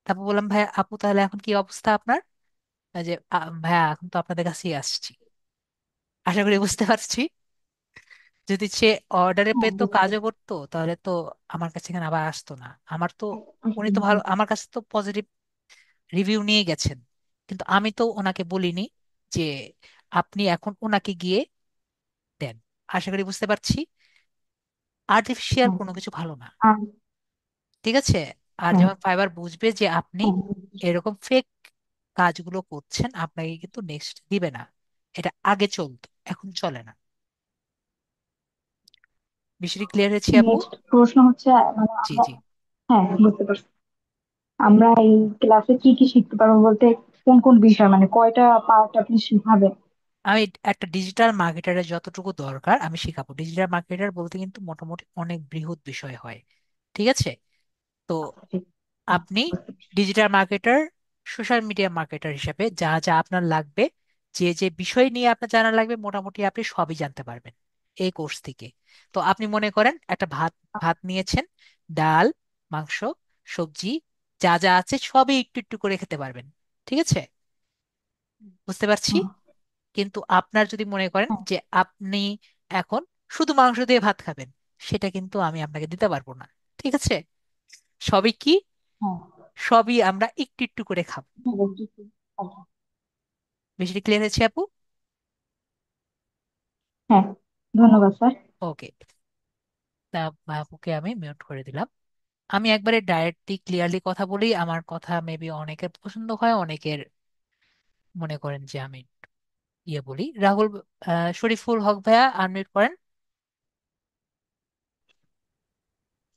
তারপর বললাম, ভাই আপু তাহলে এখন কি অবস্থা আপনার? যে ভাইয়া এখন তো আপনাদের কাছেই আসছি, আশা করি বুঝতে পারছি। যদি সে অর্ডারে হ্যাঁ, পেতো, বুঝতে কাজও পারছি। করতো, তাহলে তো আমার কাছে এখানে আবার আসতো না। আমার তো, উনি আসলে তো ভালো, বুঝতে আমার কাছে তো পজিটিভ রিভিউ নিয়ে গেছেন, কিন্তু আমি তো ওনাকে বলিনি যে আপনি এখন ওনাকে গিয়ে দেন। আশা করি বুঝতে পারছি, আর্টিফিশিয়াল হ্যাঁ, কোনো কিছু ভালো না, আর ঠিক আছে। আর হ্যাঁ, যখন ফাইবার বুঝবে যে আপনি হ্যাঁ, এরকম ফেক কাজগুলো করছেন, আপনাকে কিন্তু নেক্সট দিবে না। এটা আগে চলতো, এখন চলে না। বিষয়টি ক্লিয়ার হয়েছে আপু? নেক্সট প্রশ্ন হচ্ছে মানে জি আমরা, জি। হ্যাঁ বুঝতে পারছি। আমরা এই ক্লাসে কি কি শিখতে পারবো বলতে কোন কোন বিষয়, মানে কয়টা পার্ট আপনি শিখাবেন? আমি একটা ডিজিটাল মার্কেটারের যতটুকু দরকার আমি শিখাবো। ডিজিটাল মার্কেটার বলতে কিন্তু মোটামুটি অনেক বৃহৎ বিষয় হয়, ঠিক আছে। তো আচ্ছা, ঠিক। হুম, আপনি বুঝতে পারছি। Digital marketer, social media marketer হিসাবে যা যা আপনার লাগবে, যে যে বিষয় নিয়ে আপনার জানা লাগবে, মোটামুটি আপনি সবই জানতে পারবেন এই কোর্স থেকে। তো আপনি মনে করেন একটা ভাত, ভাত নিয়েছেন, ডাল, মাংস, সবজি, যা যা আছে সবই একটু একটু করে খেতে পারবেন, ঠিক আছে। বুঝতে পারছি। হুম, কিন্তু আপনার যদি মনে করেন হ্যাঁ, যে আপনি এখন শুধু মাংস দিয়ে ভাত খাবেন, সেটা কিন্তু আমি আপনাকে দিতে পারবো না, ঠিক আছে। সবই কি, হ্যাঁ, সবই আমরা একটু একটু করে খাবো। হ্যাঁ, বুঝছি। আচ্ছা, বিষয়টি ক্লিয়ার হয়েছে আপু? হ্যাঁ, ধন্যবাদ স্যার। ওকে, তা আপুকে আমি মিউট করে দিলাম। আমি একবারে ডাইরেক্টলি ক্লিয়ারলি কথা বলি, আমার কথা মেবি অনেকের পছন্দ হয়, অনেকের মনে করেন যে আমি ইয়ে বলি। রাহুল, শরীফুল হক ভাইয়া আনমিউট করেন।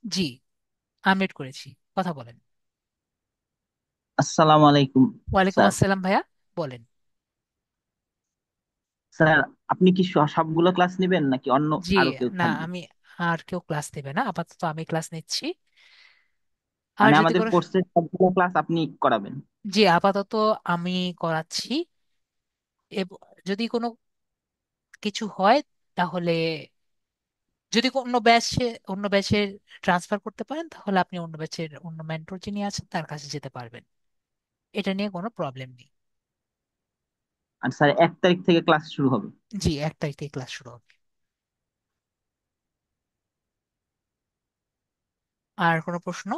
জি, আনমিউট করেছি, কথা বলেন। আসসালামু আলাইকুম ওয়ালাইকুম স্যার। আসসালাম ভাইয়া, বলেন। স্যার, আপনি কি সবগুলো ক্লাস নেবেন নাকি অন্য জি, আরো কেউ না থাকবে? আমি, আর কেউ ক্লাস নেবে না আপাতত, আমি ক্লাস নিচ্ছি। আর মানে যদি আমাদের কোনো, কোর্সের সবগুলো ক্লাস আপনি করাবেন? জি, আপাতত আমি করাচ্ছি। যদি কোনো কিছু হয় তাহলে, যদি অন্য ব্যাচে ট্রান্সফার করতে পারেন তাহলে আপনি অন্য ব্যাচের অন্য মেন্টর যিনি আছেন তার কাছে যেতে পারবেন। এটা নিয়ে কোনো প্রবলেম নেই। আর স্যার 1 তারিখ থেকে ক্লাস শুরু হবে? জি, 1 তারিখ থেকে ক্লাস শুরু হবে। আর কোনো প্রশ্ন?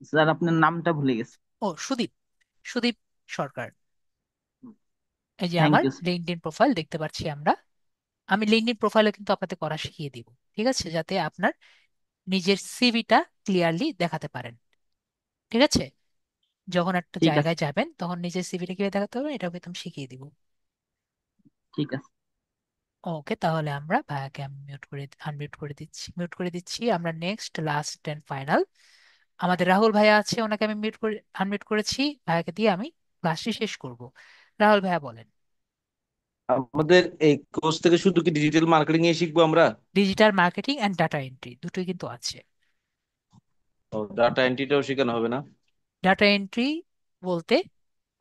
স্যার আপনার নামটা ভুলে গেছি। ও, সুদীপ। সুদীপ সরকার। এই যে থ্যাংক আমার ইউ। লিঙ্কডইন প্রোফাইল দেখতে পাচ্ছি আমরা। আমি লিঙ্কডইন প্রোফাইলে কিন্তু আপনাদের করা শিখিয়ে দিব, ঠিক আছে, যাতে আপনার নিজের সিভিটা ক্লিয়ারলি দেখাতে পারেন। ঠিক আছে, যখন একটা ঠিক আছে। জায়গায় যাবেন তখন নিজের সিভিটা কিভাবে দেখাতে হবে এটাও কিন্তু আমি শিখিয়ে দিব। ঠিক আছে। ওকে, তাহলে আমরা ভাইয়াকে আমি মিউট করে দিচ্ছি। আমরা নেক্সট লাস্ট এন্ড ফাইনাল আমাদের রাহুল ভাইয়া আছে, ওনাকে আমি আনমিউট করেছি। ভাইয়াকে দিয়ে আমি ক্লাসটি শেষ করব। রাহুল ভাইয়া বলেন। আমাদের এই কোর্স থেকে শুধু কি ডিজিটাল মার্কেটিং এ শিখবো আমরা? Digital marketing and data entry দুটোই কিন্তু আছে। ও, ডাটা এন্ট্রিটাও শেখানো হবে না? ডাটা এন্ট্রি বলতে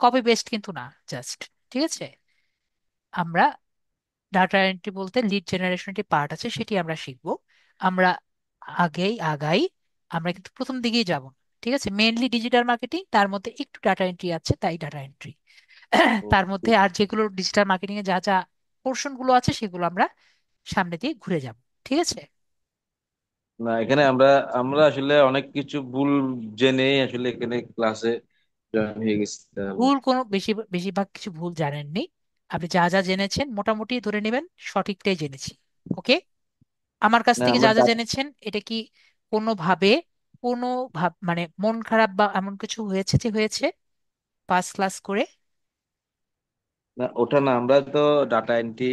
কপি পেস্ট কিন্তু না, জাস্ট, ঠিক আছে। আমরা ডাটা এন্ট্রি বলতে লিড জেনারেশন একটি পার্ট আছে, সেটি আমরা শিখবো। আমরা আগাই, আমরা কিন্তু প্রথম দিকেই যাব না। ঠিক আছে, মেইনলি ডিজিটাল মার্কেটিং, তার মধ্যে একটু ডাটা এন্ট্রি আছে, তাই ডাটা এন্ট্রি। তার মধ্যে আর যেগুলো ডিজিটাল মার্কেটিং এ যা যা পোর্শন গুলো আছে সেগুলো আমরা সামনে দিয়ে ঘুরে যাব। ঠিক আছে। না, এখানে আমরা আমরা আসলে অনেক কিছু ভুল জেনে আসলে এখানে ক্লাসে জয়েন হয়ে গেছি তাহলে। ভুল কোনো বেশিরভাগ কিছু ভুল জানেননি। আপনি যা যা জেনেছেন মোটামুটি ধরে নেবেন সঠিকটাই জেনেছি। ওকে, আমার কাছ না, থেকে আমরা যা যা জেনেছেন এটা কি কোনোভাবে কোনো মানে মন খারাপ বা এমন কিছু হয়েছে যে হয়েছে ফার্স্ট ক্লাস করে? না, ওটা না, আমরা তো data entry,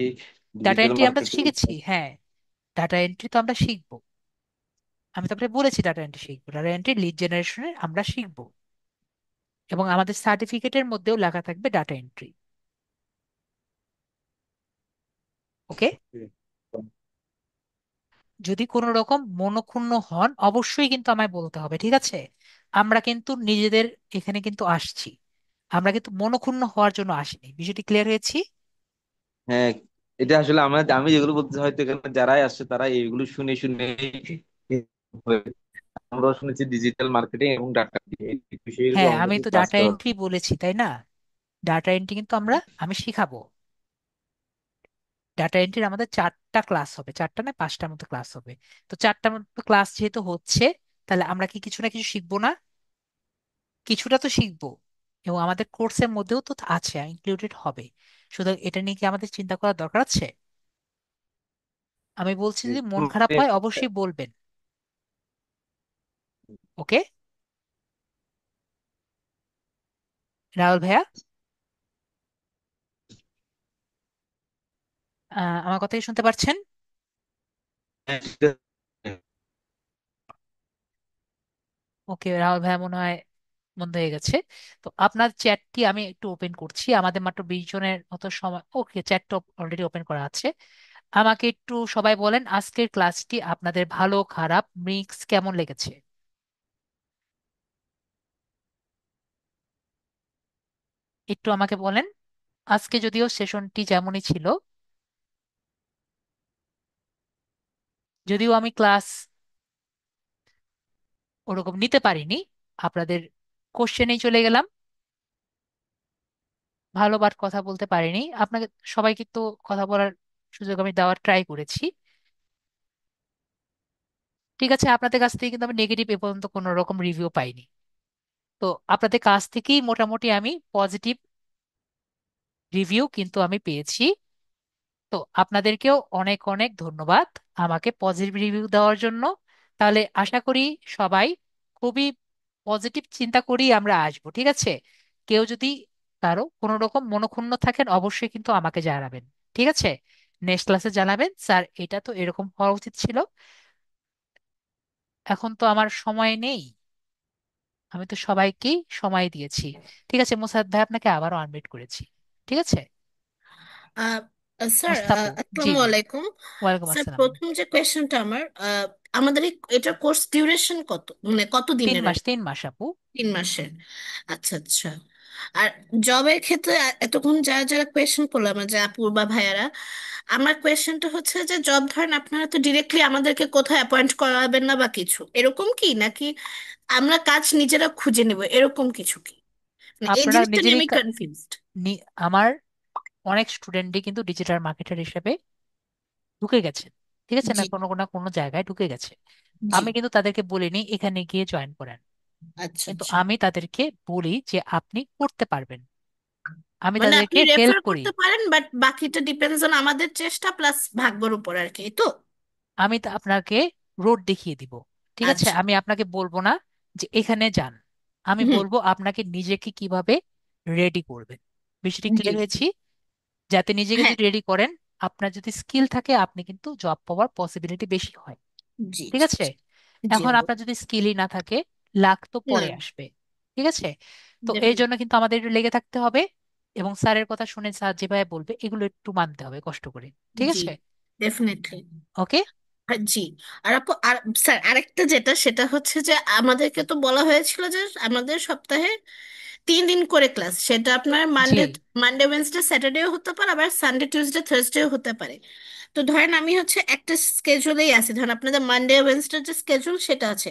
data digital entry আমরা তো মার্কেটিং। শিখেছি, হ্যাঁ। ডাটা এন্ট্রি তো আমরা শিখবো। আমি তো আপনাকে বলেছি ডাটা এন্ট্রি শিখবো, ডাটা এন্ট্রি লিড জেনারেশনে আমরা শিখবো। এবং আমাদের সার্টিফিকেটের মধ্যেও লেখা থাকবে ডাটা এন্ট্রি। ওকে, যদি কোনো রকম মনক্ষুণ্ণ হন অবশ্যই কিন্তু আমায় বলতে হবে, ঠিক আছে। আমরা কিন্তু নিজেদের এখানে কিন্তু আসছি, আমরা কিন্তু মনক্ষুণ্ণ হওয়ার জন্য আসিনি। বিষয়টি ক্লিয়ার হয়েছি? হ্যাঁ, এটা আসলে আমি যেগুলো বলতে, হয়তো এখানে যারাই আসছে তারা এইগুলো শুনে শুনে আমরা শুনেছি ডিজিটাল মার্কেটিং এবং ডাটা, এই বিষয়গুলো হ্যাঁ, আমি আমাদেরকে তো ক্লাস ডাটা করা এন্ট্রি বলেছি, তাই না? ডাটা এন্ট্রি কিন্তু আমি শিখাবো। ডাটা এন্ট্রির আমাদের 4টা ক্লাস হবে, 4টা না 5টার মতো ক্লাস হবে। তো 4টার মতো ক্লাস যেহেতু হচ্ছে, তাহলে আমরা কি কিছু না কিছু শিখবো না? কিছুটা তো শিখবো। এবং আমাদের কোর্সের মধ্যেও তো আছে, ইনক্লুডেড হবে। সুতরাং এটা নিয়ে কি আমাদের চিন্তা করার দরকার আছে? আমি বলছি যদি মন খারাপ হয় অবশ্যই বলবেন। ওকে, রাহুল ভাইয়া, আমার কথা কি শুনতে পারছেন? ওকে, রাহুল ভাইয়া মনে হয় বন্ধ হয়ে গেছে। তো আপনার চ্যাটটি আমি একটু ওপেন করছি, আমাদের মাত্র 20 জনের মতো সময়। ওকে, চ্যাটটা অলরেডি ওপেন করা আছে। আমাকে একটু সবাই বলেন আজকের ক্লাসটি আপনাদের ভালো খারাপ মিক্স কেমন লেগেছে। একটু আমাকে বলেন। আজকে যদিও সেশনটি যেমনই ছিল, যদিও আমি ক্লাস ওরকম নিতে পারিনি, আপনাদের কোশ্চেনেই চলে গেলাম, ভালোবার কথা বলতে পারিনি আপনাকে। সবাইকে তো কথা বলার সুযোগ আমি দেওয়ার ট্রাই করেছি। ঠিক আছে, আপনাদের কাছ থেকে কিন্তু আমি নেগেটিভ এ পর্যন্ত কোনো রকম রিভিউ পাইনি। তো আপনাদের কাছ থেকেই মোটামুটি আমি পজিটিভ রিভিউ কিন্তু আমি পেয়েছি। তো আপনাদেরকেও অনেক অনেক ধন্যবাদ আমাকে পজিটিভ রিভিউ দেওয়ার জন্য। তাহলে আশা করি সবাই খুবই পজিটিভ চিন্তা করেই আমরা আসবো, ঠিক আছে। কেউ যদি কারো কোনো রকম মনোক্ষুণ্ণ থাকেন অবশ্যই কিন্তু আমাকে জানাবেন। ঠিক আছে, নেক্সট ক্লাসে জানাবেন স্যার এটা তো এরকম হওয়া উচিত ছিল। এখন তো আমার সময় নেই, আমি তো সবাইকেই সময় দিয়েছি। ঠিক আছে, মোসাদ ভাই আপনাকে আবারও আনমিউট করেছি। ঠিক আছে। স্যার, মুস্তাফু। জি আসসালামু জি। আলাইকুম। ওয়ালাইকুম স্যার, আসসালাম। প্রথম যে কোয়েশ্চেনটা আমার, আমাদের এটা কোর্স ডিউরেশন কত, মানে কত তিন দিনের আর মাস কি? 3 মাস আপু। 3 মাসের। আচ্ছা আচ্ছা। আর জবের ক্ষেত্রে এতক্ষণ যারা যারা কোয়েশ্চেন করলাম, যে আপু বা ভাইয়ারা, আমার কোয়েশ্চেনটা হচ্ছে যে জব ধরেন আপনারা তো ডিরেক্টলি আমাদেরকে কোথাও অ্যাপয়েন্ট করাবেন না বা কিছু এরকম কি, নাকি আমরা কাজ নিজেরা খুঁজে নেব এরকম কিছু কি? মানে এই আপনারা জিনিসটা নিয়ে নিজেরই আমি কনফিউজড। আমার অনেক স্টুডেন্টই কিন্তু ডিজিটাল মার্কেটার হিসেবে ঢুকে গেছে, ঠিক আছে, না জি কোনো কোনো কোনো জায়গায় ঢুকে গেছে। জি। আমি কিন্তু তাদেরকে বলিনি এখানে গিয়ে জয়েন করেন, আচ্ছা কিন্তু আচ্ছা। আমি তাদেরকে বলি যে আপনি করতে পারবেন, আমি মানে আপনি তাদেরকে হেল্প রেফার করি। করতে পারেন, বাট বাকিটা ডিপেন্ডস অন আমাদের চেষ্টা প্লাস ভাগ্যর উপর আর কি, এই তো? আমি তো আপনাকে রোড দেখিয়ে দিব, ঠিক আছে, আচ্ছা। আমি আপনাকে বলবো না যে এখানে যান, আমি হুম। বলবো আপনাকে নিজেকে কিভাবে রেডি করবেন। বিষয়টি জি। ক্লিয়ার হয়েছি? যাতে নিজেকে হ্যাঁ। যদি রেডি করেন, আপনার যদি স্কিল থাকে আপনি কিন্তু জব পাওয়ার পসিবিলিটি বেশি হয়, জি ঠিক জি আছে। জি। জি এখন আপু। আপনার যদি স্কিলই না থাকে, লাখ তো না। পরে আসবে, ঠিক আছে। তো এই ডেফিনেটলি। জন্য কিন্তু আমাদের একটু লেগে থাকতে হবে, এবং স্যারের কথা শুনে স্যার যেভাবে বলবে এগুলো একটু মানতে হবে কষ্ট করে, ঠিক জি। আছে। ডেফিনেটলি। ওকে। জি। আর আপু, আর স্যার আরেকটা যেটা, সেটা হচ্ছে যে আমাদেরকে তো বলা হয়েছিল যে আমাদের সপ্তাহে 3 দিন করে ক্লাস, সেটা আপনার জি। মানডে মানডে ওয়েডনেসডে স্যাটারডেও হতে পারে, আবার সানডে টিউসডে থার্সডেও হতে পারে। তো ধরেন আমি হচ্ছে একটা স্কেজুলেই আছি, ধরেন আপনাদের মানডে ওয়েডনেসডে যে স্কেজুল সেটা আছে,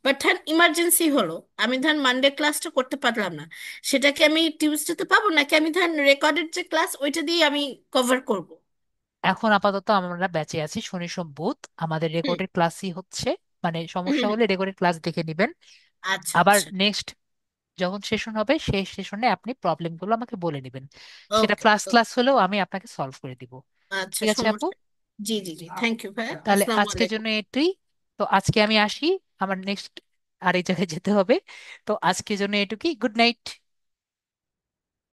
বাট ধরেন ইমার্জেন্সি হলো, আমি ধরেন মানডে ক্লাসটা করতে পারলাম না, সেটা কি আমি টিউসডেতে পাবো, নাকি আমি ধরেন রেকর্ডেড যে ক্লাস ওইটা দিয়ে আমি কভার করব? এখন আপাতত আমরা ব্যাচে আছি শনি সোম বুধ, আমাদের হুম। রেকর্ডেড ক্লাসই হচ্ছে, মানে সমস্যা হুম। হলে রেকর্ডেড ক্লাস দেখে নেবেন। আচ্ছা আবার আচ্ছা। নেক্সট যখন সেশন হবে সেই সেশনে আপনি প্রবলেমগুলো আমাকে বলে নেবেন, সেটা ওকে। ক্লাস ক্লাস হলেও আমি আপনাকে সলভ করে দিব। আচ্ছা, ঠিক আছে আপু। সমস্যা। জি জি জি, থ্যাংক ইউ ভাই। তাহলে আসসালামু আজকের আলাইকুম। জন্য এটুই। তো আজকে আমি আসি, আমার নেক্সট আরেক জায়গায় যেতে হবে। তো আজকের জন্য এটুকুই, গুড নাইট।